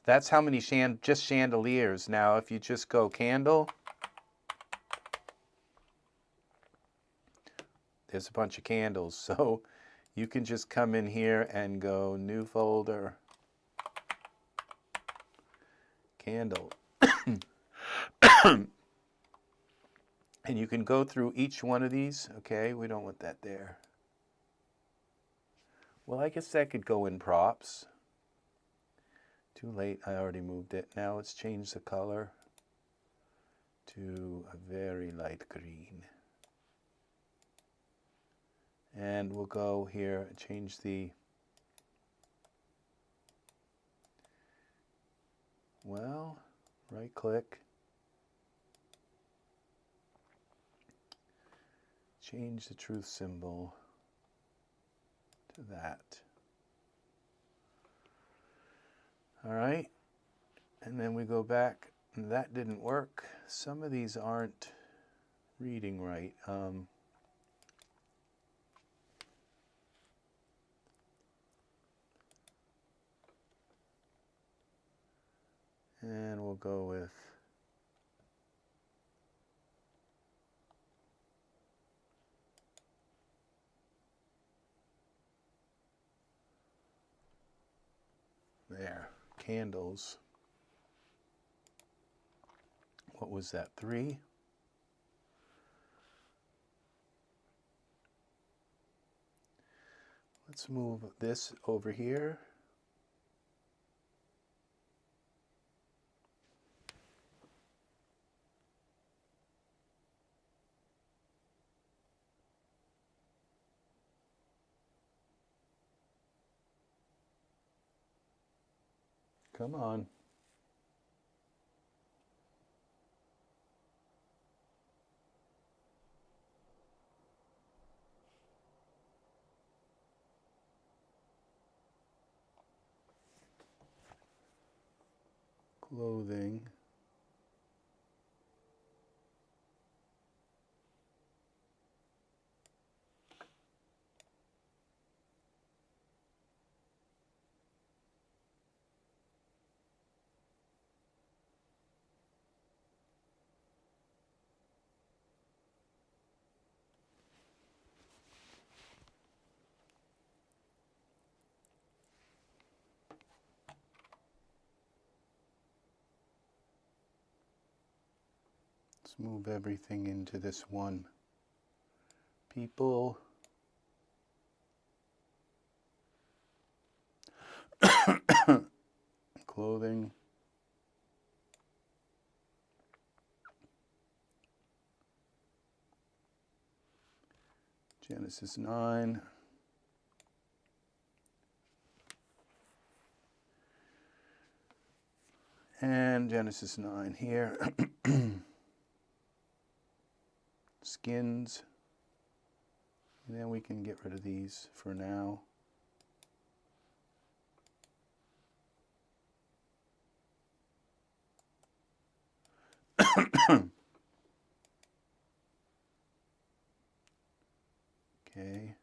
That's how many just chandeliers. Now, if you just go candle, there's a bunch of candles. So you can just come in here and go new folder, candle. And you can go through each one of these. Okay, we don't want that there. Well, I guess that could go in props. Too late, I already moved it. Now let's change the color to a very light green. And we'll go here and change the, well, right click. Change the truth symbol to that. All right, and then we go back, and that didn't work. Some of these aren't reading right. And we'll go with There, candles. What was that, 3? Let's move this over here. Come on. Clothing. Let's move everything into this one. People. Clothing. Genesis 9. And Genesis 9 here. Skins. And then we can get rid of these for now. Okay.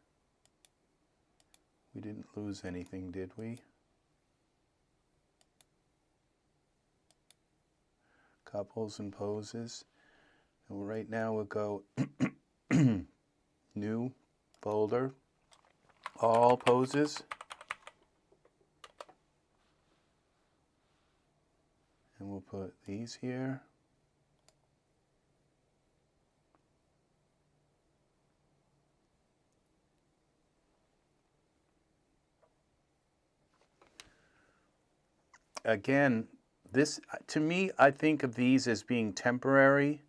We didn't lose anything, did we? Couples and poses. And right now we'll go new folder, all poses. And we'll put these here. Again, this, to me, I think of these as being temporary,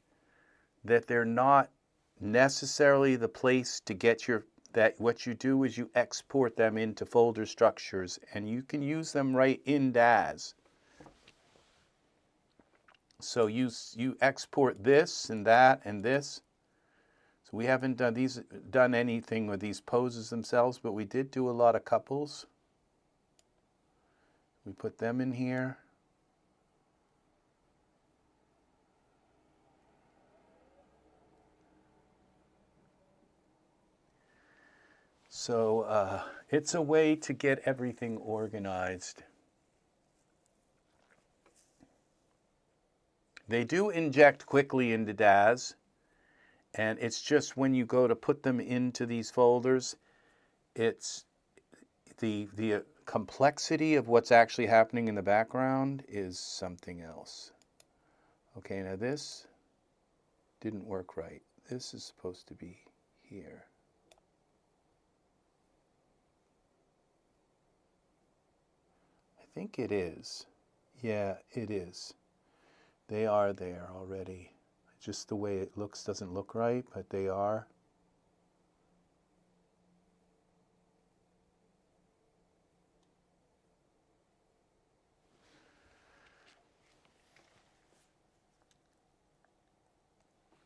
that they're not necessarily the place to get your, that what you do is you export them into folder structures, and you can use them right in Daz. So you export this and that and this. So we haven't done anything with these poses themselves, but we did do a lot of couples. We put them in here. So it's a way to get everything organized. They do inject quickly into Daz, and it's just when you go to put them into these folders, it's the complexity of what's actually happening in the background is something else. Okay, now this didn't work right. This is supposed to be here. I think it is. Yeah, it is. They are there already. Just the way it looks doesn't look right, but they are.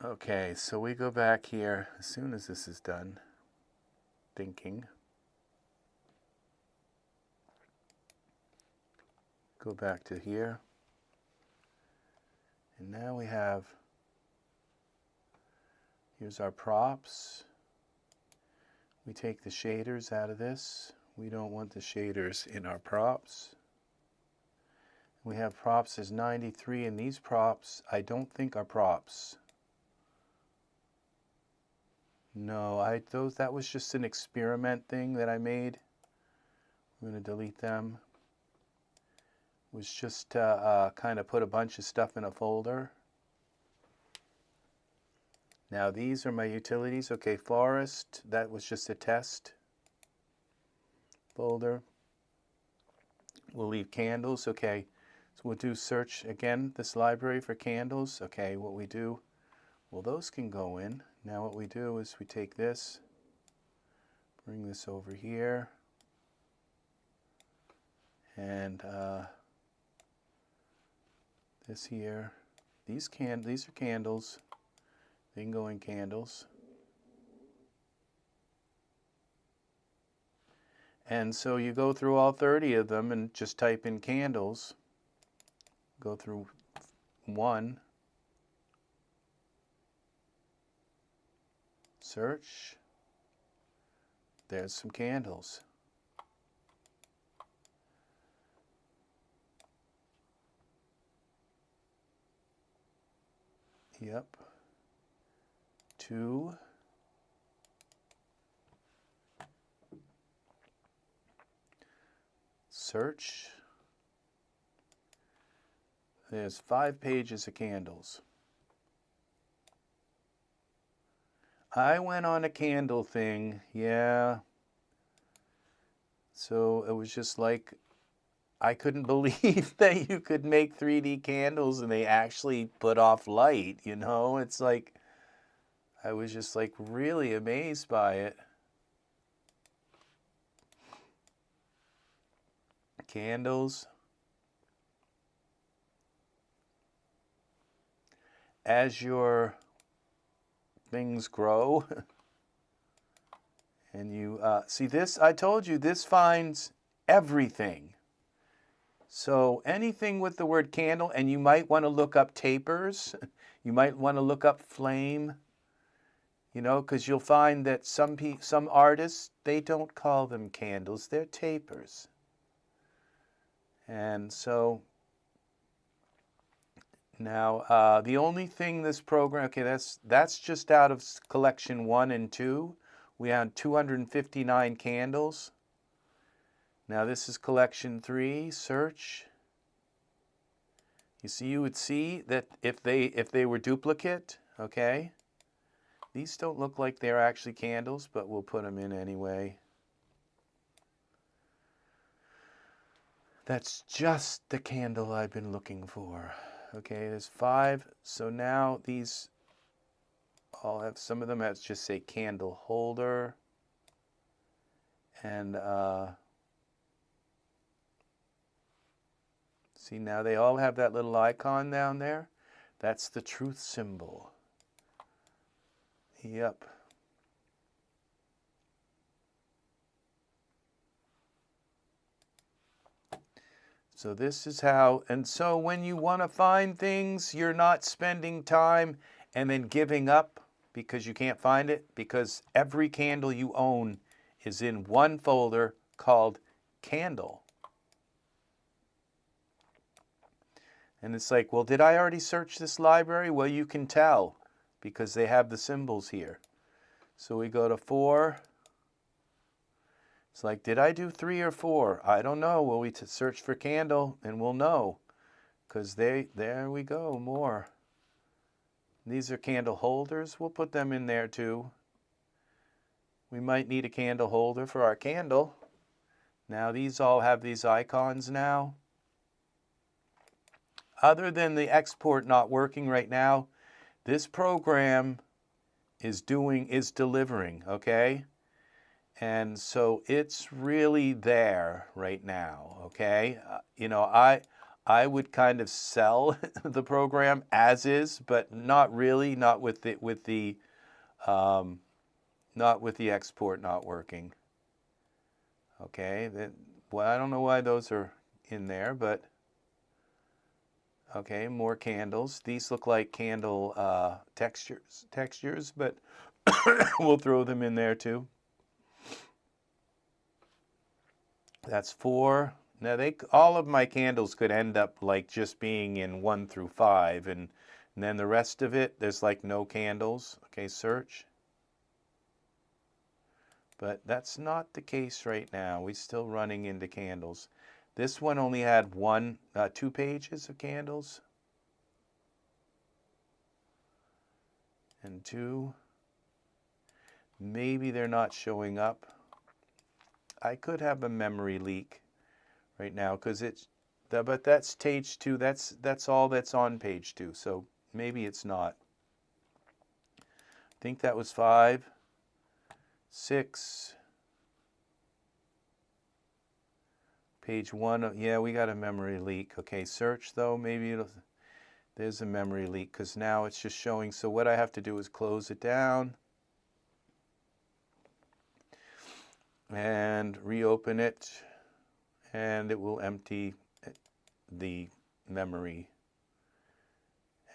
Okay, so we go back here as soon as this is done thinking. Go back to here. And now we have, here's our props. We take the shaders out of this. We don't want the shaders in our props. We have props as 93, and these props I don't think are props. No, that was just an experiment thing that I made. I'm going to delete them. was just kind of put a bunch of stuff in a folder. Now these are my utilities. Okay, forest, that was just a test folder. We'll leave candles. Okay, so we'll do search again, this library for candles. Okay, what we do, well, those can go in. Now what we do is we take this, bring this over here, and this here. These are candles. They can go in candles. And so you go through all 30 of them and just type in candles. Go through one. Search. There's some candles. Yep. 2. Search. There's 5 pages of candles. I went on a candle thing, yeah. So it was just like, I couldn't believe that you could make 3D candles and they actually put off light, you know? It's like, I was just like really amazed by it. Candles. As your things grow, and you see this, I told you, this finds everything. So anything with the word candle, and you might want to look up tapers, you might want to look up flame, you know, because you'll find that some artists, they don't call them candles, they're tapers. And so now the only thing this program, okay, that's just out of collection 1 and 2. We had 259 candles. Now this is collection 3, search. You see, you would see that if they were duplicate, okay? These don't look like they're actually candles, but we'll put them in anyway. That's just the candle I've been looking for. Okay, there's 5. So now these all have, some of them have just say candle holder. And see, now they all have that little icon down there. That's the truth symbol. Yep. So this is how, and so when you want to find things, you're not spending time and then giving up because you can't find it, because every candle you own is in one folder called candle. And it's like, well, did I already search this library? Well, you can tell because they have the symbols here. So we go to 4. It's like, did I do 3 or 4? I don't know. Well, we search for candle and we'll know, because there we go, more. These are candle holders. We'll put them in there too. We might need a candle holder for our candle. Now these all have these icons now. Other than the export not working right now, this program is delivering, okay? And so it's really there right now, okay? You know, I would kind of sell the program as is, but not really, not with the export not working. Okay, well, I don't know why those are in there, but okay, more candles. These look like candle textures, but we'll throw them in there too. That's 4. Now all of my candles could end up like just being in 1 through 5, and then the rest of it, there's like no candles. Okay, search. But that's not the case right now. We're still running into candles. This one only had 2 pages of candles. And 2. Maybe they're not showing up. I could have a memory leak right now because but that's page 2. That's all that's on page 2. So maybe it's not. I think that was 5, 6. Page 1. Yeah, we got a memory leak. Okay, search though. Maybe there's a memory leak because now it's just showing. So what I have to do is close it down and reopen it, and it will empty the memory.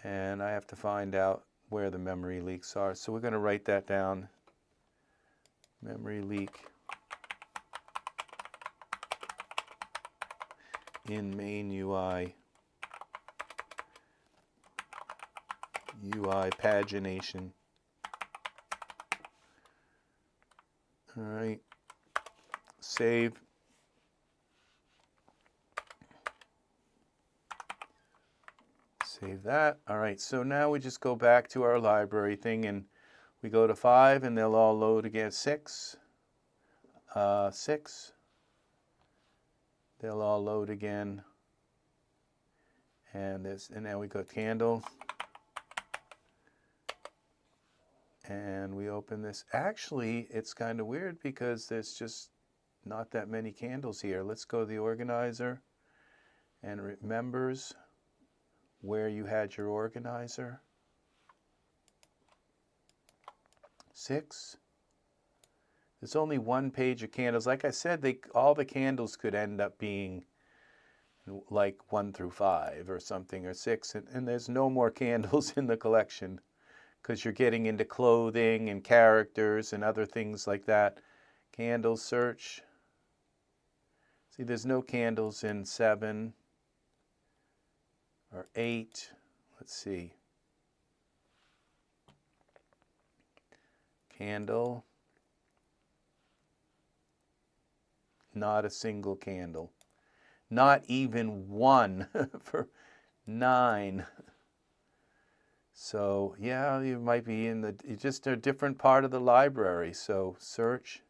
And I have to find out where the memory leaks are. So we're going to write that down. Memory leak in main UI pagination. All right, save. Save that. All right, so now we just go back to our library thing and we go to 5 and they'll all load again. 6. 6. They'll all load again. And now we go candle. And we open this. Actually, it's kind of weird because there's just not that many candles here. Let's go to the organizer and members where you had your organizer. 6. There's only 1 page of candles. Like I said, all the candles could end up being like 1 through 5 or something, or 6. And there's no more candles in the collection because you're getting into clothing and characters and other things like that. Candles, search. See, there's no candles in 7 or 8. Let's see. Candle. Not a single candle. Not even 1 for 9. So yeah, you might be in just a different part of the library. So search.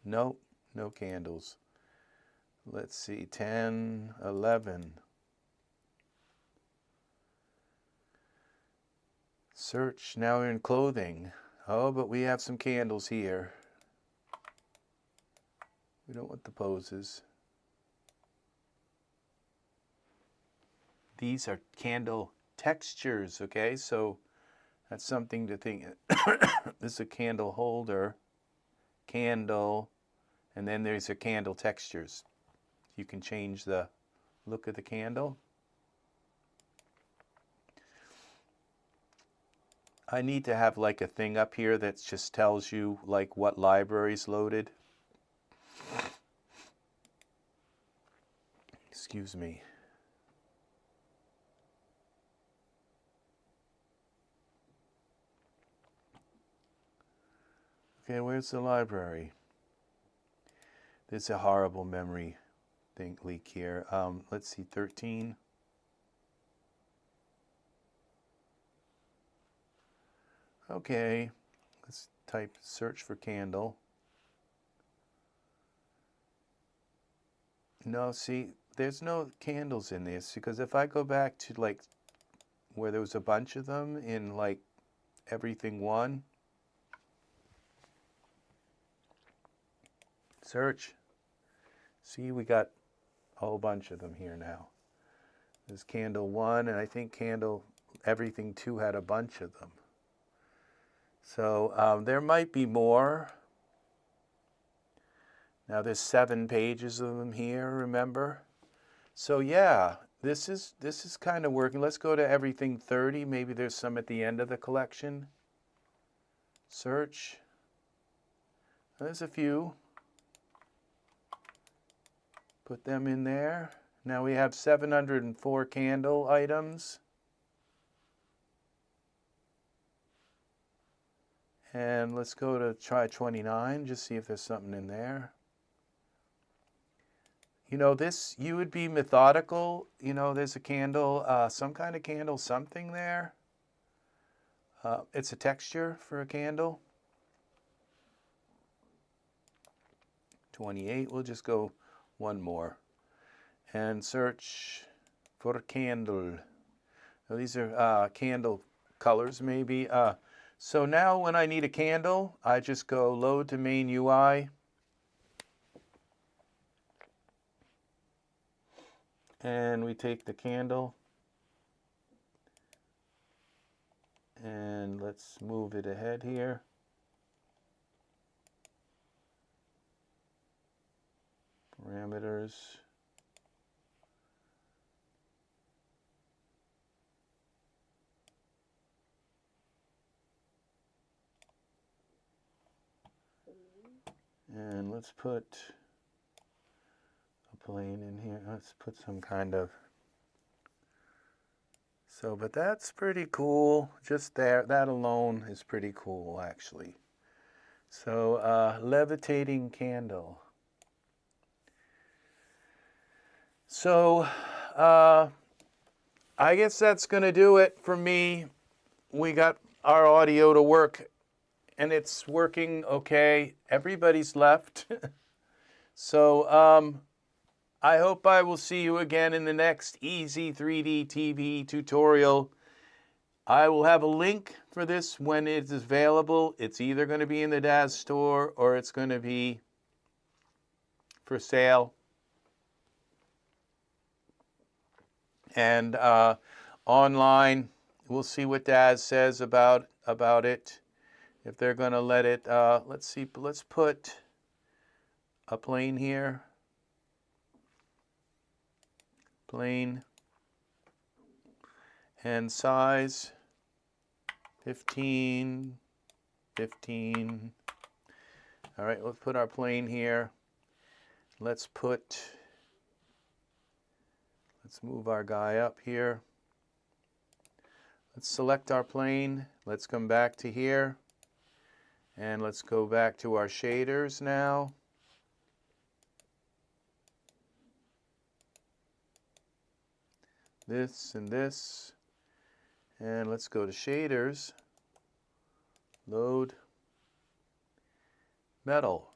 Nope, no candles. Let's see, 10, 11. Search, now we're in clothing. Oh, but we have some candles here. We don't want the poses. These are candle textures, okay? So that's something to think. This is a candle holder, candle, and then there's a candle textures. You can change the look of the candle. I need to have like a thing up here that just tells you like what library's loaded. Excuse me. Okay, where's the library? There's a horrible memory thing leak here. Let's see, 13. Okay, let's type search for candle. No, see, there's no candles in this because if I go back to like where there was a bunch of them in like everything 1. Search. See, we got a whole bunch of them here now. There's candle 1, and I think candle everything 2 had a bunch of them. So there might be more. Now there's 7 pages of them here, remember? So yeah, this is kind of working. Let's go to everything 30. Maybe there's some at the end of the collection. Search. There's a few. Put them in there. Now we have 704 candle items. And let's go to try 29, just see if there's something in there. You know, this, you would be methodical. You know, there's a candle, some kind of candle, something there. It's a texture for a candle. 28, we'll just go one more. And search for candle. Now, these are candle colors maybe. So now when I need a candle, I just go load to main UI. And we take the candle. And let's move it ahead here. Parameters. And let's put a plane in here. Let's put some kind of... So, but that's pretty cool. Just there, that alone is pretty cool, actually. So, levitating candle. So, I guess that's going to do it for me. We got our audio to work, and it's working okay. Everybody's left. So, I hope I will see you again in the next Ez3DTv tutorial. I will have a link for this when it is available. It's either going to be in the Daz store or it's going to be for sale. And online, we'll see what Daz says about it. If they're going to let it, let's see, let's put a plane here. Plane and size 15. All right, let's put our plane here. Let's move our guy up here. Let's select our plane. Let's come back to here. And let's go back to our shaders now. This and this. And let's go to shaders. Load. Metal.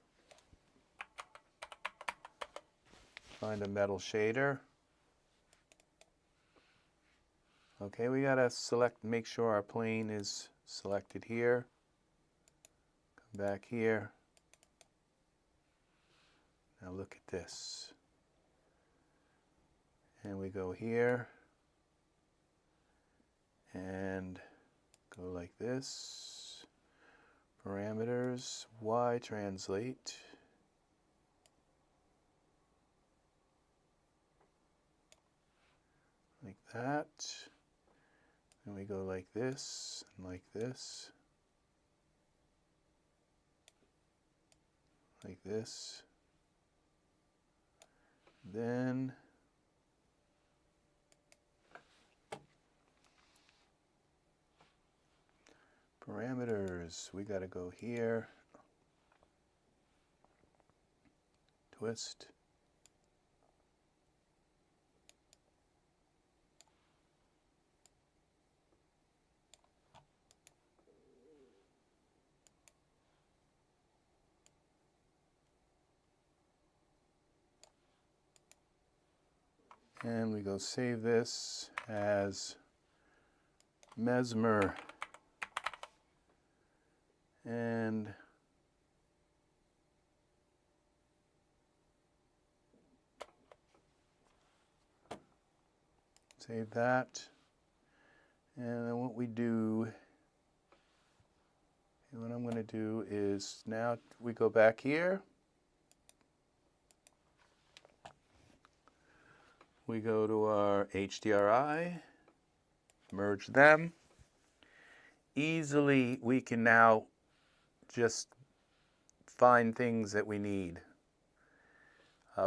Find a metal shader. Okay, we gotta make sure our plane is selected here. Come back here. Now look at this. And we go here. And go like this. Parameters, Y translate. Like that. And we go like this and like this. Like this. Then parameters, we got to go here, twist, and we go save this as Mesmer. And save that. And then what I'm going to do is now we go back here. We go to our HDRI, merge them. Easily we can now just find things that we need.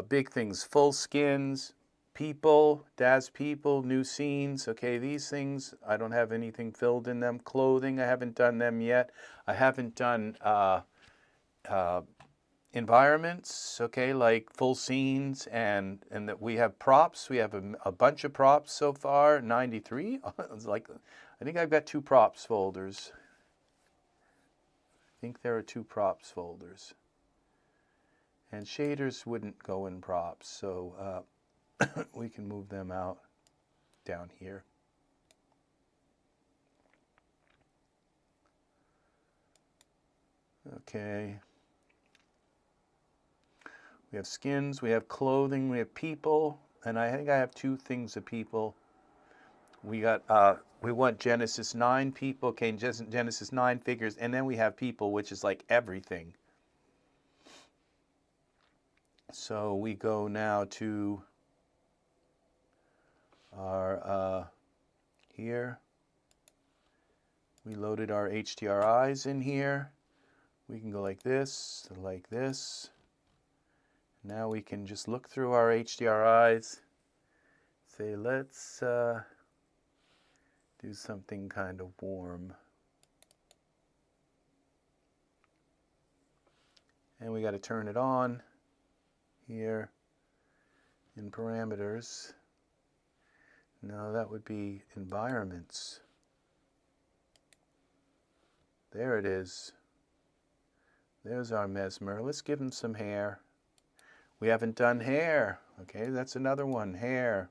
Big things, full skins, people, Daz people, new scenes. Okay, these things, I don't have anything filled in them. Clothing, I haven't done them yet. I haven't done environments, okay, like full scenes, and that we have props. We have a bunch of props so far, 93. It's like, I think I've got 2 props folders. I think there are 2 props folders. And shaders wouldn't go in props, so we can move them out down here. Okay. We have skins, we have clothing, we have people, and I think I have 2 things of people. We got, we want Genesis 9 people, okay, Genesis 9 figures, and then we have people, which is like everything. So we go now to our, here. We loaded our HDRIs in here. We can go like this, like this. Now we can just look through our HDRIs, say let's do something kind of warm. And we got to turn it on here in parameters. No, that would be environments. There it is. There's our Mesmer. Let's give him some hair. We haven't done hair. Okay, that's another one. Hair.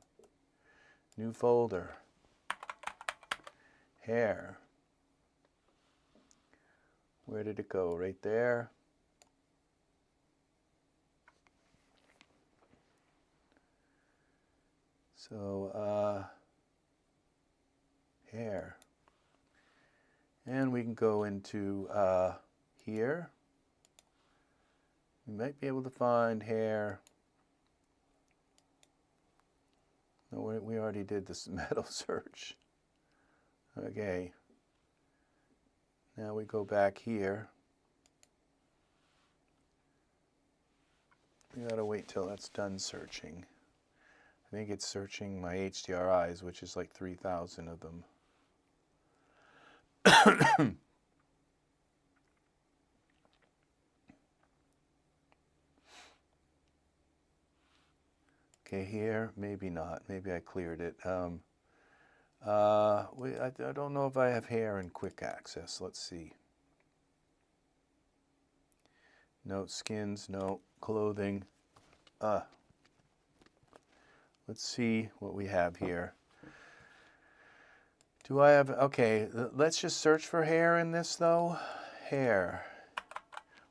New folder. Hair. Where did it go? Right there. So, hair. And we can go into here. We might be able to find hair. No, we already did this metal search. Okay. Now we go back here. We gotta wait till that's done searching. I think it's searching my HDRIs, which is like 3,000 of them. Okay, here, maybe not. Maybe I cleared it. I don't know if I have hair in quick access. Let's see. No skins, no clothing. Let's see what we have here. Do I have, okay, let's just search for hair in this though. Hair.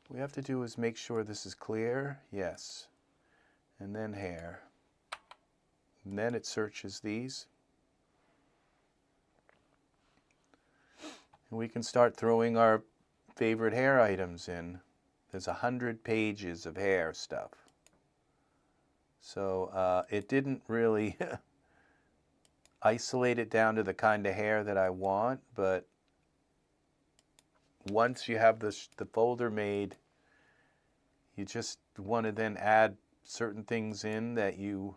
What we have to do is make sure this is clear. Yes. And then hair. And then it searches these. And we can start throwing our favorite hair items in. There's 100 pages of hair stuff. So it didn't really isolate it down to the kind of hair that I want, but once you have the folder made, you just want to then add certain things in that you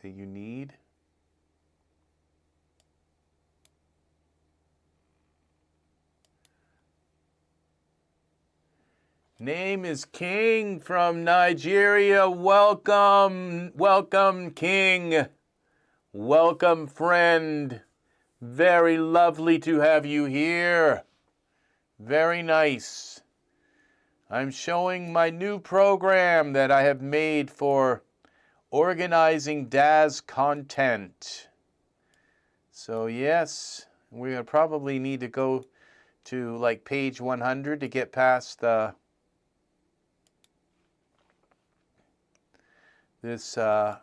need. Name is King from Nigeria. Welcome, welcome, King. Welcome, friend. Very lovely to have you here. Very nice. I'm showing my new program that I have made for organizing Daz content. So yes, we're gonna probably need to go to like page 100 to get past the this. I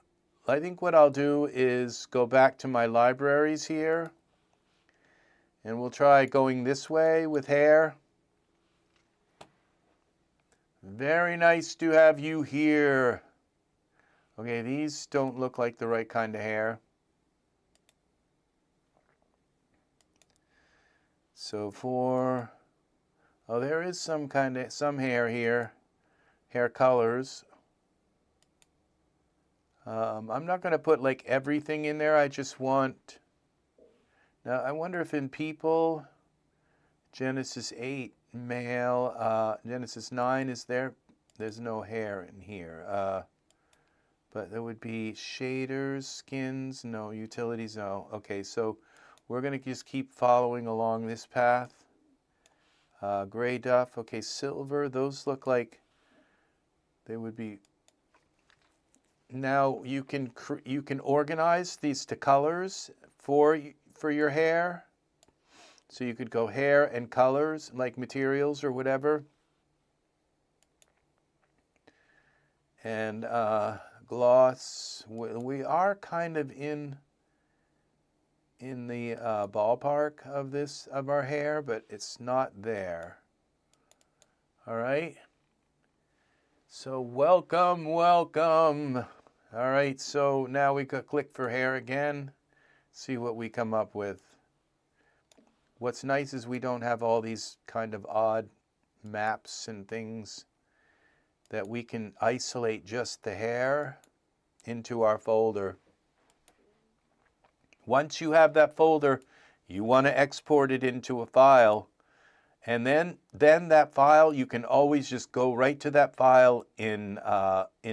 think what I'll do is go back to my libraries here, and we'll try going this way with hair. Very nice to have you here. Okay, these don't look like the right kind of hair. So for, oh, there is some hair here, hair colors. I'm not going to put like everything in there. I just want, now I wonder if in people, Genesis 8 male, Genesis 9 is there. there's no hair in here. But there would be shaders, skins, no, utilities, no. Okay, so we're going to just keep following along this path. Gray duff, okay, silver, those look like they would be. Now you can organize these to colors for your hair. So you could go hair and colors, like materials or whatever. And gloss, we are kind of in the ballpark of our hair, but it's not there. All right. So welcome. All right, so now we could click for hair again, see what we come up with. What's nice is we don't have all these kind of odd maps and things, that we can isolate just the hair into our folder. Once you have that folder, you want to export it into a file, and then that file, you can always just go right to that file in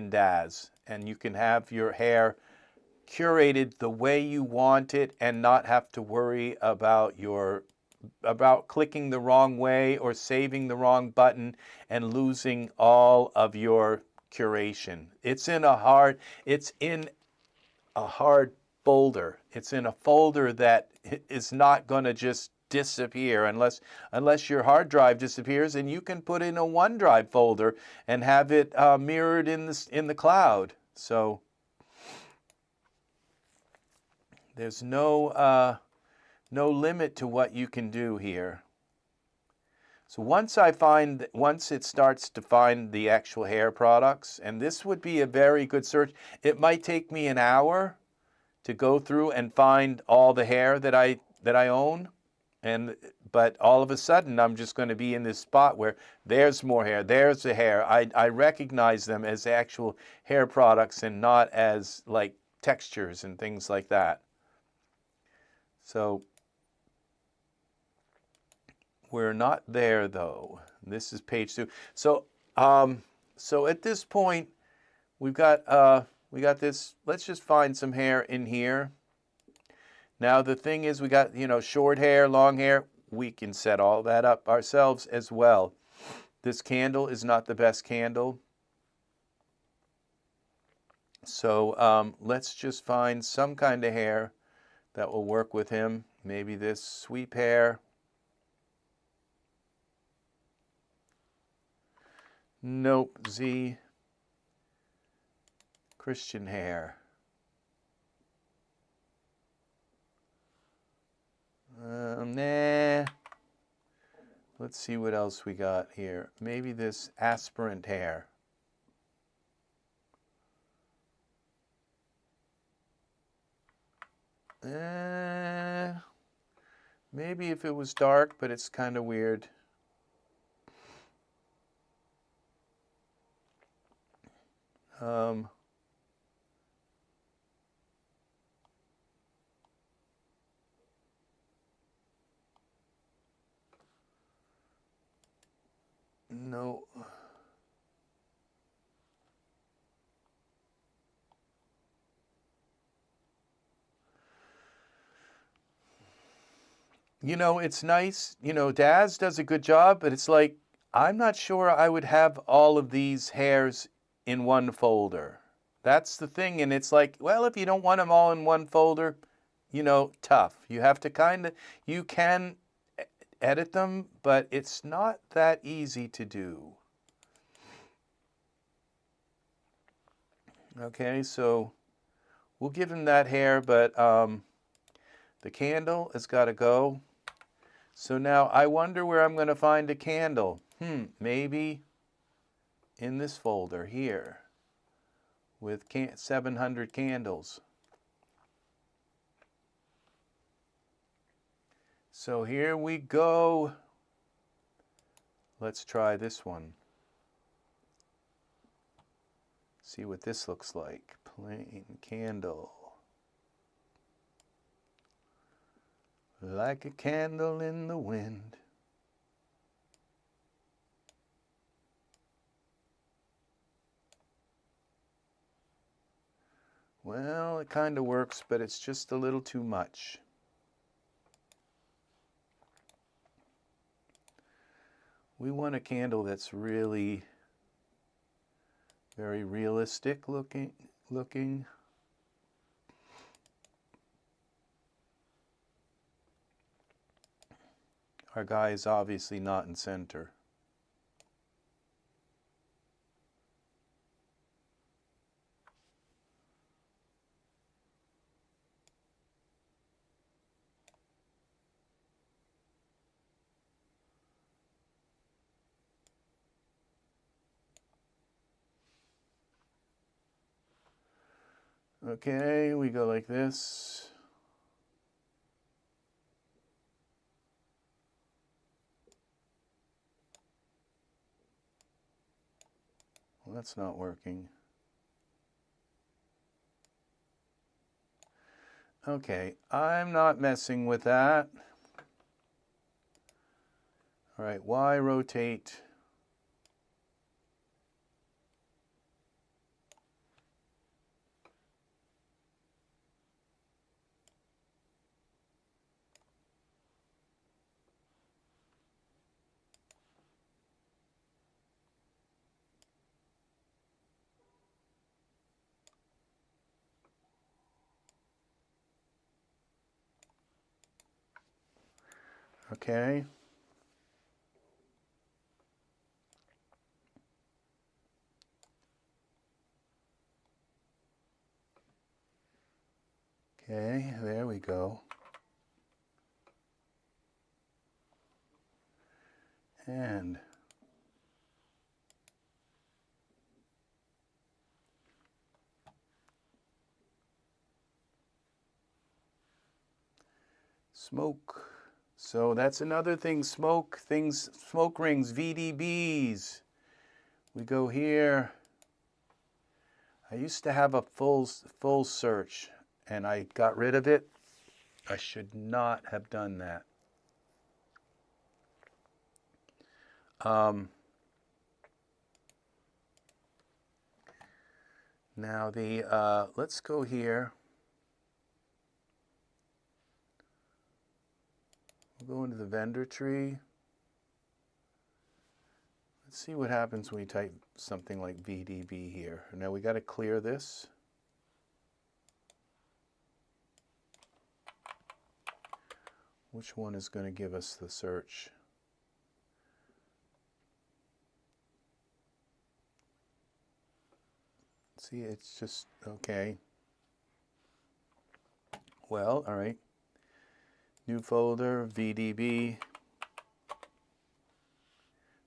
Daz, and you can have your hair curated the way you want it and not have to worry about clicking the wrong way or saving the wrong button and losing all of your curation. It's in a hard folder. It's in a folder that is not going to just disappear unless your hard drive disappears, and you can put in a OneDrive folder and have it mirrored in the cloud. So there's no limit to what you can do here. So once it starts to find the actual hair products, and this would be a very good search. It might take me an hour to go through and find all the hair that I own, but all of a sudden I'm just going to be in this spot where there's more hair, there's the hair. I recognize them as actual hair products and not as like textures and things like that. So we're not there though. This is page 2. So at this point, we got this. Let's just find some hair in here. Now the thing is, we got, short hair, long hair. We can set all that up ourselves as well. This candle is not the best candle. So let's just find some kind of hair that will work with him. Maybe this sweep hair. Nope, Z. Christian hair. Nah. Let's see what else we got here. Maybe this aspirant hair. Maybe if it was dark, but it's kind of weird. No. It's nice. Daz does a good job, but it's like, I'm not sure I would have all of these hairs in one folder. That's the thing. And it's like, well, if you don't want them all in one folder, tough. You have to you can edit them, but it's not that easy to do. Okay, so we'll give him that hair, but the candle has got to go. So now I wonder where I'm going to find a candle. Maybe in this folder here with 700 candles. So here we go. Let's try this one. See what this looks like. Plain candle. Like a candle in the wind. Well, it kind of works, but it's just a little too much. We want a candle that's really very realistic looking. Our guy is obviously not in center. Okay, we go like this. Well, that's not working. Okay, I'm not messing with that. All right, Y rotate. Okay. Okay, there we go. And smoke. So that's another thing, smoke rings, VDBs. We go here. I used to have a full search and I got rid of it. I should not have done that. Now let's go here. We'll go into the vendor tree. Let's see what happens when we type something like VDB here. Now we got to clear this. Which one is going to give us the search? See, it's just, okay. Well, all right. New folder, VDB.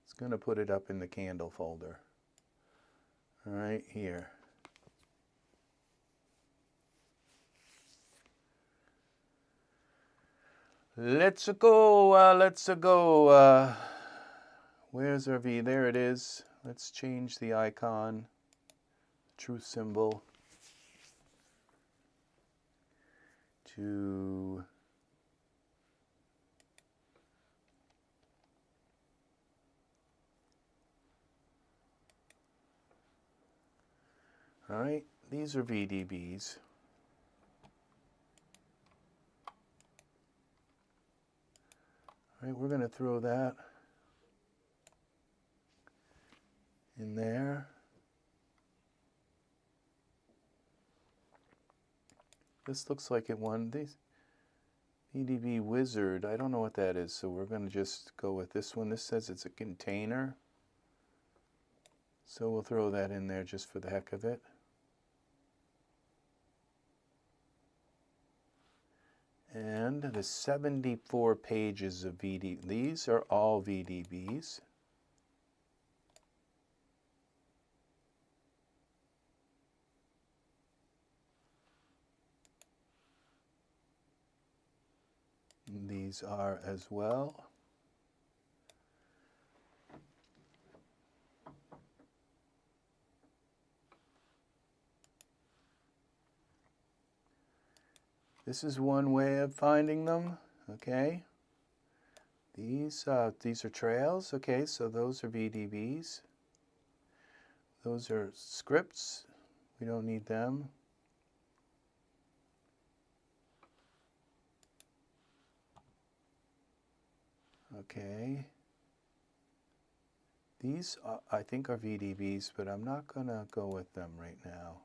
It's going to put it up in the candle folder. All right, here. Let's go. Where's our V? There it is. Let's change the icon, truth symbol, to all right, these are VDBs. All right, we're going to throw that in there. This looks like it won these. VDB wizard, I don't know what that is, so we're going to just go with this one. This says it's a container. So we'll throw that in there just for the heck of it. And the 74 pages of VDB, these are all VDBs. These are as well. This is one way of finding them, okay? These are trails, okay, so those are VDBs. Those are scripts, we don't need them. Okay. These I think are VDBs, but I'm not going to go with them right now.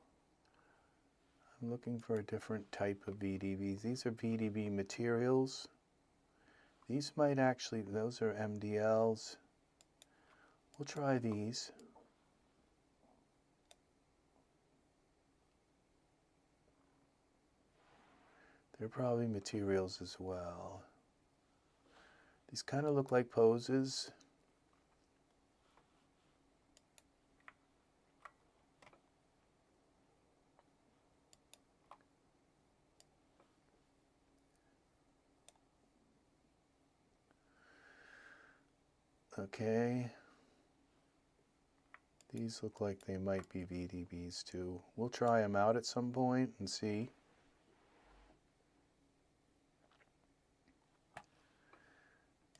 I'm looking for a different type of VDBs. These are VDB materials. These might actually, those are MDLs. We'll try these. They're probably materials as well. These kind of look like poses. Okay. These look like they might be VDBs too. We'll try them out at some point and see.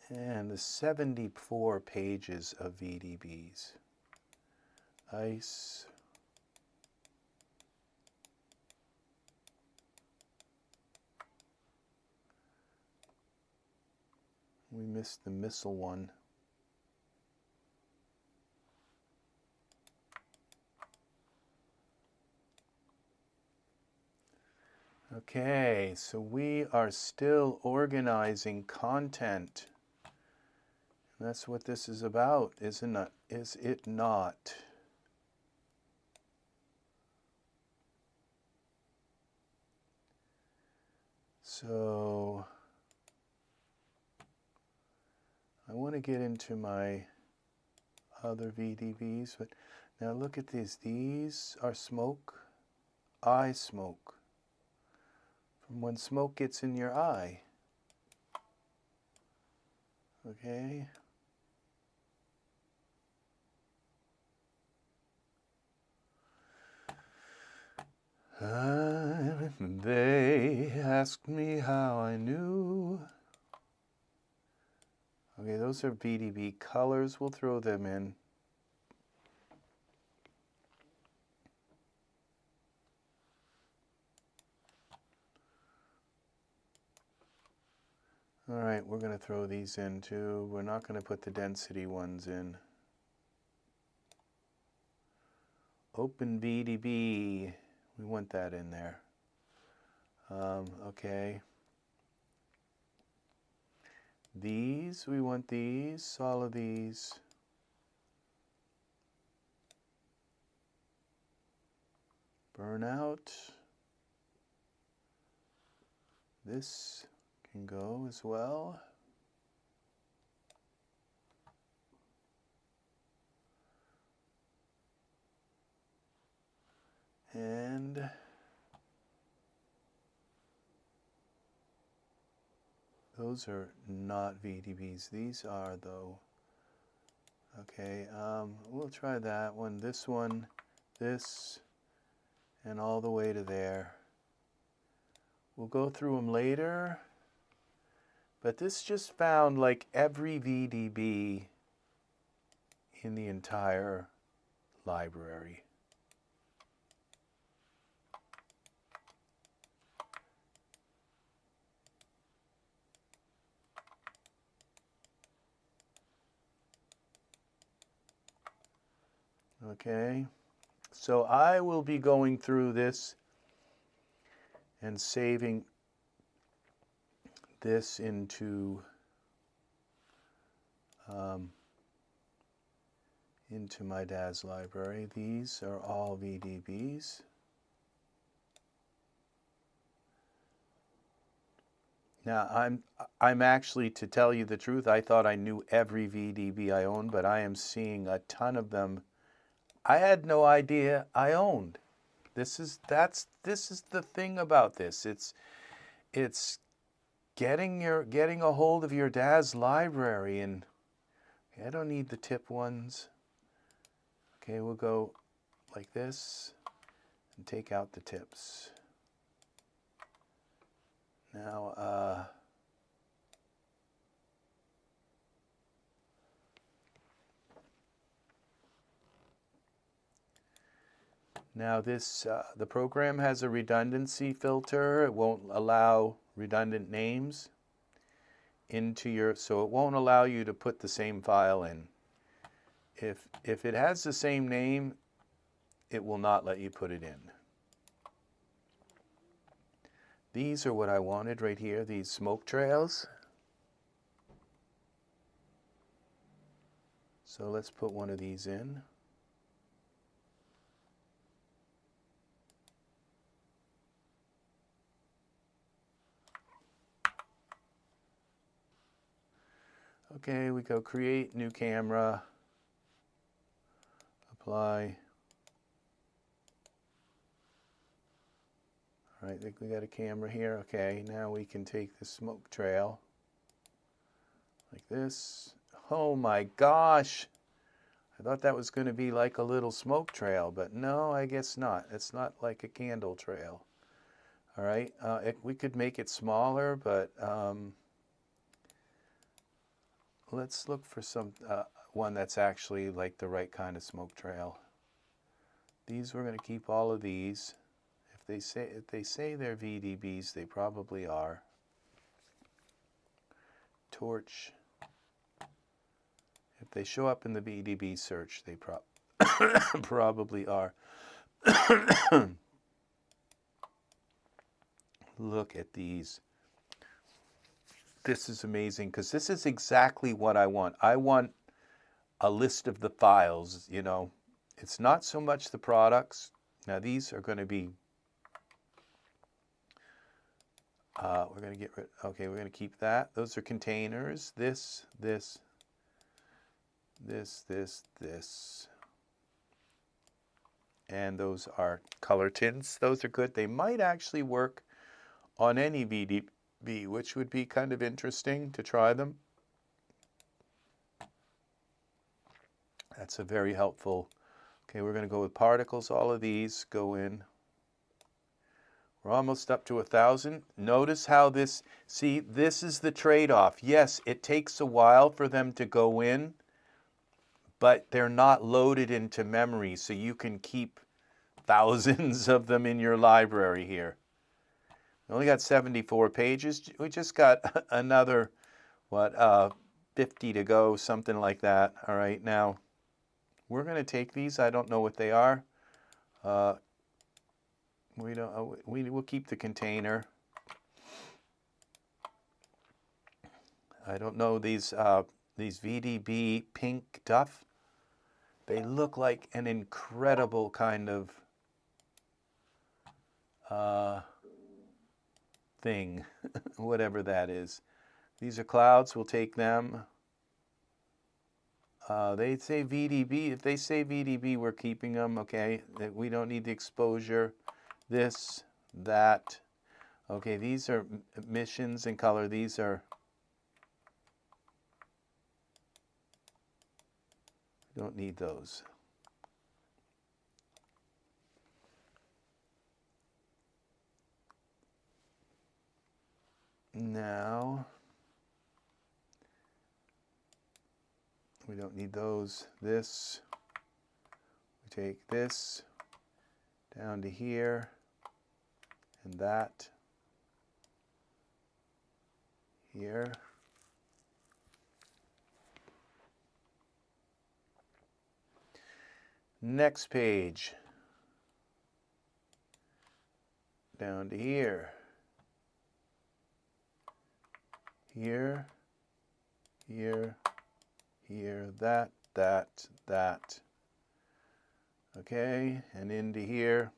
And the 74 pages of VDBs. Ice. We missed the missile one. Okay, so we are still organizing content. And that's what this is about, isn't it? Is it not? So I want to get into my other VDBs, but now look at these. These are smoke, eye smoke. From when smoke gets in your eye. Okay. They asked me how I knew. Okay, those are VDB colors. We'll throw them in. All right, we're going to throw these in too. We're not going to put the density ones in. Open VDB. We want that in there. Okay. These, we want these, all of these. Burnout. This can go as well. And those are not VDBs. These are, though. Okay, we'll try that one, this, and all the way to there. We'll go through them later, but this just found like every VDB in the entire library. Okay, so I will be going through this and saving this into my Daz library. These are all VDBs. Now I'm actually, to tell you the truth, I thought I knew every VDB I owned, but I am seeing a ton of them I had no idea I owned. This is the thing about this. It's getting a hold of your Daz library, and I don't need the tip ones. Okay, we'll go like this and take out the tips. Now this, the program has a redundancy filter. It won't allow redundant names. into your, so it won't allow you to put the same file in. If it has the same name, it will not let you put it in. These are what I wanted right here, these smoke trails. So let's put one of these in. Okay, we go create new camera, apply. All right, I think we got a camera here. Okay, now we can take the smoke trail like this. Oh my gosh! I thought that was going to be like a little smoke trail, but no, I guess not. It's not like a candle trail. All right, we could make it smaller, but let's look for some one that's actually like the right kind of smoke trail. These, we're going to keep all of these. If they say they're VDBs, they probably are. Torch. If they show up in the VDB search, they probably are. Look at these. This is amazing because this is exactly what I want. I want a list of the files, you know. It's not so much the products. Now these are going to be, we're going to get rid, okay, we're going to keep that. Those are containers. This. And those are color tints. Those are good. They might actually work on any VDB, which would be kind of interesting to try them. That's a very helpful. Okay, we're going to go with particles. All of these go in. We're almost up to 1,000. Notice how this, see, this is the trade-off. Yes, it takes a while for them to go in, but they're not loaded into memory, so you can keep thousands of them in your library here. We only got 74 pages. We just got another, what, 50 to go, something like that. All right, now we're going to take these. I don't know what they are. We'll keep the container. I don't know these VDB pink duff. They look like an incredible kind of thing, whatever that is. These are clouds. We'll take them. They say VDB. If they say VDB, we're keeping them. Okay, we don't need the exposure. This, that. Okay, these are emissions and color. These are. Don't need those. Now, we don't need those. This, we take this down to here, and that here. Next page, down to here, here, here, here, that, that. Okay, and into here.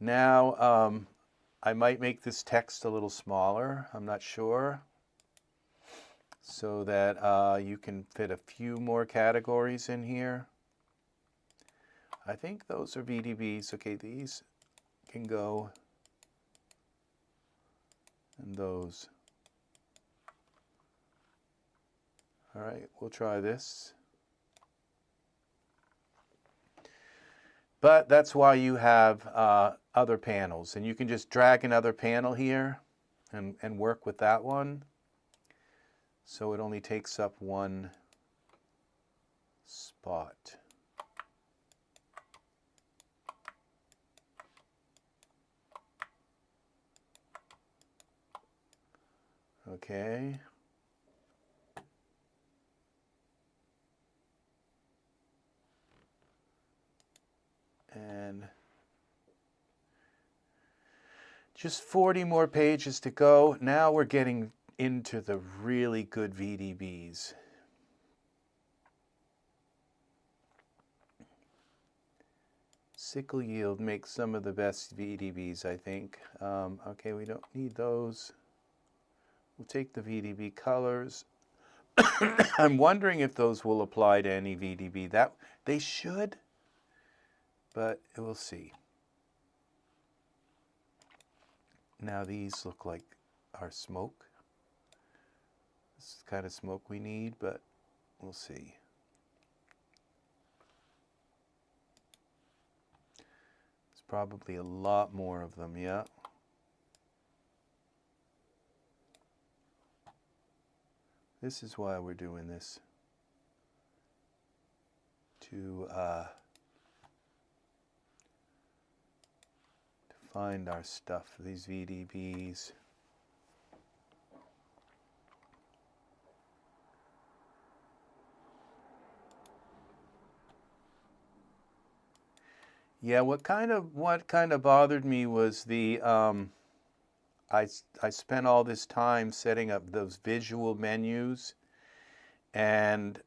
Now, I might make this text a little smaller. I'm not sure. So that you can fit a few more categories in here. I think those are VDBs. Okay, these can go, and those. All right, we'll try this. But that's why you have other panels, and you can just drag another panel here and work with that one. So it only takes up one spot. Okay. And just 40 more pages to go. Now we're getting into the really good VDBs. Sickle yield makes some of the best VDBs, I think. Okay, we don't need those. We'll take the VDB colors. I'm wondering if those will apply to any VDB. That they should, but we'll see. Now these look like our smoke. This is the kind of smoke we need, but we'll see. There's probably a lot more of them, yeah. This is why we're doing this. To find our stuff, these VDBs. Yeah, what kind of bothered me was the I spent all this time setting up those visual menus, and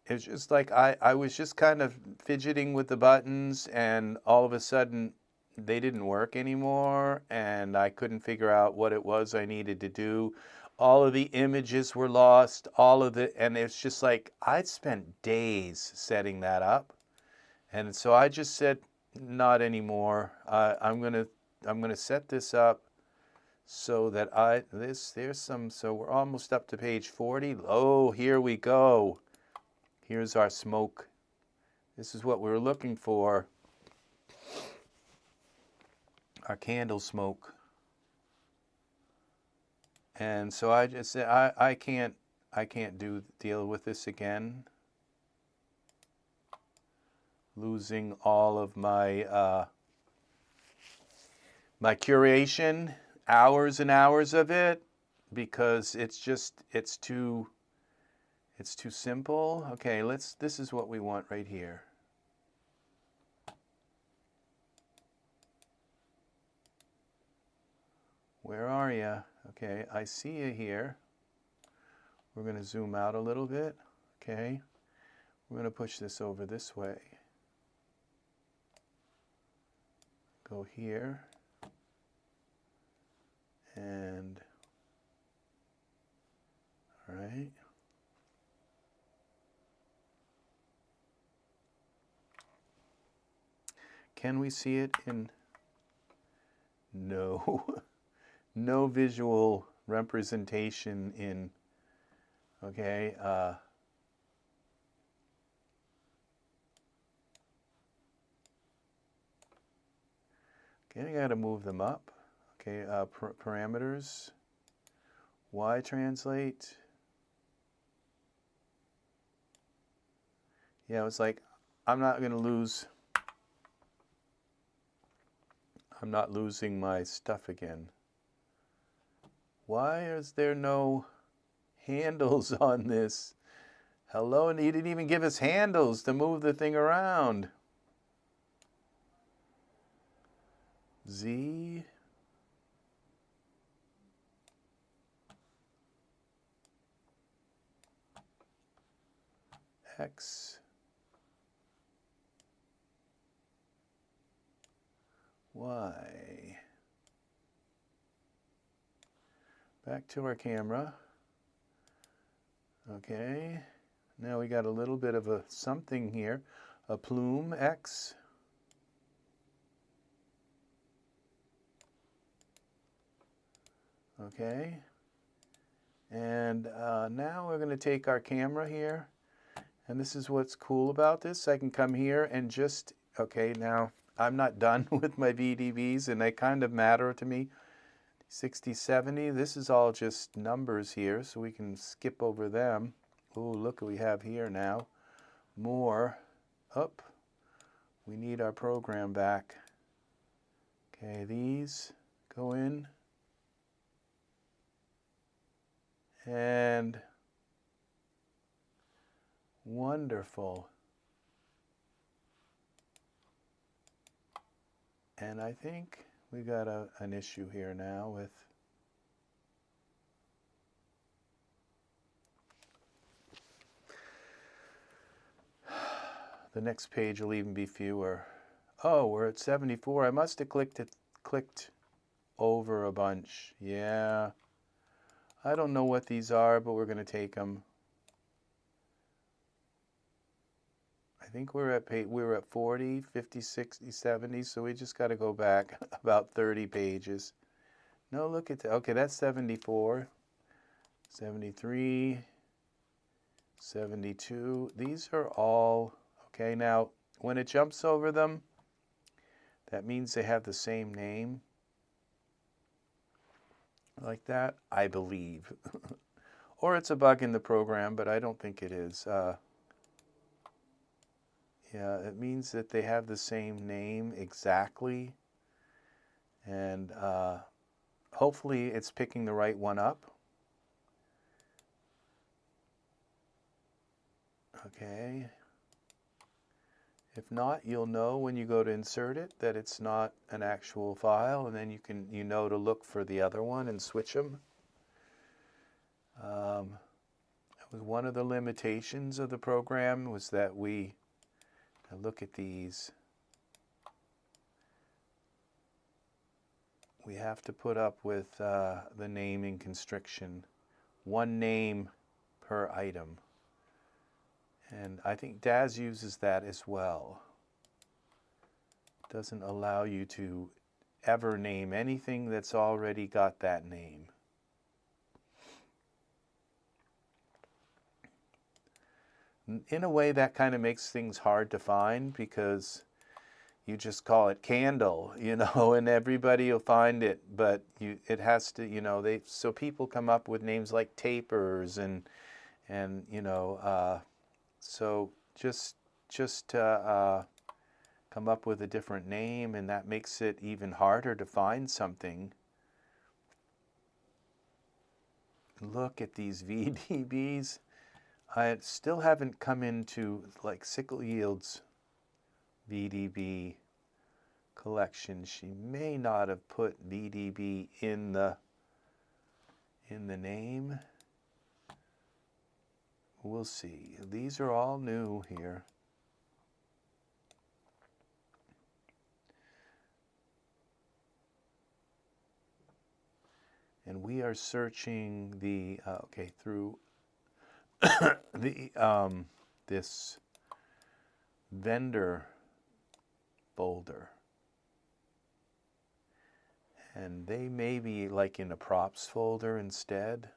it's just like I was just kind of fidgeting with the buttons, and all of a sudden they didn't work anymore, and I couldn't figure out what it was I needed to do. All of the images were lost, and it's just like I'd spent days setting that up. And so I just said, not anymore. I'm gonna set this up so that so we're almost up to page 40. Oh, here we go. Here's our smoke. This is what we were looking for. Our candle smoke. And so I just said, I can't deal with this again. Losing all of my my curation, hours and hours of it, because it's too simple. Okay, this is what we want right here. Where are you? Okay, I see you here. We're going to zoom out a little bit. Okay, we're going to push this over this way. Go here, and all right. Can we see it in? No, no visual representation in. Okay. Okay, I got to move them up. Okay, parameters, Y translate. Yeah, it's like I'm not losing my stuff again. Why is there no handles on this? Hello, and he didn't even give us handles to move the thing around. Z. X. Y. Back to our camera. Okay. Now we got a little bit of a something here. A plume, X. Okay, and now we're going to take our camera here, and this is what's cool about this. I can come here and just, okay, now I'm not done with my VDBs, and they kind of matter to me. 60, 70, this is all just numbers here, so we can skip over them. Oh, look what we have here now. More. Up. We need our program back. Okay, these go in. And wonderful. And I think we got an issue here now with the next page will even be fewer. Oh, we're at 74. I must have clicked over a bunch. Yeah. I don't know what these are, but we're going to take them. I think we were at 40, 50, 60, 70, so we just got to go back about 30 pages. No, look at that. Okay, that's 74, 73, 72. These are all, okay, now when it jumps over them, that means they have the same name. Like that, I believe. Or it's a bug in the program, but I don't think it is. Yeah, it means that they have the same name exactly. And hopefully it's picking the right one up. Okay. If not, you'll know when you go to insert it that it's not an actual file, and then you know to look for the other one and switch them. That was one of the limitations of the program, was that we look at these. We have to put up with the naming constriction. One name per item. And I think Daz uses that as well. Doesn't allow you to ever name anything that's already got that name. In a way, that kind of makes things hard to find, because you just call it candle, you know, and everybody will find it, but it has to, you know, so people come up with names like tapers and you know, so just come up with a different name, and that makes it even harder to find something. Look at these VDBs. I still haven't come into like Sickle Yield's VDB collection. She may not have put VDB in the name. We'll see. These are all new here. And we are searching the okay, through the this vendor folder, and they may be like in a props folder instead.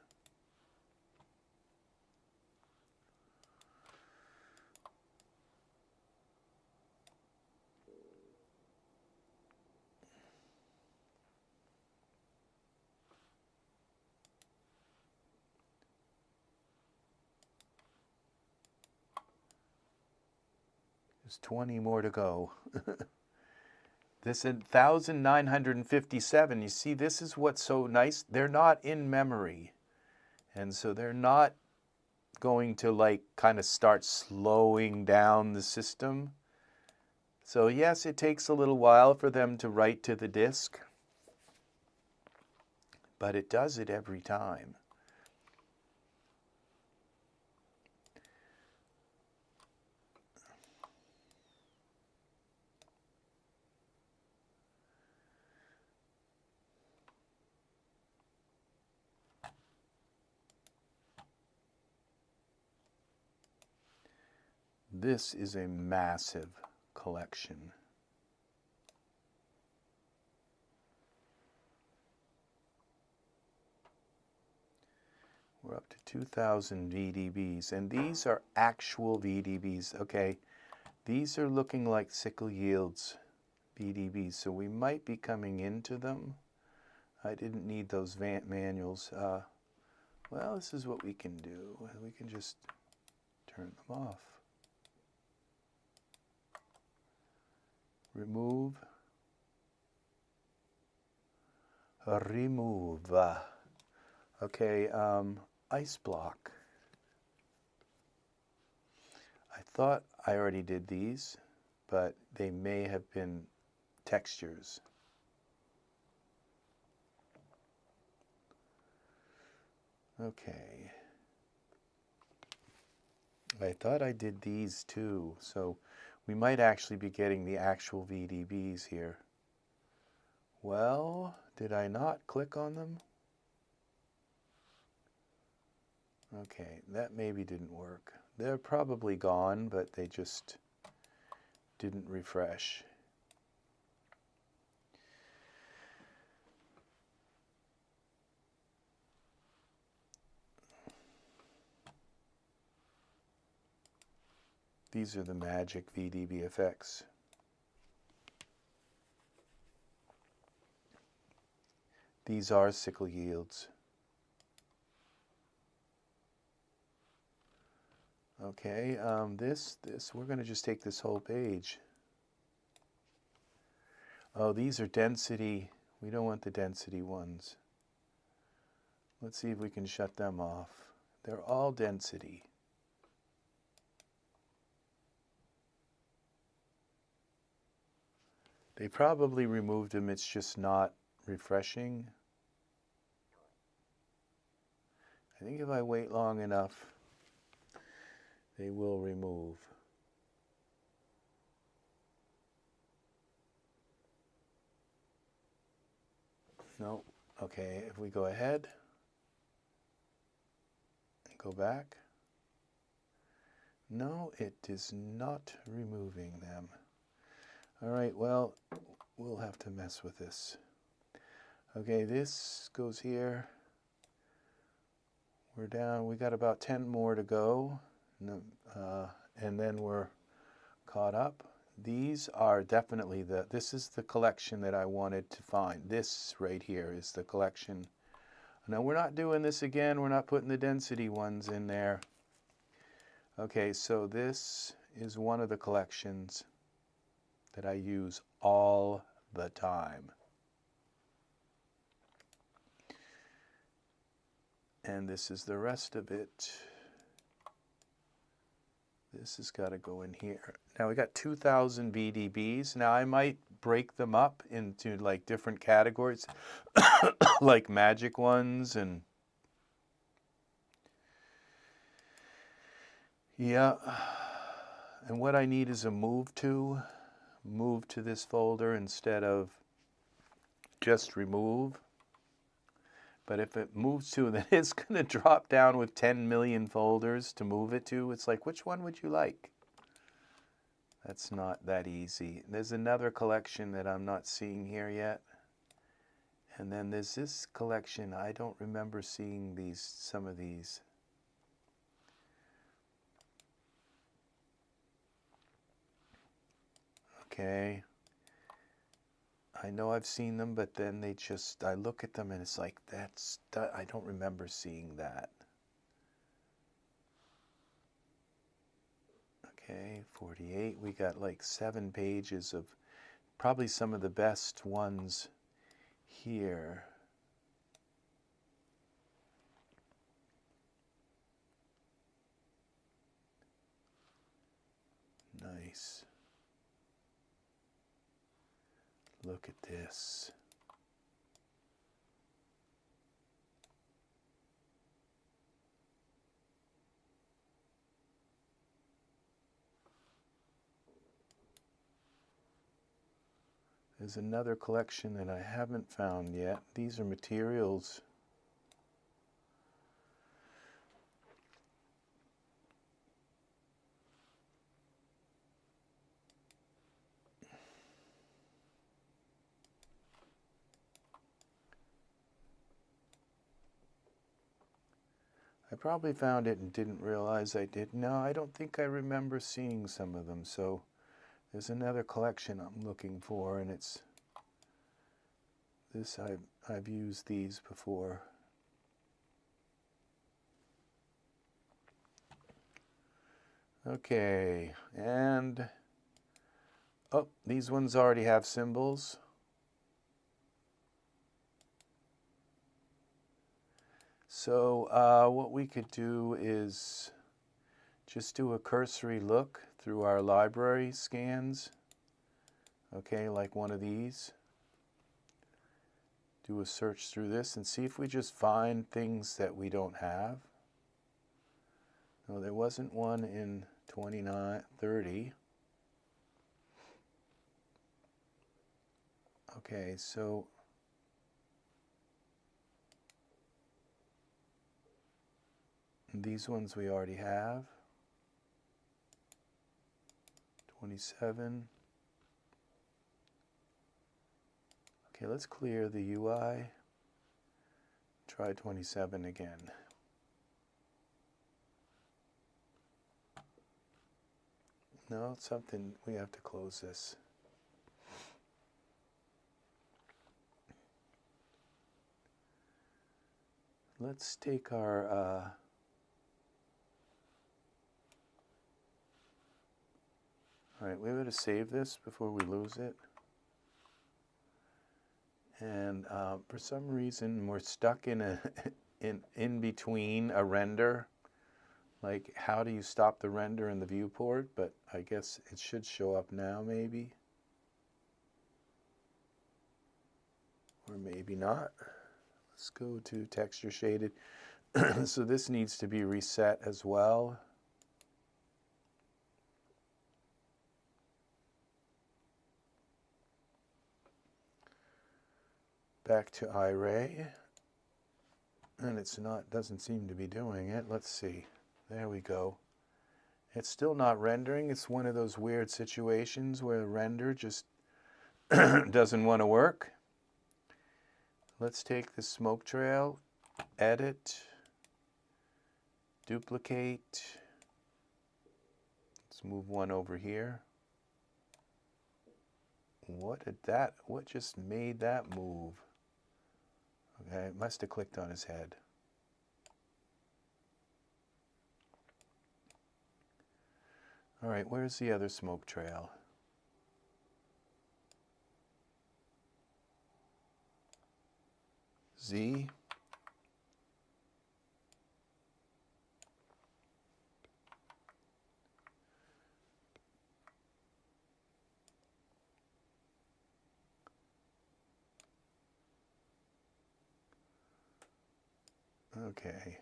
There's 20 more to go. This is 1957. You see, this is what's so nice. They're not in memory. And so they're not going to like kind of start slowing down the system. So yes, it takes a little while for them to write to the disk, but it does it every time. This is a massive collection. We're up to 2,000 VDBs, and these are actual VDBs. Okay, these are looking like Sickle Yield's VDBs, so we might be coming into them. I didn't need those manuals. Well, this is what we can do. We can just turn them off. Remove. Remove. Okay, ice block. I thought I already did these, but they may have been textures. Okay. I thought I did these too, so we might actually be getting the actual VDBs here. Well, did I not click on them? Okay, that maybe didn't work. They're probably gone, but they just didn't refresh. These are the magic VDB effects. These are sickle yields. Okay, we're going to just take this whole page. Oh, these are density. We don't want the density ones. Let's see if we can shut them off. They're all density. They probably removed them, it's just not refreshing. I think if I wait long enough, they will remove. No, okay, if we go ahead and go back, no, it is not removing them. All right, well, we'll have to mess with this. Okay, this goes here. We're down, we got about 10 more to go, and then we're caught up. These are definitely this is the collection that I wanted to find. This right here is the collection. Now we're not doing this again, we're not putting the density ones in there. Okay, so this is one of the collections that I use all the time. And this is the rest of it. This has got to go in here. Now we got 2,000 VDBs. Now I might break them up into like different categories, like magic ones and yeah. And what I need is a move to this folder instead of just remove. But if it moves to, then it's going to drop down with 10 million folders to move it to. It's like, which one would you like? That's not that easy. There's another collection that I'm not seeing here yet. And then there's this collection. I don't remember seeing some of these. Okay. I know I've seen them, but then I look at them and it's like, I don't remember seeing that. Okay, 48. We got like 7 pages of probably some of the best ones here. Nice. Look at this. There's another collection that I haven't found yet. These are materials. I probably found it and didn't realize I did. No, I don't think I remember seeing some of them. So there's another collection I'm looking for, and it's this. I've used these before. Okay, and oh, these ones already have symbols. So what we could do is just do a cursory look through our library scans, okay, like one of these. Do a search through this and see if we just find things that we don't have. No, there wasn't one in 2930. Okay, so these ones we already have. 27. Okay, let's clear the UI. Try 27 again. No, it's something, we have to close this. Let's take our all right, we better save this before we lose it. And for some reason, we're stuck in a in between a render. Like, how do you stop the render in the viewport? But I guess it should show up now, maybe. Or maybe not. Let's go to texture shaded. So this needs to be reset as well. Back to iRay, and it's not, doesn't seem to be doing it. Let's see. There we go. It's still not rendering. It's one of those weird situations where the render just doesn't want to work. Let's take the smoke trail, edit, duplicate. Let's move one over here. What just made that move? Okay, it must have clicked on his head. All right, where's the other smoke trail? Z. Okay.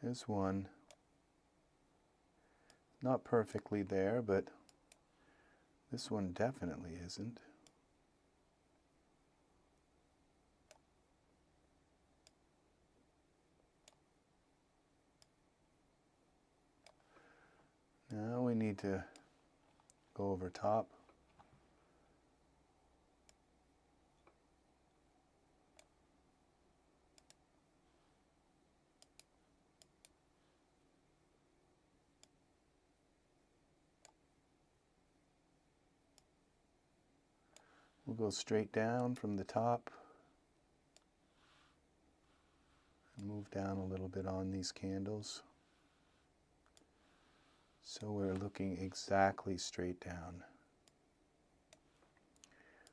There's one. Not perfectly there, but this one definitely isn't. Now we need to go over top. We'll go straight down from the top and move down a little bit on these candles. So we're looking exactly straight down.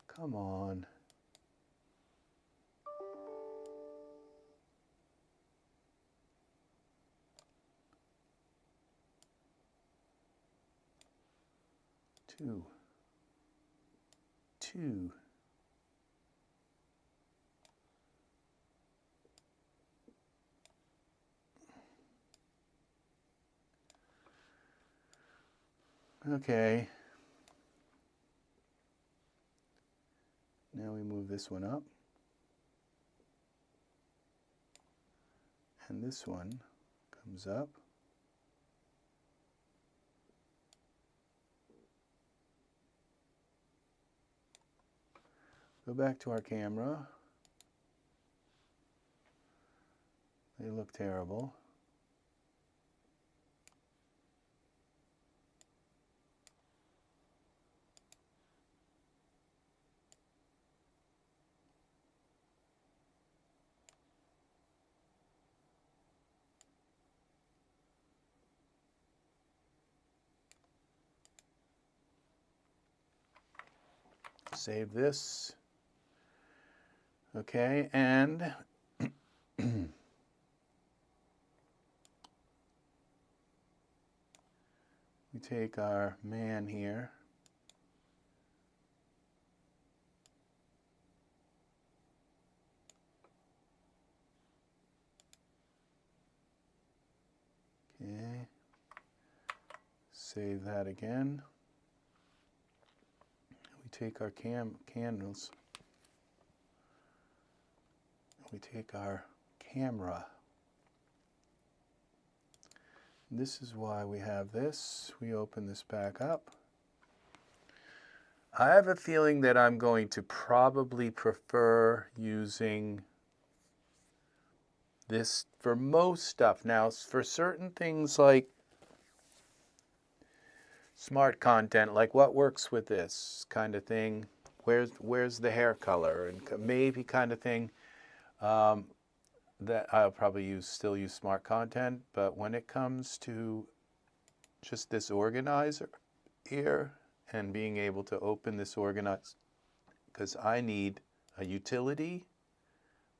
Come on. Two. Okay. Now we move this one up. And this one comes up. Go back to our camera. They look terrible. Save this. Okay, and we take our man here. Okay, save that again. We take our candles. We take our camera. This is why we have this. We open this back up. I have a feeling that I'm going to probably prefer using this for most stuff. Now, for certain things like smart content, like what works with this kind of thing, where's the hair color, and maybe kind of thing, that I'll probably still use smart content. But when it comes to just this organizer here and being able to open this organize, because I need a utility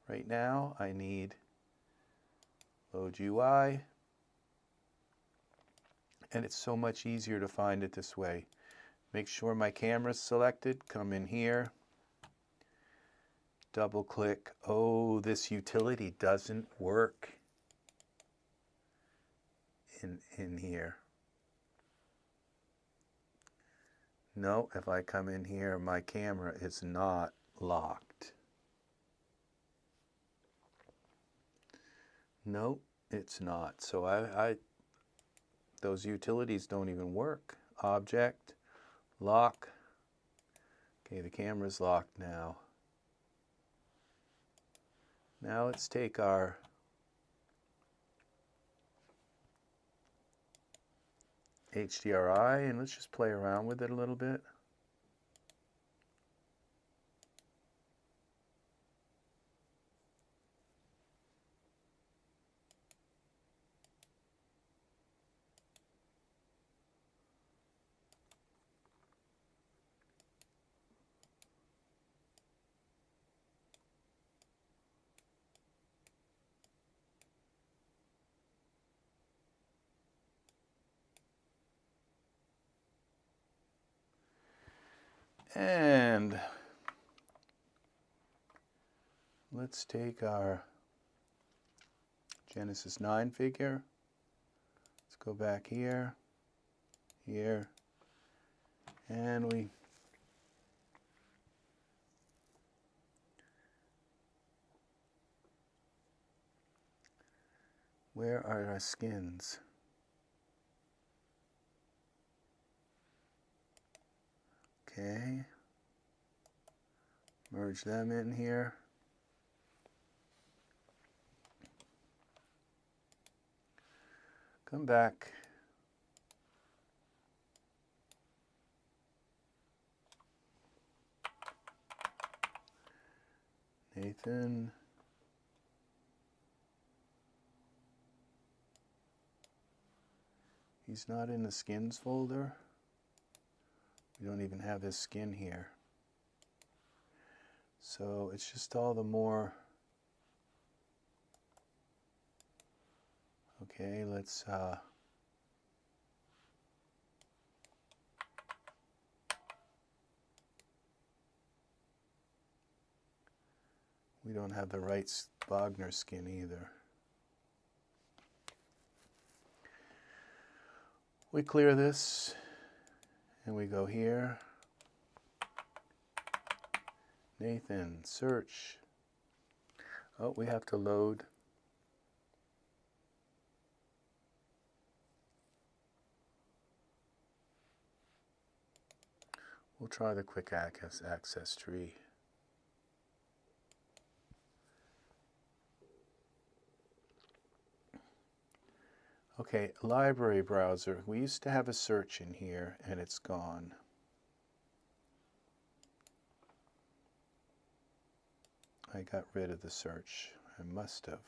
right now, I need load UI, and it's so much easier to find it this way. Make sure my camera's selected, come in here, double click. Oh, this utility doesn't work in here. No, if I come in here, my camera is not locked. Nope, it's not. So those utilities don't even work. Object, lock. Okay, the camera's locked now. Now let's take our HDRI and let's just play around with it a little bit. And let's take our Genesis 9 figure. Let's go back here, here, and where are our skins? Okay, merge them in here. Come back. Nathan. He's not in the skins folder. We don't even have his skin here. So it's just all the more. Okay, let's we don't have the right Wagner skin either. We clear this and we go here. Nathan, search. Oh, we have to load. We'll try the quick access tree. Okay, library browser. We used to have a search in here and it's gone. I got rid of the search. I must have.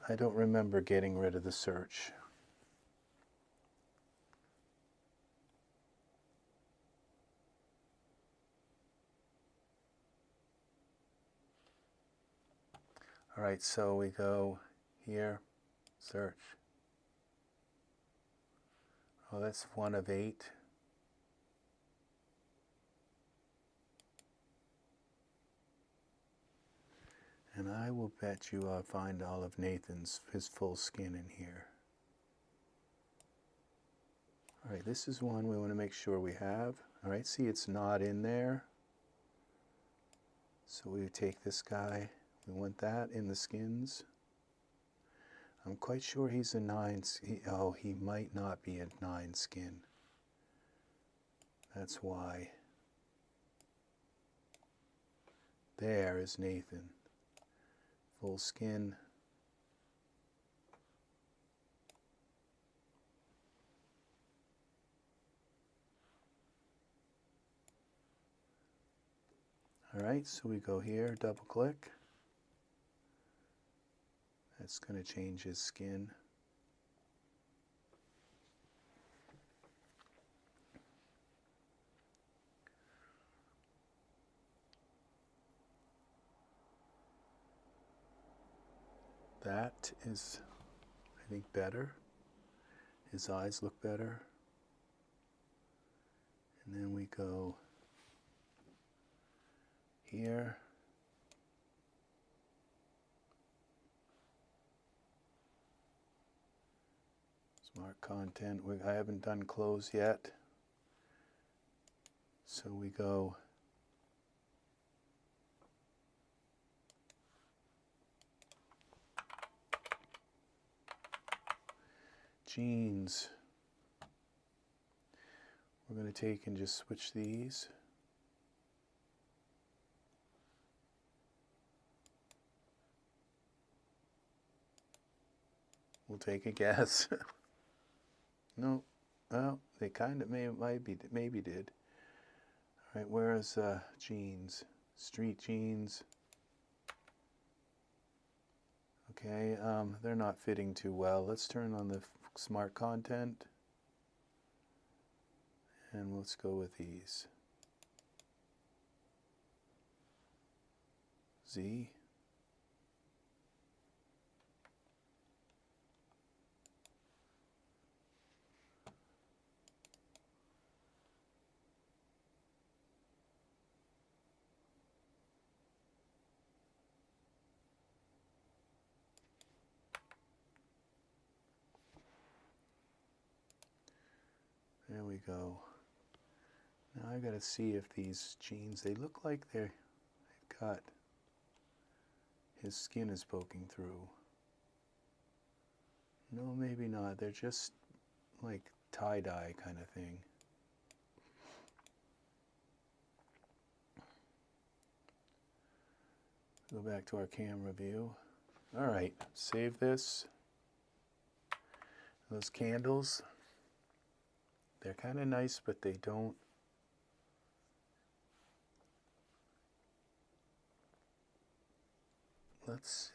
I don't remember getting rid of the search. All right, so we go here, search. Oh, that's 1 of 8. And I will bet you I'll find all of Nathan's, his full skin in here. All right, this is one we want to make sure we have. All right, see it's not in there. So we take this guy, we want that in the skins. I'm quite sure he's a 9, oh, he might not be a 9 skin. That's why. There is Nathan. Full skin. All right, so we go here, double click. That's going to change his skin. That is, I think, better. His eyes look better. And then we go here. Smart content. I haven't done close yet. So we go jeans. We're going to take and just switch these. We'll take a guess. No, well, they kind of maybe did. All right, where's jeans? Street jeans. Okay, they're not fitting too well. Let's turn on the smart content. And let's go with these. Z. There we go. Now I gotta see if these jeans, they look like they've got, his skin is poking through. No, maybe not. They're just like tie-dye kind of thing. Go back to our camera view. All right, save this. Those candles, they're kind of nice, but they don't. Let's,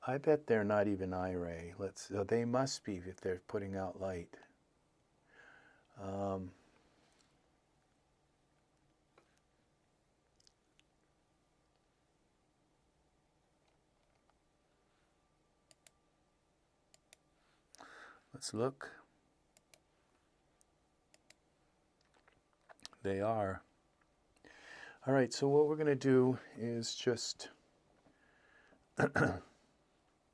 I bet they're not even I-ray. They must be if they're putting out light. Let's look. They are. All right, so what we're going to do is just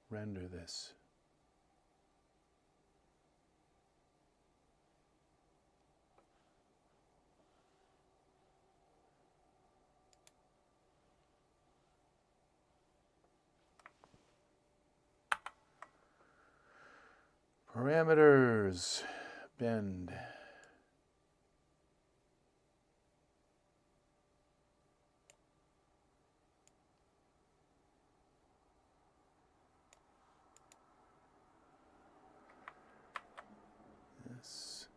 render this. Parameters, bend. This.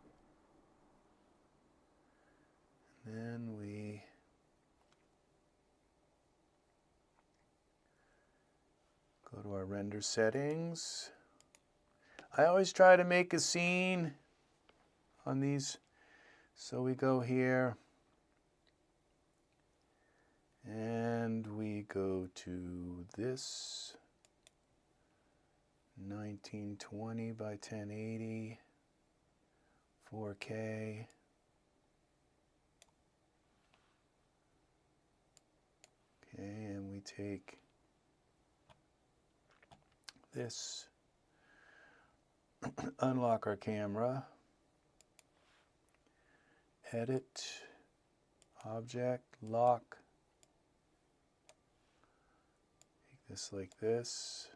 And then we go to our render settings. I always try to make a scene on these. So we go here, And we go to this 1920 by 1080, 4K. Okay, and we take this, unlock our camera, edit, object, lock, make this like this.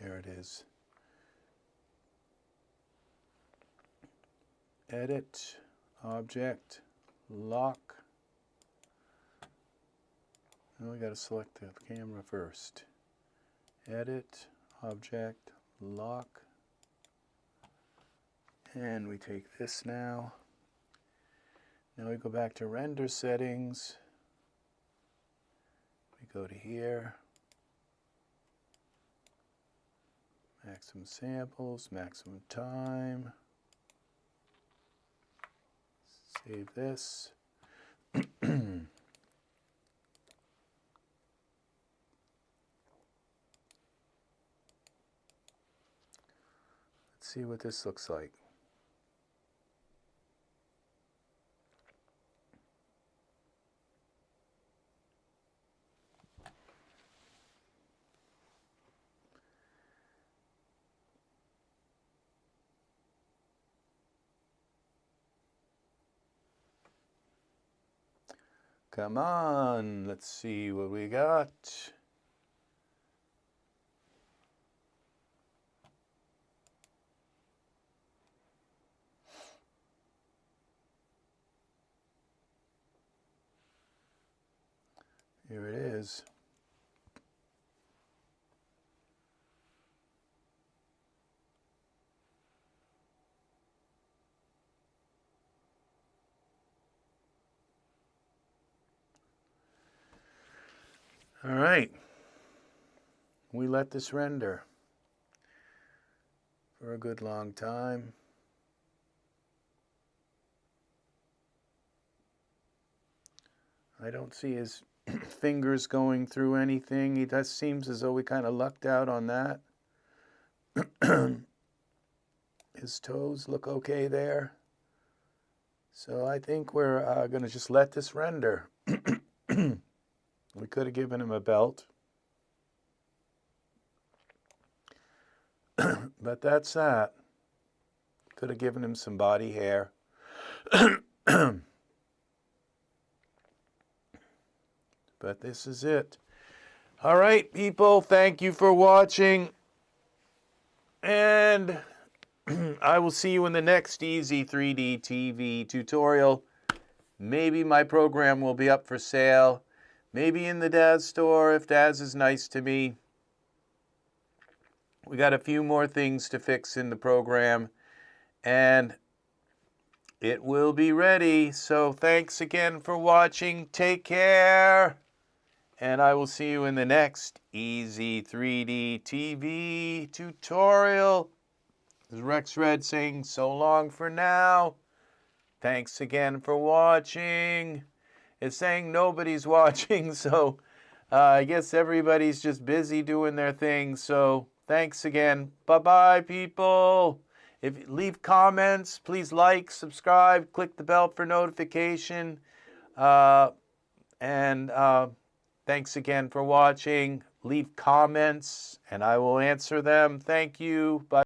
There it is. Edit, object, lock. Now we got to select the camera first. Edit, object, lock. And we take this now. Now we go back to render settings. We go to here. Maximum samples, maximum time. Save this. Let's see what this looks like. Come on, let's see what we got. Here it is. All right, we let this render for a good long time. I don't see his fingers going through anything. It just seems as though we kind of lucked out on that. His toes look okay there. So I think we're going to just let this render. We could have given him a belt. But that's that. Could have given him some body hair. But this is it. All right, people, thank you for watching. And I will see you in the next Ez3DTv tutorial. Maybe my program will be up for sale. Maybe in the Daz store if Daz is nice to me. We got a few more things to fix in the program. And it will be ready. So thanks again for watching. Take care. And I will see you in the next Ez3DTv tutorial. This is RexRed saying so long for now. Thanks again for watching. It's saying nobody's watching, so I guess everybody's just busy doing their thing. So thanks again. Bye-bye, people. If you leave comments, please like, subscribe, click the bell for notification. Thanks again for watching. Leave comments, and I will answer them. Thank you. Bye.